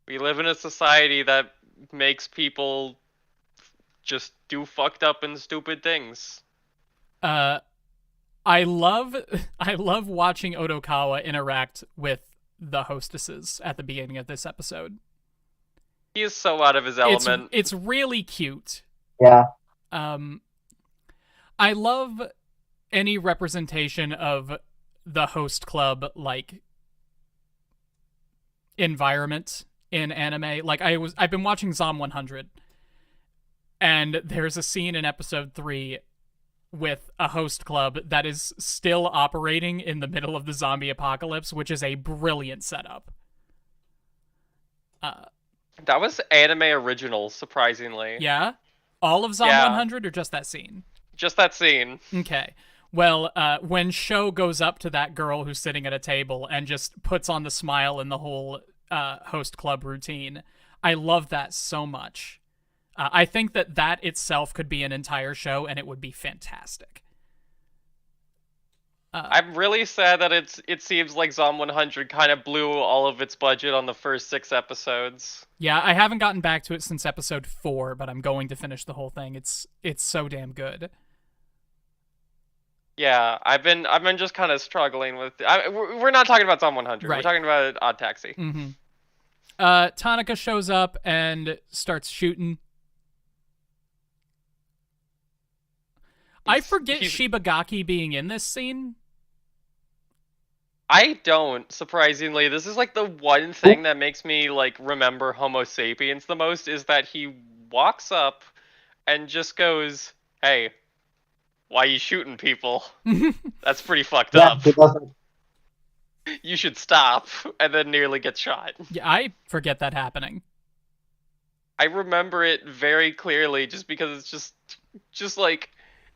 We live in a society that makes people just do fucked up and stupid things. I love watching Odokawa interact with the hostesses at the beginning of this episode. He is so out of his element. It's really cute. Yeah. I love any representation of the host club like environment in anime. Like I've been watching Zom 100, and there's a scene in episode 3 with a host club that is still operating in the middle of the zombie apocalypse, which is a brilliant setup. That was anime original, surprisingly. Yeah? All of Zom 100 or just that scene? Just that scene. Okay. Well, when Sho goes up to that girl who's sitting at a table and just puts on the smile in the whole host club routine, I love that so much. I think that itself could be an entire show, and it would be fantastic. I'm really sad that it seems like Zom 100 kind of blew all of its budget on the first 6 episodes. Yeah, I haven't gotten back to it since episode 4, but I'm going to finish the whole thing. It's so damn good. Yeah, I've been just kind of struggling with. We're not talking about Zom 100. Right. We're talking about Odd Taxi. Mm-hmm. Tanaka shows up and starts shooting. I forget Shibagaki being in this scene. I don't, surprisingly. This is like the one thing that makes me like remember Homo sapiens the most, is that he walks up and just goes, "Hey, why you shooting people? That's pretty fucked up. He doesn't. You should stop," and then nearly gets shot. Yeah, I forget that happening. I remember it very clearly just because it's just like,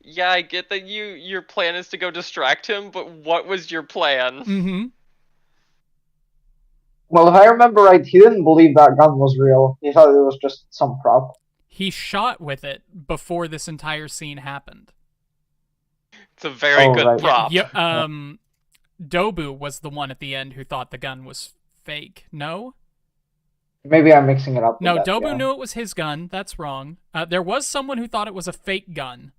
yeah, I get that your plan is to go distract him, but what was your plan? Mm-hmm. Well, if I remember right, he didn't believe that gun was real. He thought it was just some prop. He shot with it before this entire scene happened. It's a very good right. prop. Yeah, Dobu was the one at the end who thought the gun was fake. No? Maybe I'm mixing it up. No, that, Dobu yeah. knew it was his gun. That's wrong. There was someone who thought it was a fake gun.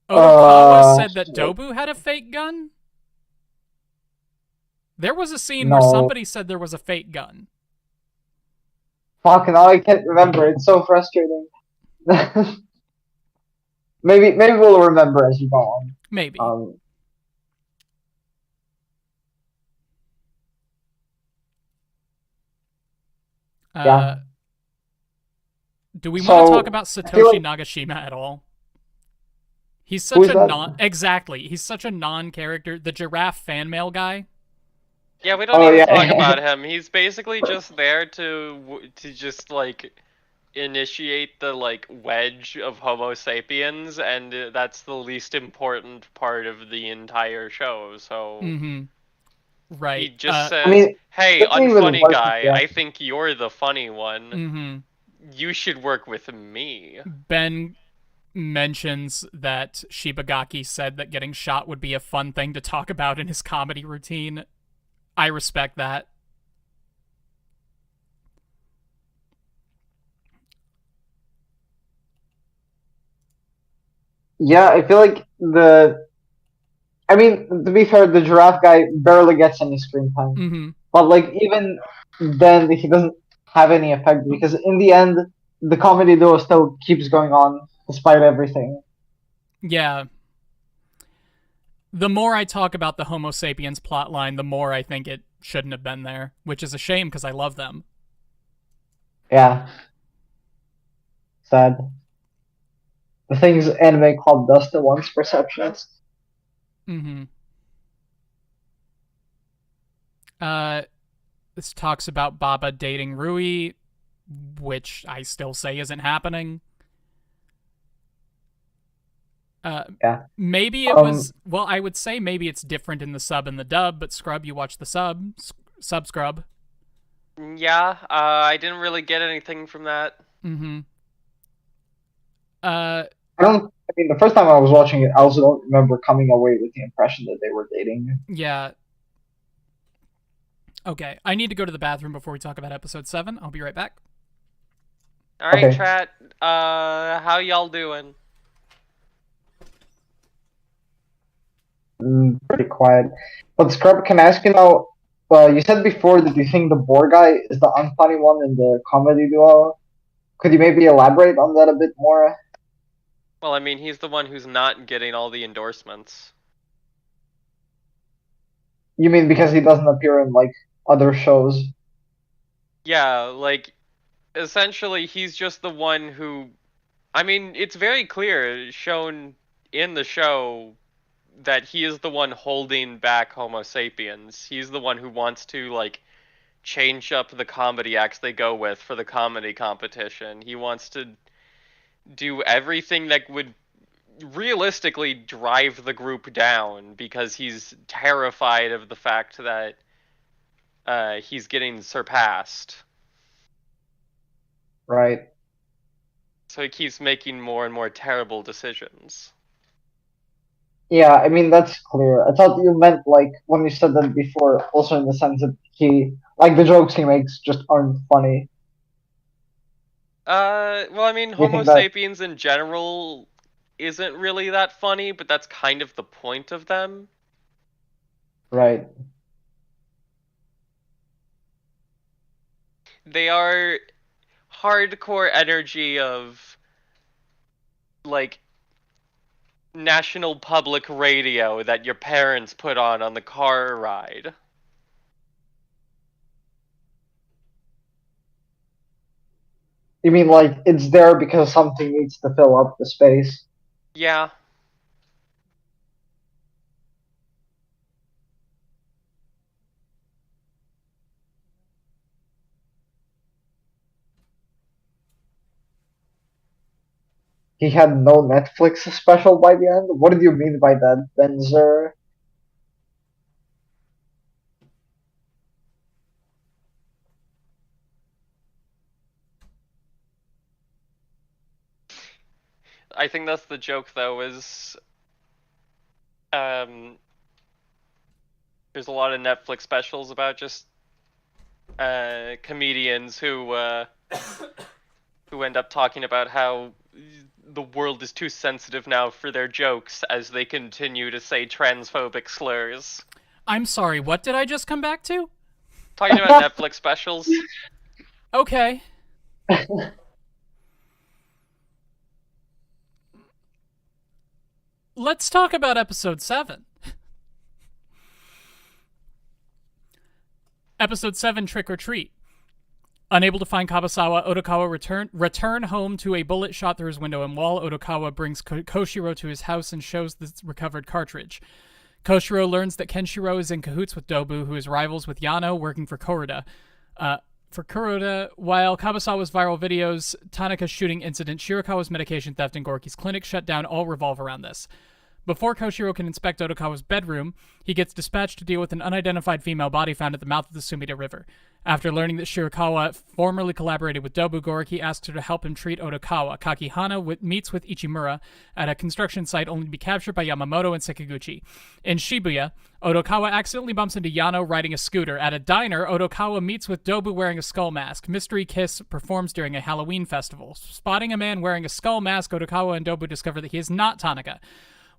Otokawa said that Dobu had a fake gun? There was a scene where somebody said there was a fake gun. Fuck, now I can't remember. It's so frustrating. maybe we'll remember as you go on. Maybe. Yeah. Do we want to talk about Satoshi Nagashima at all? He's such a exactly. He's such a non-character. The giraffe fan mail guy. Yeah, we don't need to talk about him. He's basically just there to just like initiate the like wedge of Homo sapiens, and that's the least important part of the entire show. So right. He just says, "Hey, unfunny guy, yeah. I think you're the funny one. Mm-hmm. You should work with me." Ben mentions that Shibagaki said that getting shot would be a fun thing to talk about in his comedy routine. I respect that. Yeah, I feel like I mean, to be fair, the giraffe guy barely gets any screen time. Mm-hmm. But like even then, he doesn't have any effect because in the end, the comedy duo still keeps going on despite everything. Yeah. The more I talk about the Homo sapiens plotline, the more I think it shouldn't have been there, which is a shame because I love them. Yeah. Sad. The things Anime Club does to one's perceptions. Mm-hmm. This talks about Baba dating Rui, which I still say isn't happening. Yeah. Maybe it was. Well, I would say maybe it's different in the sub and the dub, but Scrub, you watch the sub Scrub. Yeah, I didn't really get anything from that. Mm-hmm. I mean, the first time I was watching it, I also don't remember coming away with the impression that they were dating. Yeah. Okay, I need to go to the bathroom before we talk about episode 7. I'll be right back. All right, okay. Chat. How y'all doing? Pretty quiet. But Scrub, can I ask you now? You said before that you think the boar guy is the unfunny one in the comedy duo. Could you maybe elaborate on that a bit more? Well, I mean, he's the one who's not getting all the endorsements. You mean because he doesn't appear in, like, other shows? Yeah, like, essentially, he's just the one who... I mean, it's very clear, shown in the show, that he is the one holding back Homo sapiens. He's the one who wants to, like, change up the comedy acts they go with for the comedy competition. He wants to do everything that would realistically drive the group down because he's terrified of the fact that he's getting surpassed. Right. So he keeps making more and more terrible decisions. Yeah, I mean that's clear. I thought you meant like when you said that before, also in the sense that he like the jokes he makes just aren't funny. Well, I mean, Do you Homo think that sapiens in general isn't really that funny, but that's kind of the point of them. right? They are hardcore energy of like national public radio that your parents put on the car ride. You mean like it's there because something needs to fill up the space? Yeah. He had no Netflix special by the end? What did you mean by that, Benzer? I think that's the joke though, is um there's a lot of Netflix specials about just comedians who end up talking about how the world is too sensitive now for their jokes as they continue to say transphobic slurs. I'm sorry, what did I just come back to? Talking about Netflix specials. Okay. Let's talk about episode 7. Episode 7, Trick or Treat. Unable to find Kabasawa, Otokawa return home to a bullet shot through his window, and while Otokawa brings Koshiro to his house and shows the recovered cartridge. Koshiro learns that Kenshiro is in cahoots with Dobu, who is rivals with Yano, working for Kuroda. While Kabasawa's viral videos, Tanaka's shooting incident, Shirakawa's medication theft, and Gorky's clinic shut down all revolve around this. Before Koshiro can inspect Otokawa's bedroom, he gets dispatched to deal with an unidentified female body found at the mouth of the Sumida River. After learning that Shirakawa formerly collaborated with Dobu, Gorky asks her to help him treat Otokawa. Kakihana meets with Ichimura at a construction site only to be captured by Yamamoto and Sekiguchi. In Shibuya, Otokawa accidentally bumps into Yano riding a scooter. At a diner, Otokawa meets with Dobu wearing a skull mask. Mystery Kiss performs during a Halloween festival. Spotting a man wearing a skull mask, Otokawa and Dobu discover that he is not Tanaka.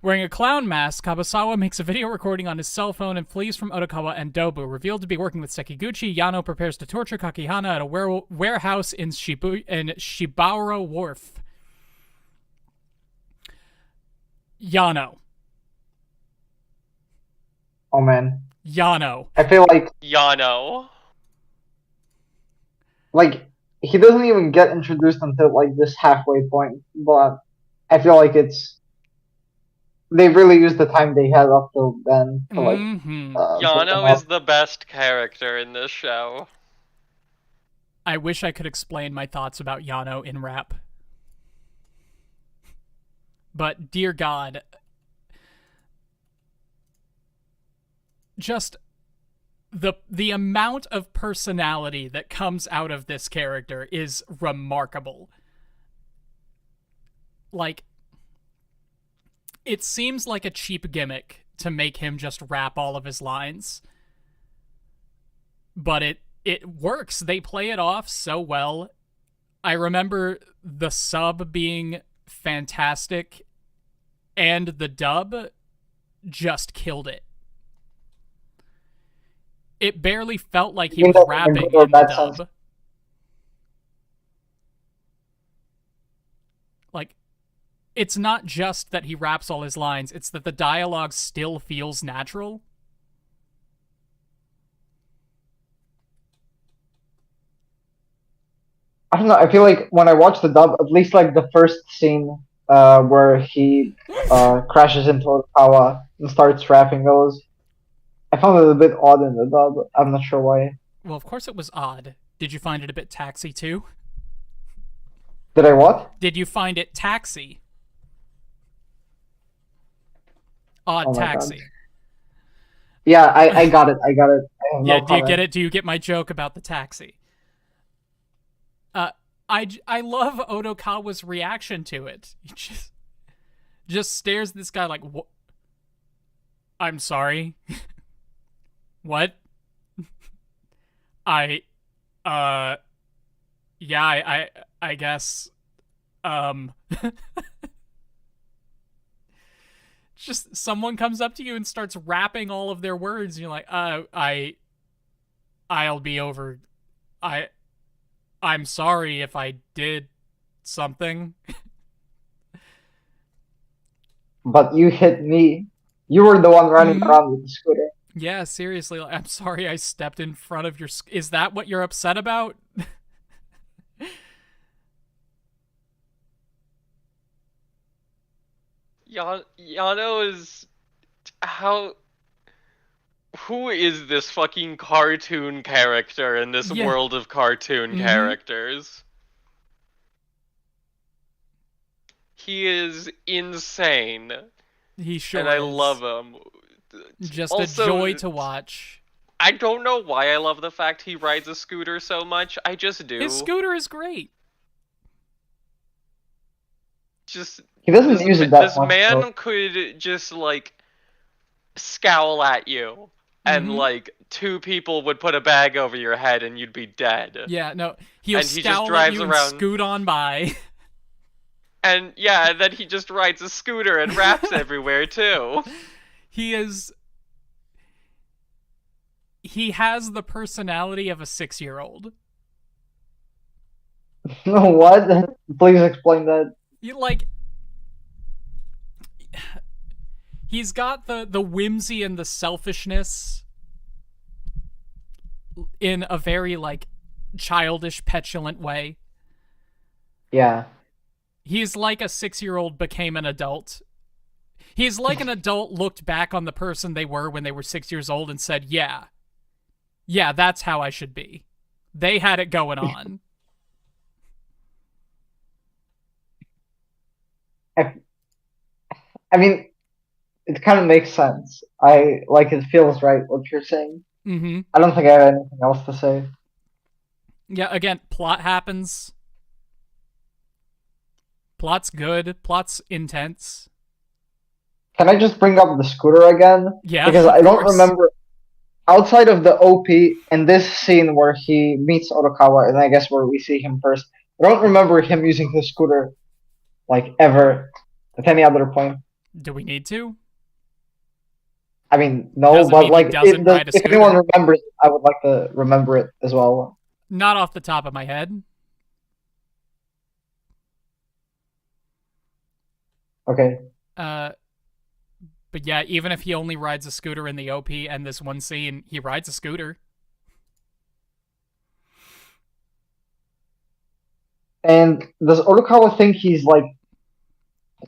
Wearing a clown mask, Kabasawa makes a video recording on his cell phone and flees from Otokawa and Dobu. Revealed to be working with Sekiguchi, Yano prepares to torture Kakihana at a warehouse in Shibaro Wharf. Yano. Oh man. Yano. I feel like Yano. he doesn't even get introduced until like this halfway point, but I feel like they really used the time they had up till then to like build them Yano up. is the best character in this show. I wish I could explain my thoughts about Yano in rap. But dear God, just the amount of personality that comes out of this character is remarkable. Like, it seems like a cheap gimmick to make him just rap all of his lines. But it works. They play it off so well. I remember the sub being fantastic, and the dub just killed it. It barely felt like he was rapping in the dub. Sense? Like, it's not just that he raps all his lines, it's that the dialogue still feels natural. I don't know. I feel like when I watch the dub, at least like the first scene where he crashes into Otokawa and starts rapping those, I found it a bit odd in the dub. I'm not sure why. Well, of course it was odd. Did you find it a bit taxi too? Did I what? Did you find it taxi? Odd taxi. God. Yeah, I got it. I have yeah, no do you get it? Do you get my joke about the taxi? I love Odokawa's reaction to it. He just stares at this guy like, what? I'm sorry. What? I yeah, I guess just someone comes up to you and starts rapping all of their words and you're like, I'll be over. I'm sorry if I did something. But you hit me. You were the one running around with the scooter. Yeah, seriously, I'm sorry I stepped in front of your... Is that what you're upset about? Yano is... How... Who is this fucking cartoon character in this world of cartoon characters? He is insane. He sure and I love him. Just also, a joy to watch. I don't know why I love the fact he rides a scooter so much. I just do. His scooter is great. Just he doesn't use it that much. This man could just like scowl at you, and like 2 people would put a bag over your head, and you'd be dead. Yeah, no, he'll and scowl he just drives at you around, and scoot on by. And yeah, and then he just rides a scooter and raps everywhere too. He has the personality of a 6-year-old. What? Please explain that. He's got the whimsy and the selfishness in a very like childish, petulant way. Yeah. He's like a 6-year-old became an adult. He's like an adult looked back on the person they were when they were 6 years old and said, yeah, that's how I should be. They had it going on. I mean, it kind of makes sense. It feels right what you're saying. Mm-hmm. I don't think I have anything else to say. Yeah, again, plot happens. Plot's good. Plot's intense. Can I just bring up the scooter again? Yeah, because I don't remember, outside of the OP and this scene where he meets Odokawa, and I guess where we see him first, I don't remember him using the scooter, like, ever, at any other point. Do we need to? I mean, no, doesn't but mean like, if anyone remembers, I would like to remember it as well. Not off the top of my head. Okay. But yeah, even if he only rides a scooter in the OP and this one scene, he rides a scooter. And does Odokawa think he's like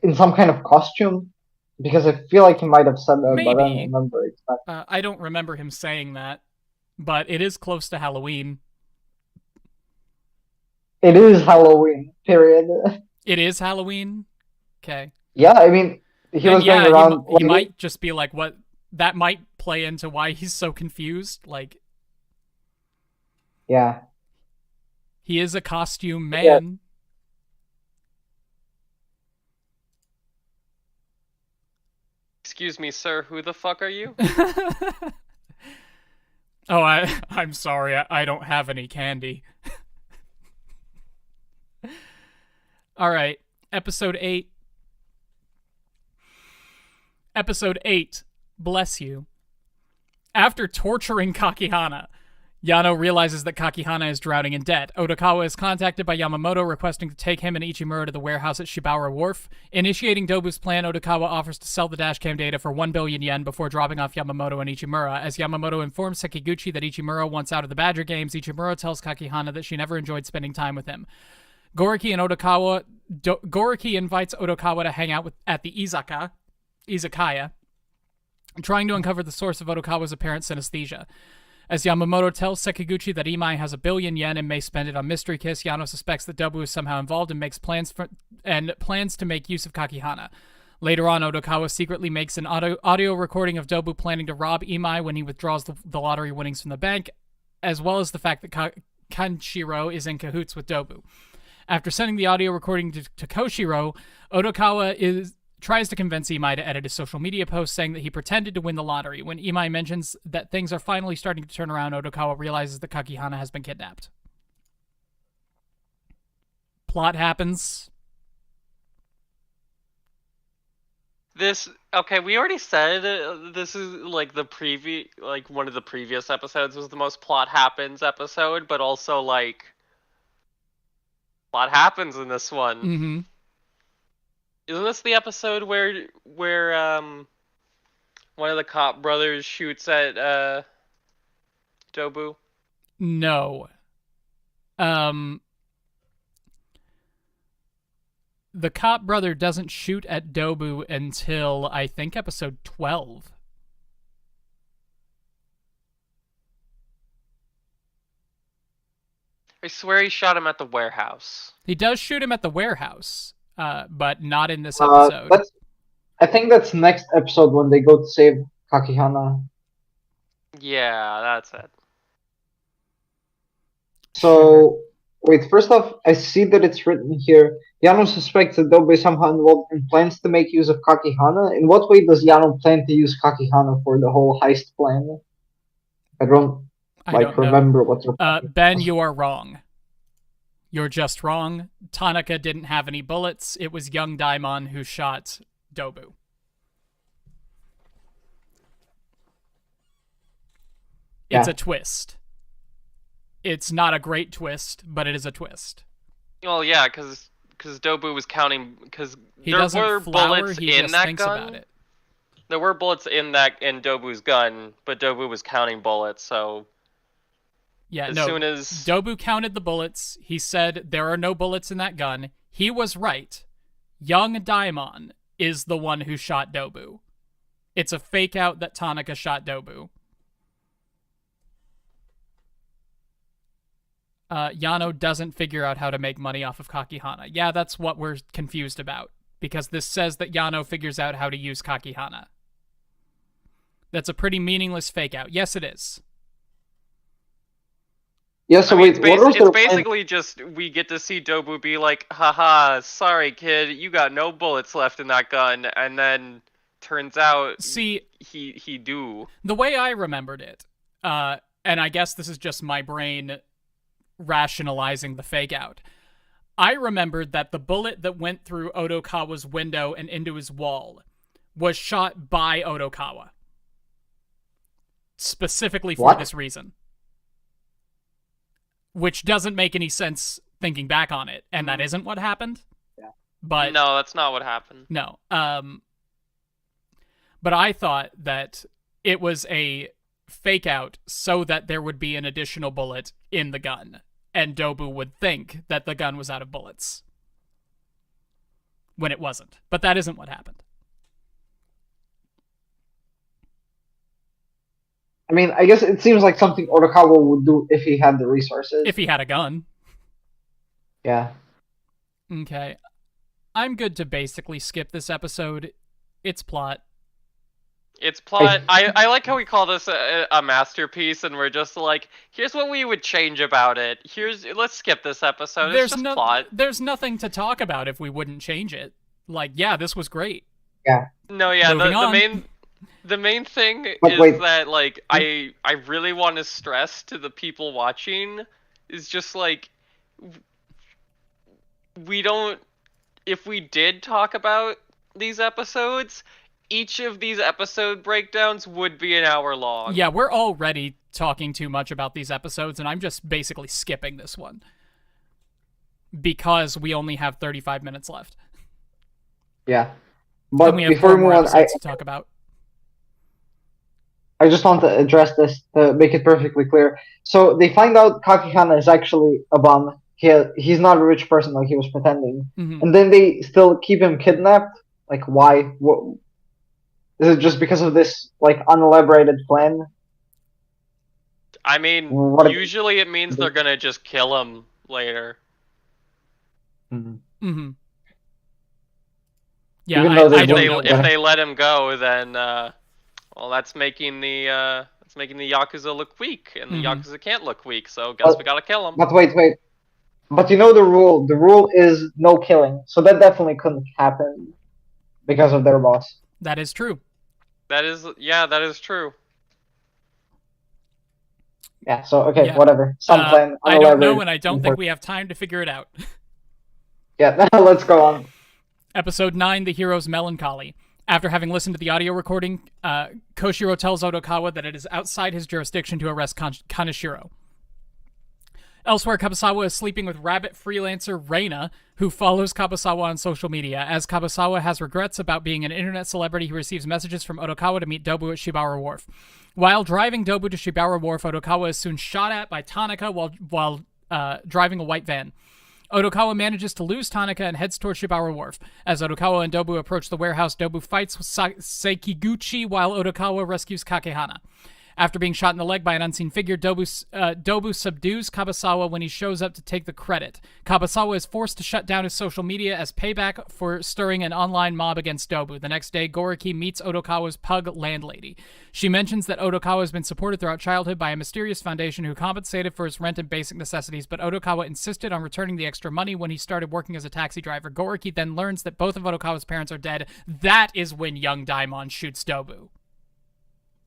in some kind of costume? Because I feel like he might have said that, Maybe. but I don't remember exactly. I don't remember him saying that, but it is close to Halloween. It is Halloween, period. It is Halloween? Okay. Yeah, I mean, he was going around... He might just be like, what... That might play into why he's so confused, like... Yeah. He is a costume man. Yeah. Excuse me, sir, who the fuck are you? Oh, I'm sorry, I don't have any candy. Alright, Episode 8. Episode 8, Bless You. After torturing Kakihana, Yano realizes that Kakihana is drowning in debt. Odokawa is contacted by Yamamoto requesting to take him and Ichimura to the warehouse at Shibara Wharf. Initiating Dobu's plan, Odokawa offers to sell the dashcam data for 1 billion yen before dropping off Yamamoto and Ichimura. As Yamamoto informs Sekiguchi that Ichimura wants out of the Badger games, Ichimura tells Kakihana that she never enjoyed spending time with him. Goriki invites Odokawa to hang out at the izakaya, trying to uncover the source of Odokawa's apparent synesthesia. As Yamamoto tells Sekiguchi that Imai has 1 billion yen and may spend it on Mystery Kiss, Yano suspects that Dobu is somehow involved and makes plans to make use of Kakihana. Later on, Odokawa secretly makes an audio recording of Dobu planning to rob Imai when he withdraws the lottery winnings from the bank, as well as the fact that Kanshiro is in cahoots with Dobu. After sending the audio recording to Koshiro, Odokawa tries to convince Imai to edit his social media post saying that he pretended to win the lottery. When Imai mentions that things are finally starting to turn around, Odokawa realizes that Kakihana has been kidnapped. Plot happens. We already said this is like one of the previous episodes was the most plot happens episode, but also like plot happens in this one. Mm-hmm. Isn't this the episode where one of the cop brothers shoots at Dobu? No. The cop brother doesn't shoot at Dobu until, I think, episode 12. I swear he shot him at the warehouse. He does shoot him at the warehouse, but not in this episode. I think that's next episode when they go to save Kakihana. Yeah, that's it. So, wait, first off, I see that it's written here. Yano suspects that Dobu is somehow involved and plans to make use of Kakihana. In what way does Yano plan to use Kakihana for the whole heist plan? I don't remember what's... Ben, you are wrong. You're just wrong. Tanaka didn't have any bullets. It was young Daimon who shot Dobu. It's a twist. It's not a great twist, but it is a twist. Well, yeah, because Dobu was counting, because there were bullets in that gun. About it. There were bullets in Dobu's gun, but Dobu was counting bullets, so... Yeah, soon as Dobu counted the bullets, he said there are no bullets in that gun. He was right. Young Daimon is the one who shot Dobu. It's a fake out that Tanaka shot Dobu. Yano doesn't figure out how to make money off of Kakihana. Yeah, that's what we're confused about, because this says that Yano figures out how to use Kakihana. That's a pretty meaningless fake out. Yes, it is. Yeah, so it's basically just we get to see Dobu be like, haha, sorry kid, you got no bullets left in that gun, and then turns out he do. The way I remembered it, and I guess this is just my brain rationalizing the fake out. I remembered that the bullet that went through Odokawa's window and into his wall was shot by Odokawa. Specifically for this reason. Which doesn't make any sense thinking back on it, and that isn't what happened. Yeah. But no, that's not what happened. No. But I thought that it was a fake out so that there would be an additional bullet in the gun, and Dobu would think that the gun was out of bullets. When it wasn't. But that isn't what happened. I mean, I guess it seems like something Odokawa would do if he had the resources. If he had a gun. Yeah. Okay. I'm good to basically skip this episode. It's plot. It's plot. I like how we call this a masterpiece, and we're just like, here's what we would change about it. Let's skip this episode. It's just plot. There's nothing to talk about if we wouldn't change it. Like, yeah, this was great. Yeah. No, yeah, the main thing is that, like, I really want to stress to the people watching is just, like, if we did talk about these episodes, each of these episode breakdowns would be an hour long. Yeah, we're already talking too much about these episodes, and I'm just basically skipping this one. Because we only have 35 minutes left. Yeah. But we have before we move on, to talk about. I just want to address this to make it perfectly clear. So they find out Kakihana is actually a bum. He's not a rich person like he was pretending. Mm-hmm. And then they still keep him kidnapped. Like, why? What? Is it just because of this, like, unelaborated plan? I mean, usually it means they're gonna just kill him later. Mm-hmm. Mm-hmm. Yeah, if they let him go, then well, that's making the Yakuza look weak, and the Yakuza can't look weak, so guess we gotta kill him. But wait. But you know the rule. The rule is no killing, so that definitely couldn't happen because of their boss. That is true. That is true. Yeah. So okay, Yeah. whatever. Some plan. I don't know, unelaborate, and I don't think important. we have time to figure it out. Yeah. Let's go on. Episode 9, The Hero's Melancholy. After having listened to the audio recording, Koshiro tells Odokawa that it is outside his jurisdiction to arrest Kaneshiro. Elsewhere, Kabasawa is sleeping with rabbit freelancer Reina, who follows Kabasawa on social media. As Kabasawa has regrets about being an internet celebrity, he receives messages from Odokawa to meet Dobu at Shibara Wharf. While driving Dobu to Shibara Wharf, Odokawa is soon shot at by Tanaka while driving a white van. Odokawa manages to lose Tanaka and heads toward Shibara Wharf. As Odokawa and Dobu approach the warehouse, Dobu fights with Sekiguchi while Odokawa rescues Kakehana. After being shot in the leg by an unseen figure, Dobu subdues Kabasawa when he shows up to take the credit. Kabasawa is forced to shut down his social media as payback for stirring an online mob against Dobu. The next day, Goriki meets Odokawa's pug landlady. She mentions that Odokawa has been supported throughout childhood by a mysterious foundation who compensated for his rent and basic necessities, but Odokawa insisted on returning the extra money when he started working as a taxi driver. Goriki then learns that both of Odokawa's parents are dead. That is when young Daimon shoots Dobu.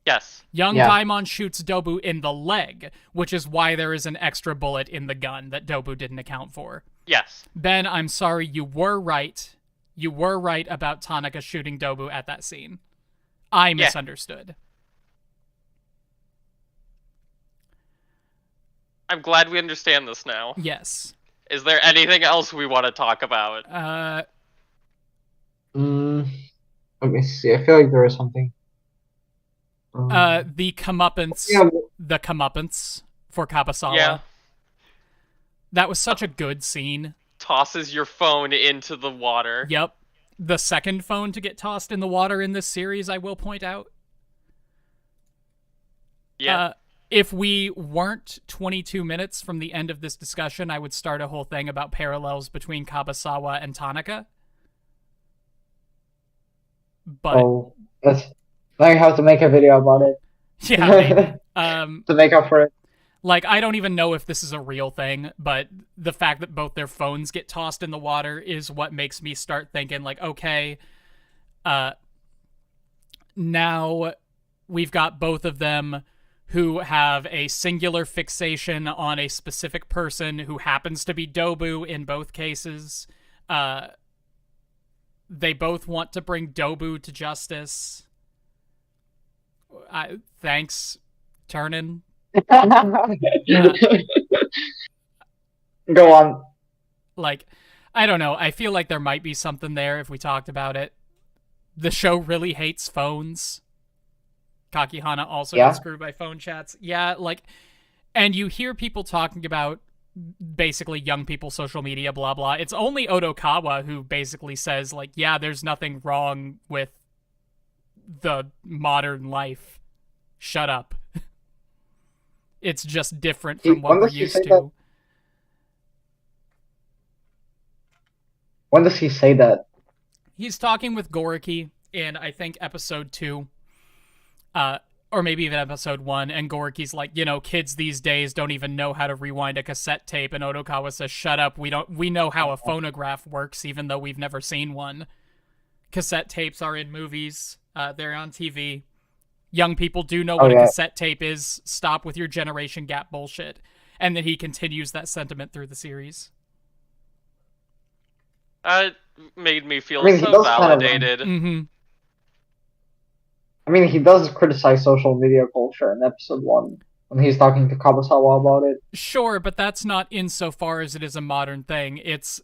Yes. Young Daimon shoots Dobu in the leg, which is why there is an extra bullet in the gun that Dobu didn't account for. Yes. Ben, I'm sorry, you were right. You were right about Tanaka shooting Dobu at that scene. I misunderstood. I'm glad we understand this now. Yes. Is there anything else we want to talk about? Let me see. I feel like there is something. The comeuppance. Yeah. The comeuppance for Kabasawa. Yeah. That was such a good scene. Tosses your phone into the water. Yep. The second phone to get tossed in the water in this series, I will point out. Yeah. If we weren't 22 minutes from the end of this discussion, I would start a whole thing about parallels between Kabasawa and Tanaka. But now you have to make a video about it. Yeah, maybe. To make up for it. Like, I don't even know if this is a real thing, but the fact that both their phones get tossed in the water is what makes me start thinking, like, okay, now we've got both of them who have a singular fixation on a specific person who happens to be Dobu in both cases. They both want to bring Dobu to justice. Thanks, Turnin. Go on. Like, I don't know. I feel like there might be something there if we talked about it. The show really hates phones. Kakihana also gets screwed by phone chats. Yeah, like, and you hear people talking about basically young people's social media, blah, blah. It's only Odokawa who basically says, like, yeah, there's nothing wrong with the modern life. Shut up. It's just different from what we're used to. When does he say that? He's talking with Goriki in, I think, episode 2. Or maybe even episode 1, and Goriki's like, you know, kids these days don't even know how to rewind a cassette tape, and Odokawa says, shut up, we know how a phonograph works, even though we've never seen one. Cassette tapes are in movies, they're on TV. Young people do know what a cassette tape is. Stop with your generation gap bullshit. And then he continues that sentiment through the series. It made me feel so validated. I mean, he does criticize social media culture in episode 1 when he's talking to Kabasawa about it. Sure, but that's not insofar as it is a modern thing. It's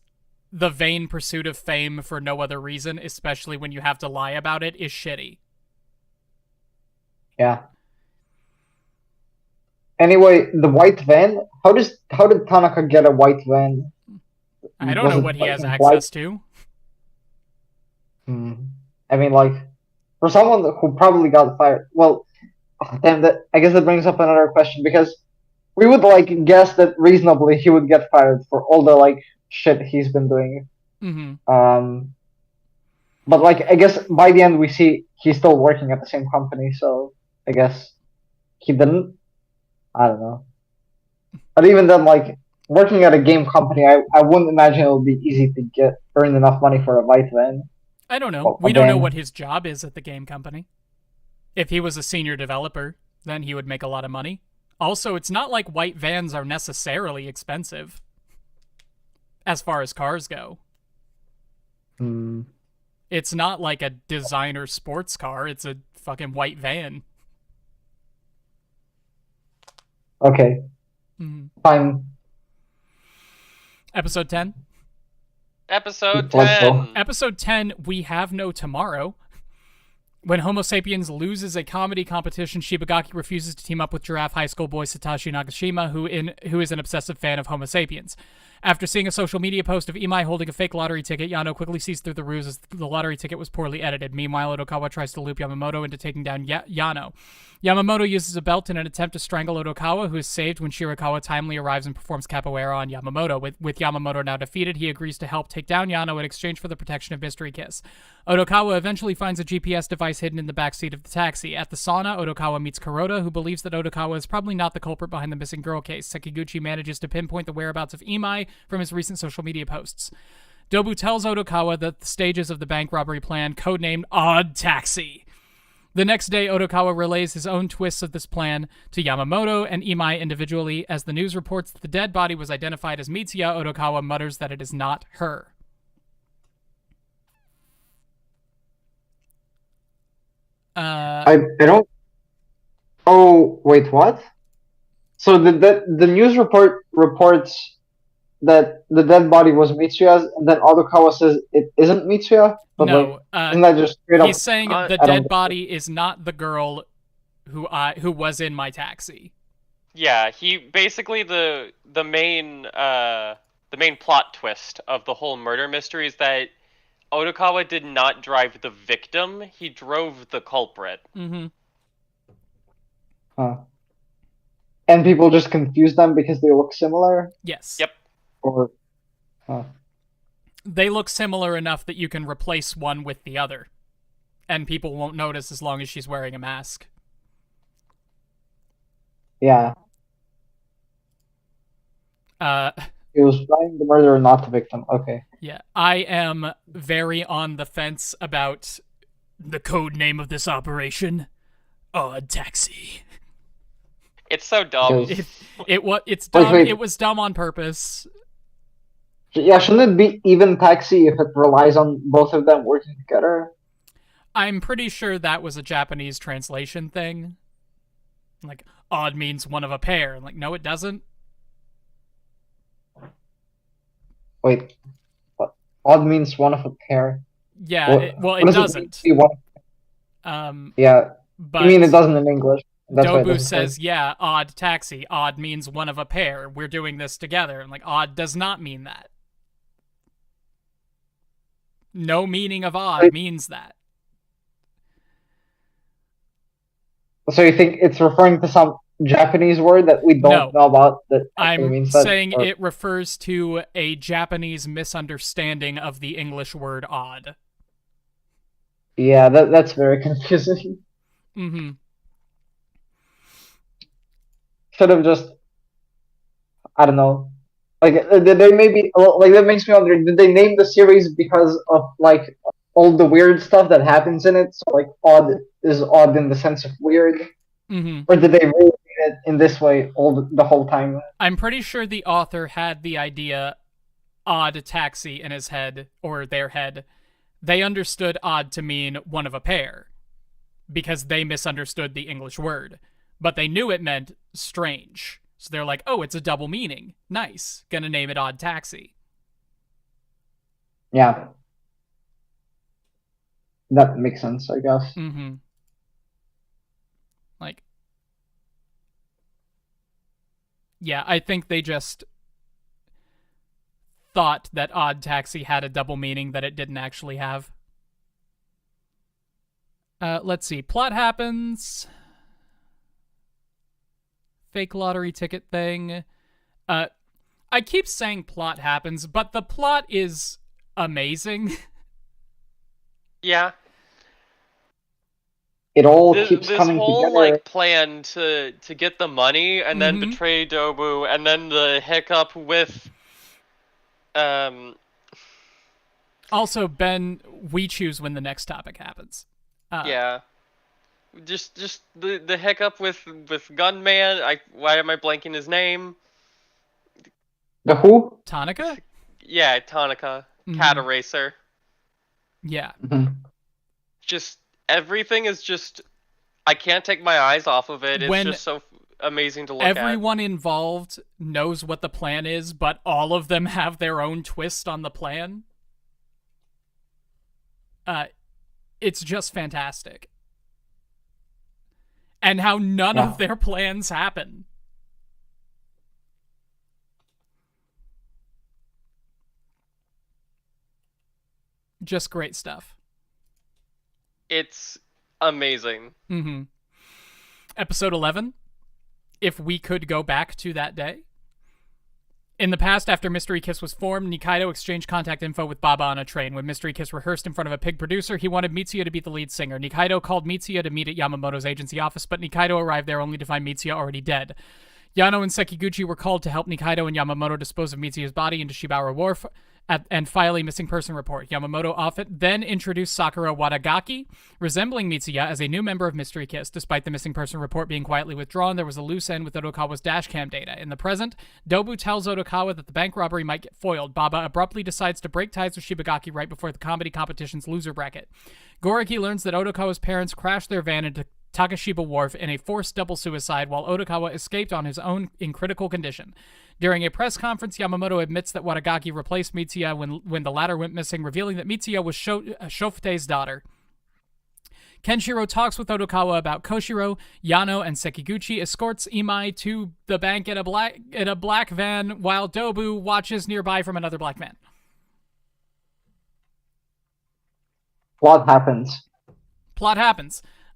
the vain pursuit of fame for no other reason, especially when you have to lie about it, is shitty. Yeah. Anyway, the white van. How did Tanaka get a white van? I don't know what he has access to. I mean, like, for someone who probably got fired. Well, damn, I guess that brings up another question, because we would like guess that reasonably he would get fired for all the like shit he's been doing. But like, I guess by the end we see he's still working at the same company, so I guess he didn't. I don't know. But even then, like, working at a game company, I wouldn't imagine it would be easy to earn enough money for a white van. I don't know. Well, We don't know what his job is at the game company. If he was a senior developer, then he would make a lot of money. Also, it's not like white vans are necessarily expensive as far as cars go. It's not like a designer sports car. It's a fucking white van. Okay. Fine. Episode 10? Episode Let's go. 10. Episode 10, We Have No Tomorrow. When Homo sapiens loses a comedy competition, Shibagaki refuses to team up with giraffe high school boy Satoshi Nagashima, who is an obsessive fan of Homo sapiens. After seeing a social media post of Imai holding a fake lottery ticket, Yano quickly sees through the ruse as the lottery ticket was poorly edited. Meanwhile, Odokawa tries to loop Yamamoto into taking down Yano. Yamamoto uses a belt in an attempt to strangle Odokawa, who is saved when Shirakawa timely arrives and performs capoeira on Yamamoto. With Yamamoto now defeated, he agrees to help take down Yano in exchange for the protection of Mystery Kiss. Odokawa eventually finds a GPS device hidden in the backseat of the taxi. At the sauna, Odokawa meets Kuroda, who believes that Odokawa is probably not the culprit behind the missing girl case. Sekiguchi manages to pinpoint the whereabouts of Imai from his recent social media posts. Dobu tells Odokawa that the stages of the bank robbery plan, codenamed Odd Taxi. The next day, Odokawa relays his own twists of this plan to Yamamoto and Imai individually. As the news reports that the dead body was identified as Mitsuya, Odokawa mutters that it is not her. I don't. Oh wait, what? So the news reports that the dead body was Mitsuya's, and then Odokawa says it isn't Mitsuya. But no, isn't that just straight up? He's saying the dead body is not the girl who was in my taxi. Yeah, he basically the main plot twist of the whole murder mystery is that Odokawa did not drive the victim; he drove the culprit. Mm-hmm. Huh. And people just confuse them because they look similar? Yes. Yep. Or they look similar enough that you can replace one with the other. And people won't notice as long as she's wearing a mask. Yeah. He was trying the murderer, not the victim. Okay. Yeah. I am very on the fence about the code name of this operation. Odd Taxi. It's so dumb. It's dumb. Wait. It was dumb on purpose. Yeah, shouldn't it be even taxi if it relies on both of them working together? I'm pretty sure that was a Japanese translation thing. Like, odd means one of a pair. Like, no, it doesn't. Wait, what? Odd means one of a pair? Yeah, it doesn't. Yeah, but I mean it doesn't in English. That's Dobu says, yeah, odd taxi. Odd means one of a pair. We're doing this together. And like, odd does not mean that. No meaning of odd means that. So you think it's referring to some Japanese word that we don't know about? That I'm saying it refers to a Japanese misunderstanding of the English word odd. Yeah, that's very confusing. Mm-hmm. Should have just, I don't know. Like, they maybe, like, that makes me wonder, did they name the series because of, like, all the weird stuff that happens in it? So, like, odd is odd in the sense of weird? Mm-hmm. Or did they really mean it in this way the whole time? I'm pretty sure the author had the idea odd taxi in his head, or their head. They understood odd to mean one of a pair, because they misunderstood the English word. But they knew it meant strange. So they're like, oh, it's a double meaning. Nice. Gonna name it Odd Taxi. Yeah. That makes sense, I guess. Mm-hmm. Like, yeah, I think they just thought that Odd Taxi had a double meaning that it didn't actually have. Let's see. Plot happens. Fake lottery ticket thing. I keep saying plot happens, but the plot is amazing. Yeah. it all keeps This coming whole together. plan to get the money and then betray Dobu, and then the hiccup with Also, Ben, we choose when the next topic happens. Yeah, just the hiccup with Gunman. Why am I blanking his name? The who? Tonica? Yeah, Tonica, Cat Eraser. Yeah. Just everything is just. I can't take my eyes off of it. It's just so amazing to look at. Everyone involved knows what the plan is, but all of them have their own twist on the plan. It's just fantastic. And how none of their plans happen. Just great stuff. It's amazing. Episode 11, If We Could Go Back to That Day. In the past, after Mystery Kiss was formed, Nikaido exchanged contact info with Baba on a train. When Mystery Kiss rehearsed in front of a pig producer, he wanted Mitsuya to be the lead singer. Nikaido called Mitsuya to meet at Yamamoto's agency office, but Nikaido arrived there only to find Mitsuya already dead. Yano and Sekiguchi were called to help Nikaido and Yamamoto dispose of Mitsuya's body into Shibara Wharf and file a missing person report. Yamamoto then introduced Sakura Wadagaki, resembling Mitsuya, as a new member of Mystery Kiss. Despite the missing person report being quietly withdrawn, there was a loose end with Odokawa's dashcam data. In the present, Dobu tells Odokawa that the bank robbery might get foiled. Baba abruptly decides to break ties with Shibagaki right before the comedy competition's loser bracket. Goriki learns that Odokawa's parents crashed their van into Takashiba Wharf in a forced double suicide while Odokawa escaped on his own in critical condition. During a press conference, Yamamoto admits that Wadagaki replaced Mitsuya when the latter went missing, revealing that Mitsuya was Shofute's daughter. Kenshiro talks with Odokawa about Koshiro. Yano and Sekiguchi escorts Imai to the bank in a black van, while Dobu watches nearby from another black van. Plot happens.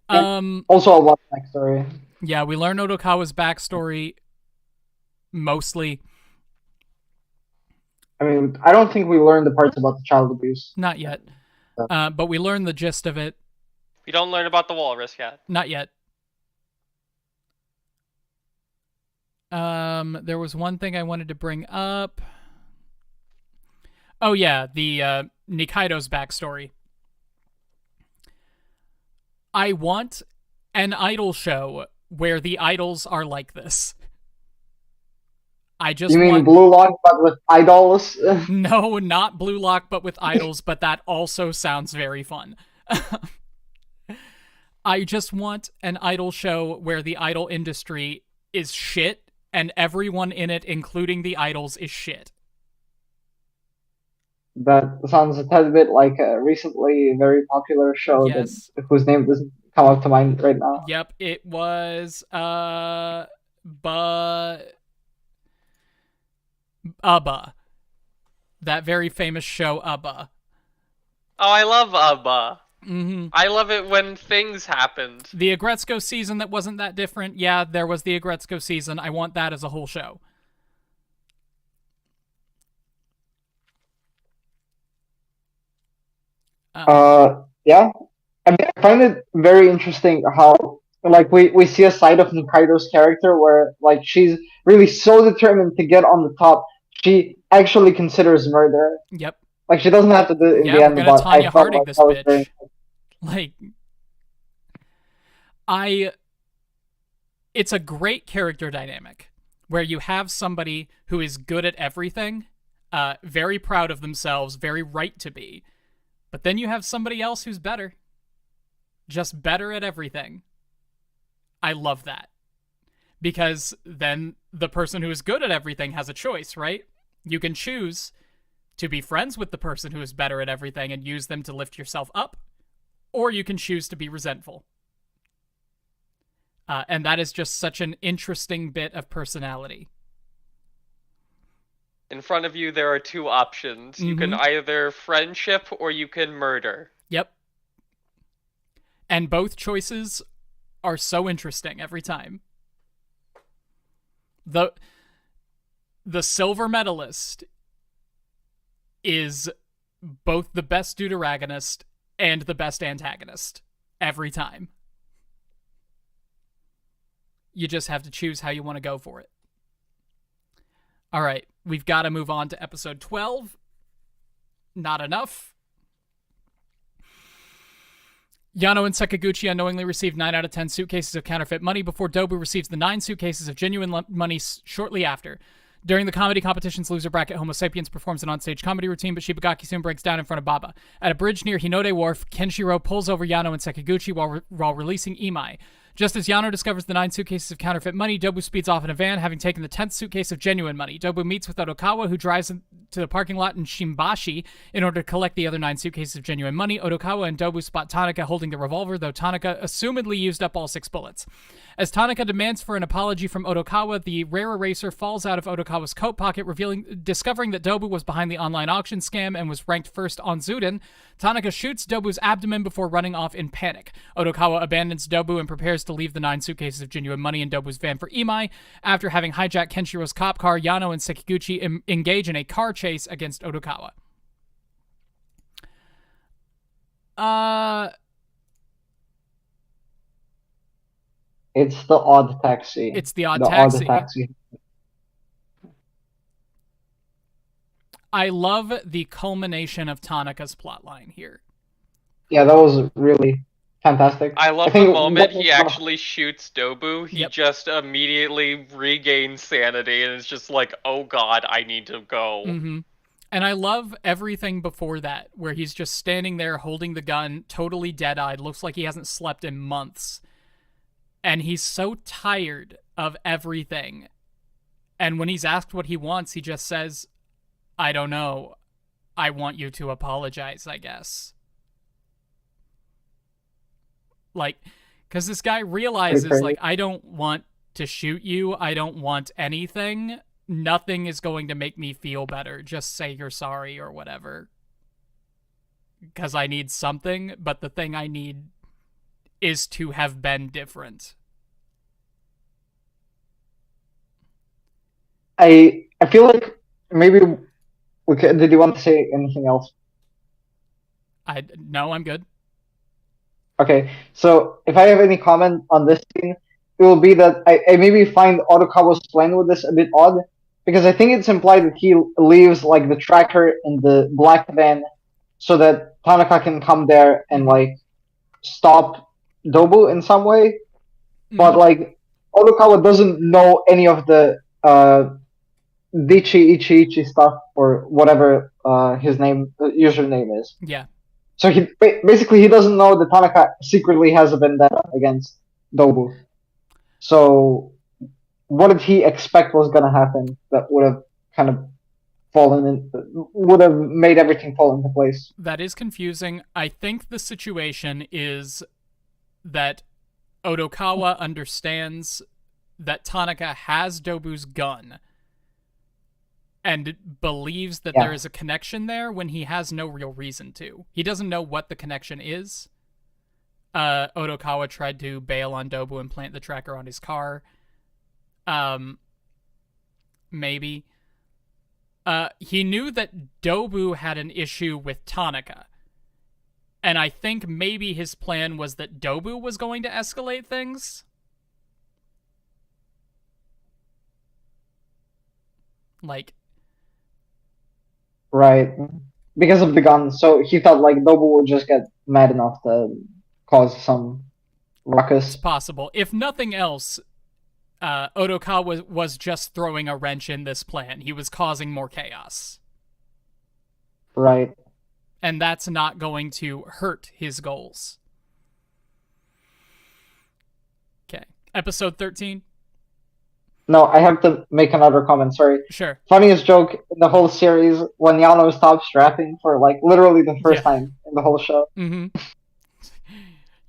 Also a lot of backstory. Yeah, we learn Odokawa's backstory mostly. I mean, I don't think we learned the parts about the child abuse. Not yet. But we learn the gist of it. We don't learn about the walrus yet. Not yet. There was one thing I wanted to bring up. Oh yeah, the Nikaido's backstory. I want an idol show where the idols are like this. You mean Blue Lock, but with idols? No, not Blue Lock, but with idols, but that also sounds very fun. I just want an idol show where the idol industry is shit, and everyone in it, including the idols, is shit. That sounds a tad bit like a recently very popular show whose name doesn't come up to mind right now. Yep, it was Ubba. That very famous show, Ubba. Oh, I love Ubba. I love it when things happened. The Agretzko season that wasn't that different. Yeah, there was the Agretzko season. I want that as a whole show. Yeah. I mean, I find it very interesting how, like, we see a side of Nikaido's character where, like, she's really so determined to get on the top, she actually considers murder. Yep. Like, she doesn't have to do it in the end, but Tanya I felt Harding like this that was bitch. very... Like, it's a great character dynamic where you have somebody who is good at everything, very proud of themselves, very right to be, but then you have somebody else who's better. Just better at everything. I love that. Because then the person who is good at everything has a choice, right? You can choose to be friends with the person who is better at everything and use them to lift yourself up, or you can choose to be resentful. And that is just such an interesting bit of personality. In front of you, there are two options. You can either friendship or you can murder. Yep. And both choices are so interesting every time. The silver medalist is both the best deuteragonist and the best antagonist every time. You just have to choose how you want to go for it. All right, we've got to move on to episode 12. Not enough. Yano and Sakaguchi unknowingly received 9 out of 10 suitcases of counterfeit money before Dobu receives the 9 suitcases of genuine money shortly after. During the comedy competition's loser bracket, Homo Sapiens performs an onstage comedy routine, but Shibagaki soon breaks down in front of Baba. At a bridge near Hinode Wharf, Kenshiro pulls over Yano and Sakaguchi while releasing Imai. Just as Yano discovers the 9 suitcases of counterfeit money, Dobu speeds off in a van, having taken the 10th suitcase of genuine money. Dobu meets with Odokawa, who drives to the parking lot in Shimbashi in order to collect the other 9 suitcases of genuine money. Odokawa and Dobu spot Tanaka holding the revolver, though Tanaka assumedly used up all 6 bullets. As Tanaka demands for an apology from Odokawa, the rare eraser falls out of Odokawa's coat pocket, discovering that Dobu was behind the online auction scam and was ranked first on Zuden. Tanaka shoots Dobu's abdomen before running off in panic. Odokawa abandons Dobu and prepares to leave the 9 suitcases of genuine money in Dobu's van for Imai. After having hijacked Kenshiro's cop car, Yano and Sekiguchi engage in a car chase against Odokawa. It's the odd taxi. It's the odd taxi. I love the culmination of Tanaka's plotline here. Yeah, that was really fantastic. I love the moment he actually shoots Dobu. He just immediately regains sanity and is just like, oh god, I need to go. Mm-hmm. And I love everything before that, where he's just standing there holding the gun, totally dead-eyed, looks like he hasn't slept in months. And he's so tired of everything. And when he's asked what he wants, he just says, I don't know. I want you to apologize, I guess. Like, because this guy realizes, like, I don't want to shoot you. I don't want anything. Nothing is going to make me feel better. Just say you're sorry or whatever. Because I need something, but the thing I need is to have been different. I feel like maybe did you want to say anything else? No, I'm good. Okay, so if I have any comment on this scene, it will be that I maybe find Odokawa's plan with this a bit odd, because I think it's implied that he leaves like the tracker in the black van so that Tanaka can come there and like stop Dobu in some way. But like Odokawa doesn't know any of the Dichi Ichi stuff or whatever his username is. Yeah. So he doesn't know that Tanaka secretly has a vendetta against Dobu. So what did he expect was gonna happen that would have kind of would have made everything fall into place? That is confusing. I think the situation is that Odokawa understands that Tanaka has Dobu's gun and believes that there is a connection there when he has no real reason to. He doesn't know what the connection is. Odokawa tried to bail on Dobu and plant the tracker on his car. Maybe. He knew that Dobu had an issue with Tanaka. And I think maybe his plan was that Dobu was going to escalate things. Like... Right. Because of the gun, so he thought like Dobu would just get mad enough to cause some ruckus. It's possible. If nothing else, Odokawa was just throwing a wrench in this plan. He was causing more chaos. Right. And that's not going to hurt his goals. Okay. Episode 13. No, I have to make another comment, sorry. Sure. Funniest joke in the whole series, when Yano stops rapping for like literally the first time in the whole show. Mm-hmm.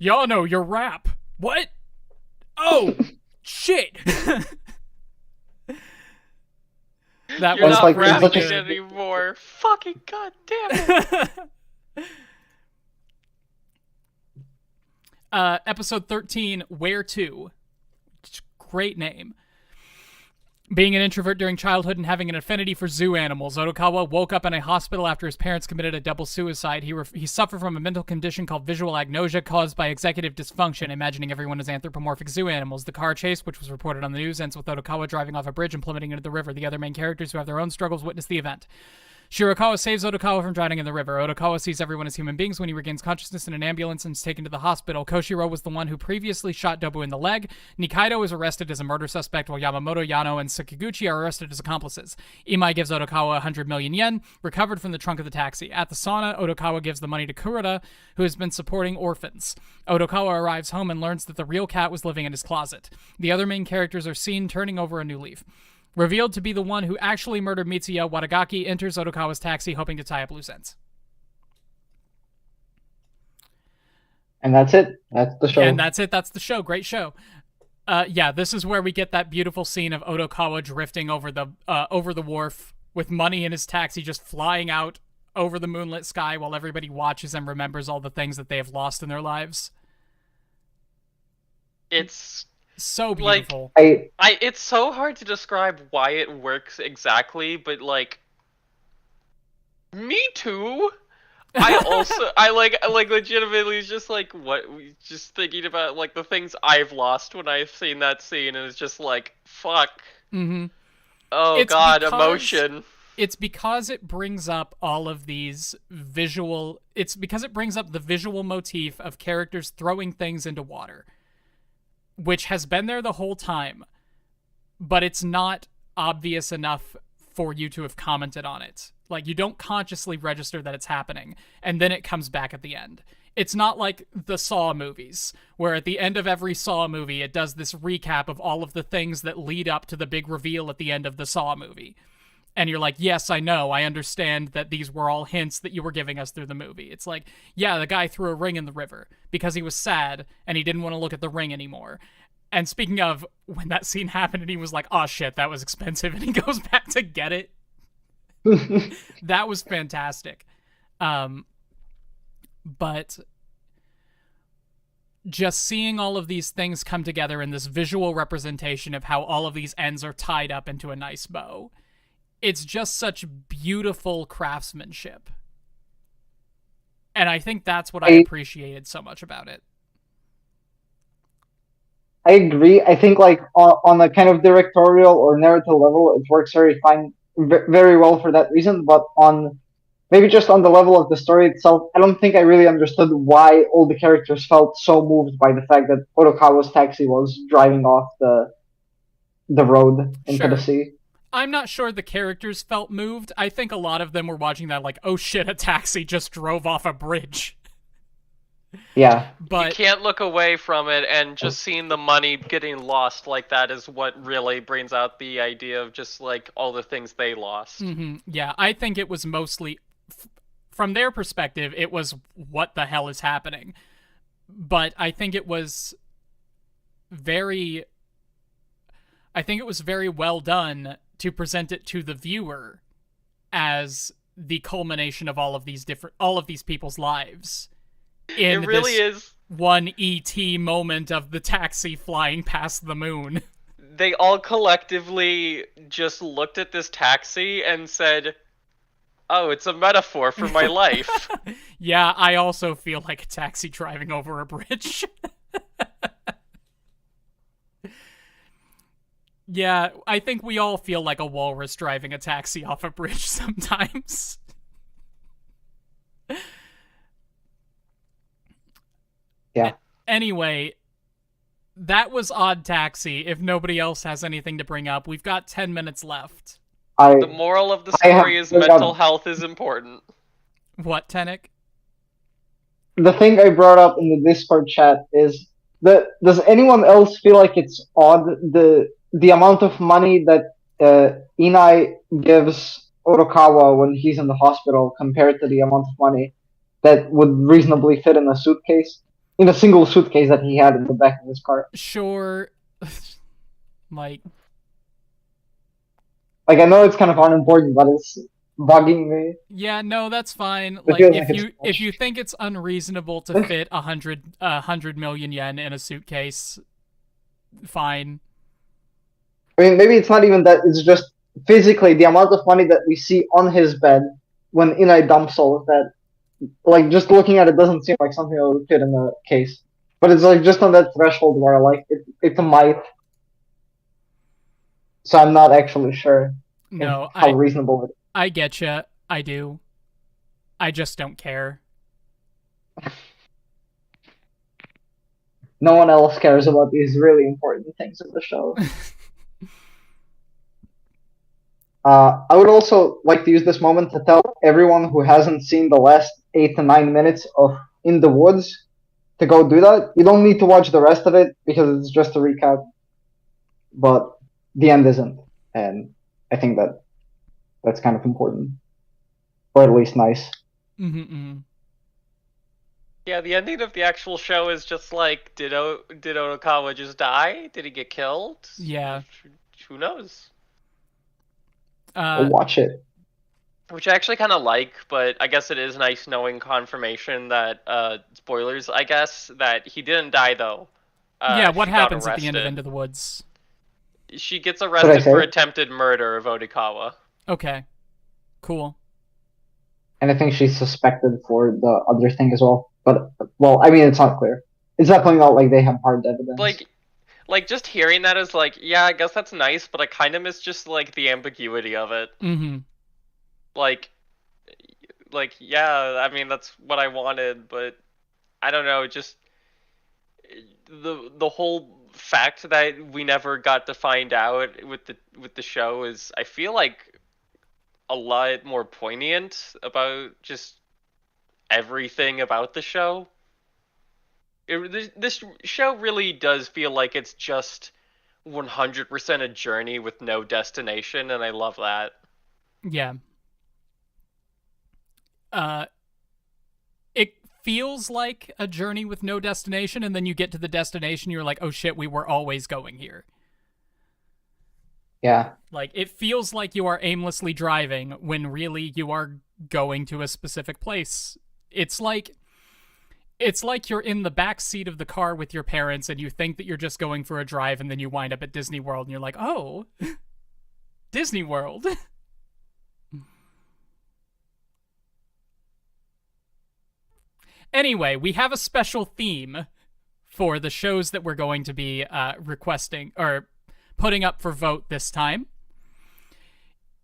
Yano, your rap. What? Oh, shit. That You're was not like, rapping anymore. Fucking goddamn it. Episode 13, Where To? Great name. Being an introvert during childhood and having an affinity for zoo animals, Odokawa woke up in a hospital after his parents committed a double suicide. He suffered from a mental condition called visual agnosia caused by executive dysfunction, imagining everyone as anthropomorphic zoo animals. The car chase, which was reported on the news, ends with Odokawa driving off a bridge and plummeting into the river. The other main characters who have their own struggles witness the event. Shirakawa saves Odokawa from drowning in the river. Odokawa sees everyone as human beings when he regains consciousness in an ambulance and is taken to the hospital. Koshiro was the one who previously shot Dobu in the leg. Nikaido is arrested as a murder suspect, while Yamamoto, Yano, and Sakiguchi are arrested as accomplices. Imai gives Odokawa 100 million yen, recovered from the trunk of the taxi. At the sauna, Odokawa gives the money to Kuroda, who has been supporting orphans. Odokawa arrives home and learns that the real cat was living in his closet. The other main characters are seen turning over a new leaf. Revealed to be the one who actually murdered Mitsuya, Wadagaki enters Odokawa's taxi hoping to tie up loose ends. And that's it. That's the show. And that's it. That's the show. Great show. Yeah, this is where we get that beautiful scene of Odokawa drifting over the wharf with money in his taxi, just flying out over the moonlit sky while everybody watches and remembers all the things that they have lost in their lives. It's so beautiful. It's so hard to describe why it works exactly, but like, me too. I legitimately just like just thinking about like the things I've lost when I've seen that scene, and it's just like, fuck. Mm-hmm. Oh, emotion. It's because it brings up all of these it's because it brings up the visual motif of characters throwing things into water, which has been there the whole time, but it's not obvious enough for you to have commented on it. Like, you don't consciously register that it's happening, and then it comes back at the end. It's not like the Saw movies, where at the end of every Saw movie, it does this recap of all of the things that lead up to the big reveal at the end of the Saw movie. And you're like, yes, I know, I understand that these were all hints that you were giving us through the movie. It's like, yeah, the guy threw a ring in the river because he was sad and he didn't want to look at the ring anymore. And speaking of, when that scene happened and he was like, oh shit, that was expensive, and he goes back to get it. That was fantastic. But just seeing all of these things come together in this visual representation of how all of these ends are tied up into a nice bow, it's just such beautiful craftsmanship. And I think that's what I appreciated so much about it. I agree. I think like on a kind of directorial or narrative level, it works very well for that reason. But on maybe just on the level of the story itself, I don't think I really understood why all the characters felt so moved by the fact that Odokawa's taxi was driving off the road into the sea. I'm not sure the characters felt moved. I think a lot of them were watching that like, oh shit, a taxi just drove off a bridge. Yeah. But you can't look away from it, and just seeing the money getting lost like that is what really brings out the idea of just like all the things they lost. Mm-hmm. Yeah, I think it was mostly, from their perspective, it was what the hell is happening. But I think it was very well done to present it to the viewer as the culmination of all of these people's lives. It really is one E.T. moment of the taxi flying past the moon. They all collectively just looked at this taxi and said, oh, it's a metaphor for my life. Yeah, I also feel like a taxi driving over a bridge. Yeah, I think we all feel like a walrus driving a taxi off a bridge sometimes. Yeah. Anyway, that was Odd Taxi. If nobody else has anything to bring up, we've got 10 minutes left. The moral of the story is mental health is important. What, Tenek? The thing I brought up in the Discord chat is that does anyone else feel like it's odd the amount of money that Inai gives Orokawa when he's in the hospital compared to the amount of money that would reasonably fit in a suitcase? In a single suitcase that he had in the back of his car. Sure. Like, I know it's kind of unimportant, but it's bugging me. Yeah, no, that's fine. Like, if you think it's unreasonable to fit 100 million yen in a suitcase, fine. I mean, maybe it's not even that. It's just physically the amount of money that we see on his bed when in a dump sole that, like, just looking at it doesn't seem like something that would fit in a case. But it's like just on that threshold where like it might. So I'm not actually sure if No, how reasonable it is. I getcha. I do. I just don't care. No one else cares about these really important things in the show. I would also like to use this moment to tell everyone who hasn't seen the last 8 to 9 minutes of In the Woods to go do that. You don't need to watch the rest of it because it's just a recap, but the end isn't, and I think that that's kind of important, or at least nice. Mm-hmm. Yeah, the ending of the actual show is just like, did Onokawa just die? Did he get killed? Yeah. Who knows? Go watch it. Which I actually kind of like, but I guess it is nice knowing confirmation that, spoilers, I guess, that he didn't die though. Yeah, what she got happens at the end of arrested. Into the Woods? She gets arrested say? for attempted murder of Odikawa. Okay. Cool. And I think she's suspected for the other thing as well. But, well, I mean, it's not clear. It's definitely not like they have hard evidence. Like just hearing that is like, yeah, I guess that's nice, but I kind of miss just like the ambiguity of it. Mm-hmm. Like, yeah, I mean that's what I wanted, but I don't know, just the whole fact that we never got to find out with the show is, I feel like, a lot more poignant about just everything about the show. This show really does feel like it's just 100% a journey with no destination, and I love that. Yeah. It feels like a journey with no destination, and then you get to the destination, you're like, oh shit, we were always going here. Yeah. Like, it feels like you are aimlessly driving when really you are going to a specific place. It's like you're in the back seat of the car with your parents and you think that you're just going for a drive, and then you wind up at Disney World and you're like, oh, Disney World. Anyway, we have a special theme for the shows that we're going to be requesting or putting up for vote this time.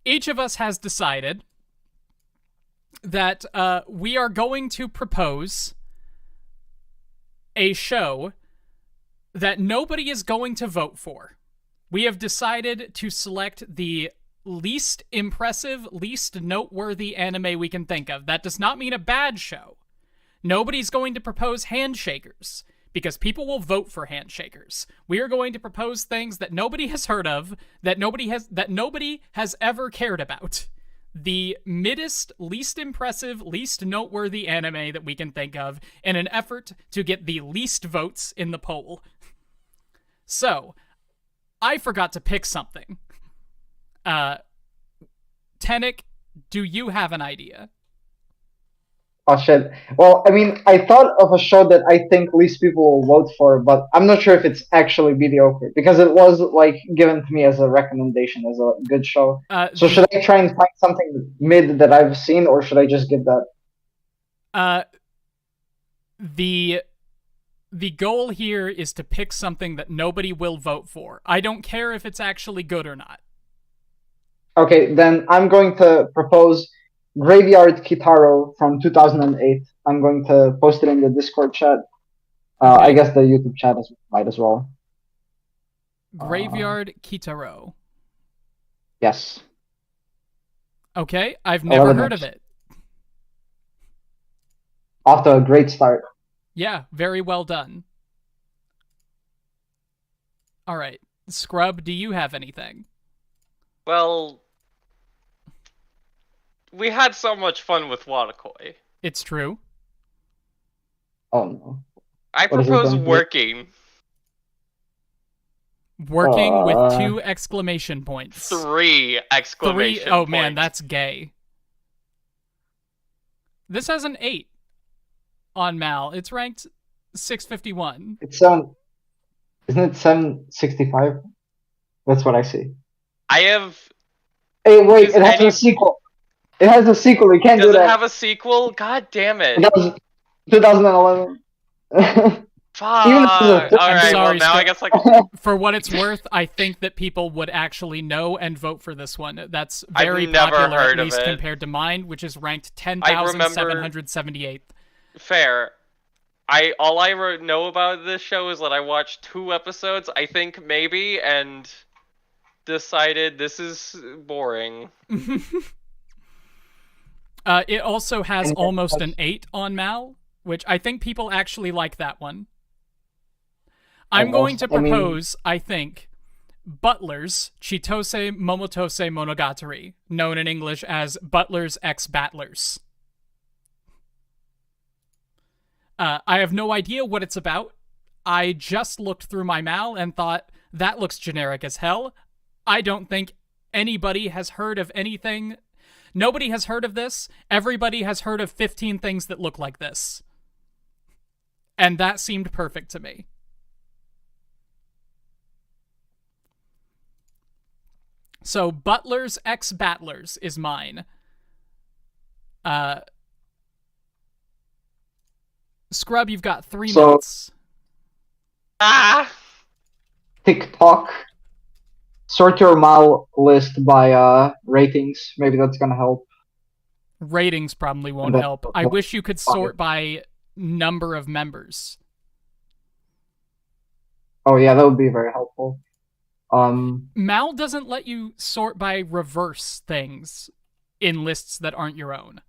Each of us has decided that we are going to propose a show that nobody is going to vote for. We have decided to select the least impressive, least noteworthy anime we can think of. That does not mean a bad show. Nobody's going to propose Handshakers, because people will vote for Handshakers. We are going to propose things that nobody has heard of, that nobody has ever cared about. The middest, least impressive, least noteworthy anime that we can think of in an effort to get the least votes in the poll. So, I forgot to pick something. Tenek, do you have an idea? Oh shit. Well, I mean, I thought of a show that I think least people will vote for, but I'm not sure if it's actually mediocre because it was like given to me as a recommendation as a good show. So should I try and find something mid that I've seen, or should I just give that? The goal here is to pick something that nobody will vote for. I don't care if it's actually good or not. Okay, then I'm going to propose Graveyard Kitaro from 2008. I'm going to post it in the Discord chat. Okay. I guess the YouTube chat might as well. Graveyard Kitaro. Yes. Okay, I've never heard of it. Off to a great start. Yeah, very well done. All right, Scrub, do you have anything? Well, we had so much fun with Watakoi. It's true. Oh no. I propose working. Working with 2 exclamation points. 3 exclamation points. Oh man, that's gay. This has an 8 on Mal. It's ranked 651. It's isn't it 765? That's what I see. I have. Hey, wait, Does it has a sequel. It has a sequel. You can't do Does it that. have a sequel? God damn it! That was 2011. Fuck. Even if it's a All I'm right. sorry, Well, now I Scott. guess like For what it's worth, I think that people would actually know and vote for this one. That's I've very never popular, at heard of least it. compared to mine, which is ranked I remember 10,778th. fair. All I know about this show is that I watched 2 episodes, I think maybe, and decided this is boring. It also has And almost an 8 on Mal, which I think people actually like that one. I'm going to propose, I think, Butler's Chitose Momotose Monogatari, known in English as Butler's X Battlers. I have no idea what it's about. I just looked through my Mal and thought, that looks generic as hell. I don't think anybody has heard of anything. Nobody has heard of this. Everybody has heard of 15 things that look like this. And that seemed perfect to me. So, Butler's X Battlers is mine. Scrub, you've got 3 minutes. Ah! TikTok. Sort your Mal list by ratings. Maybe that's gonna help. Ratings probably won't help. I wish you could sort by number of members. Oh yeah, that would be very helpful. Mal doesn't let you sort by reverse things in lists that aren't your own.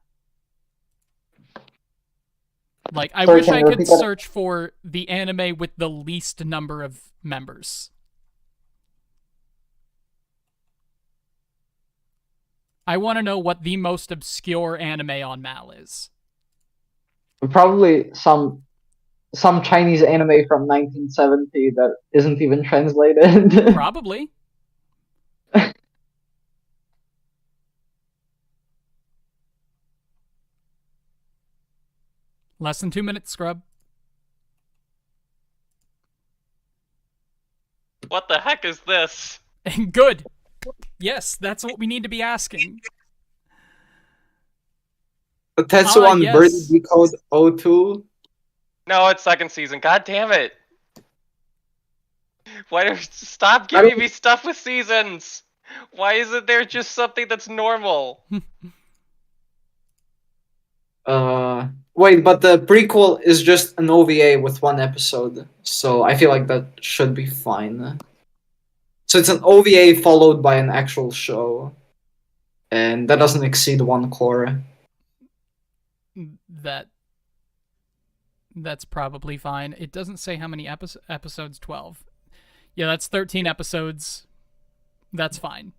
Like, I wish I could search for the anime with the least number of members. I want to know what the most obscure anime on Mal is. Probably some Chinese anime from 1970 that isn't even translated. Probably. Less than 2 minutes, Scrub. What the heck is this? Good. Yes, that's what we need to be asking. Tetsuan yes. Birdie Decode 02. No, it's 2nd season. God damn it! Stop giving me stuff with seasons? Why isn't there just something that's normal? Wait, but the prequel is just an OVA with 1 episode, so I feel like that should be fine. So it's an OVA followed by an actual show, and that doesn't exceed 1 core. That's probably fine. It doesn't say how many episodes. 12. Yeah, that's 13 episodes. That's fine.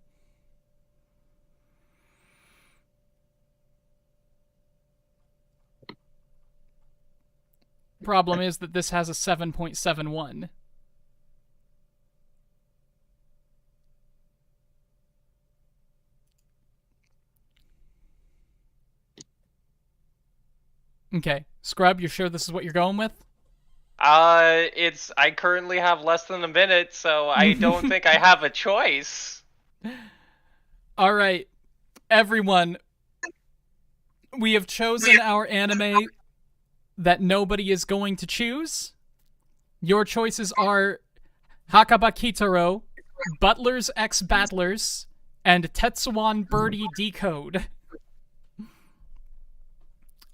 Problem is that this has a 7.71. Okay, Scrub, you sure this is what you're going with? I currently have less than a minute, so I don't think I have a choice. All right, everyone, we have chosen our anime that nobody is going to choose. Your choices are Hakaba Kitaro, Butler's X Battlers, and Tetsuan Birdie Decode.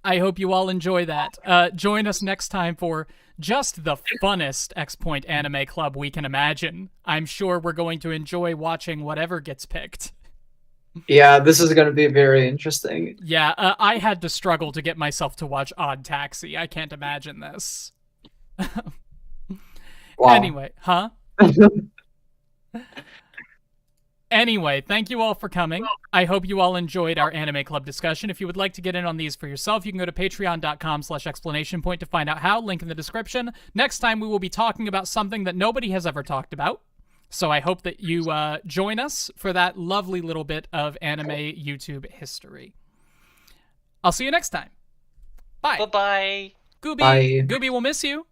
I hope you all enjoy that. Join us next time for just the funnest ExPoint anime club we can imagine. I'm sure we're going to enjoy watching whatever gets picked. Yeah, this is gonna be very interesting. Yeah, I had to struggle to get myself to watch Odd Taxi. I can't imagine this. Wow. Anyway, huh? Anyway, thank you all for coming. I hope you all enjoyed our Anime Club discussion. If you would like to get in on these for yourself, you can go to patreon.com/explanationpoint to find out how, link in the description. Next time we will be talking about something that nobody has ever talked about. So I hope that you join us for that lovely little bit of anime YouTube history. I'll see you next time. Bye. Bye-bye. Gooby, Bye. Gooby will miss you.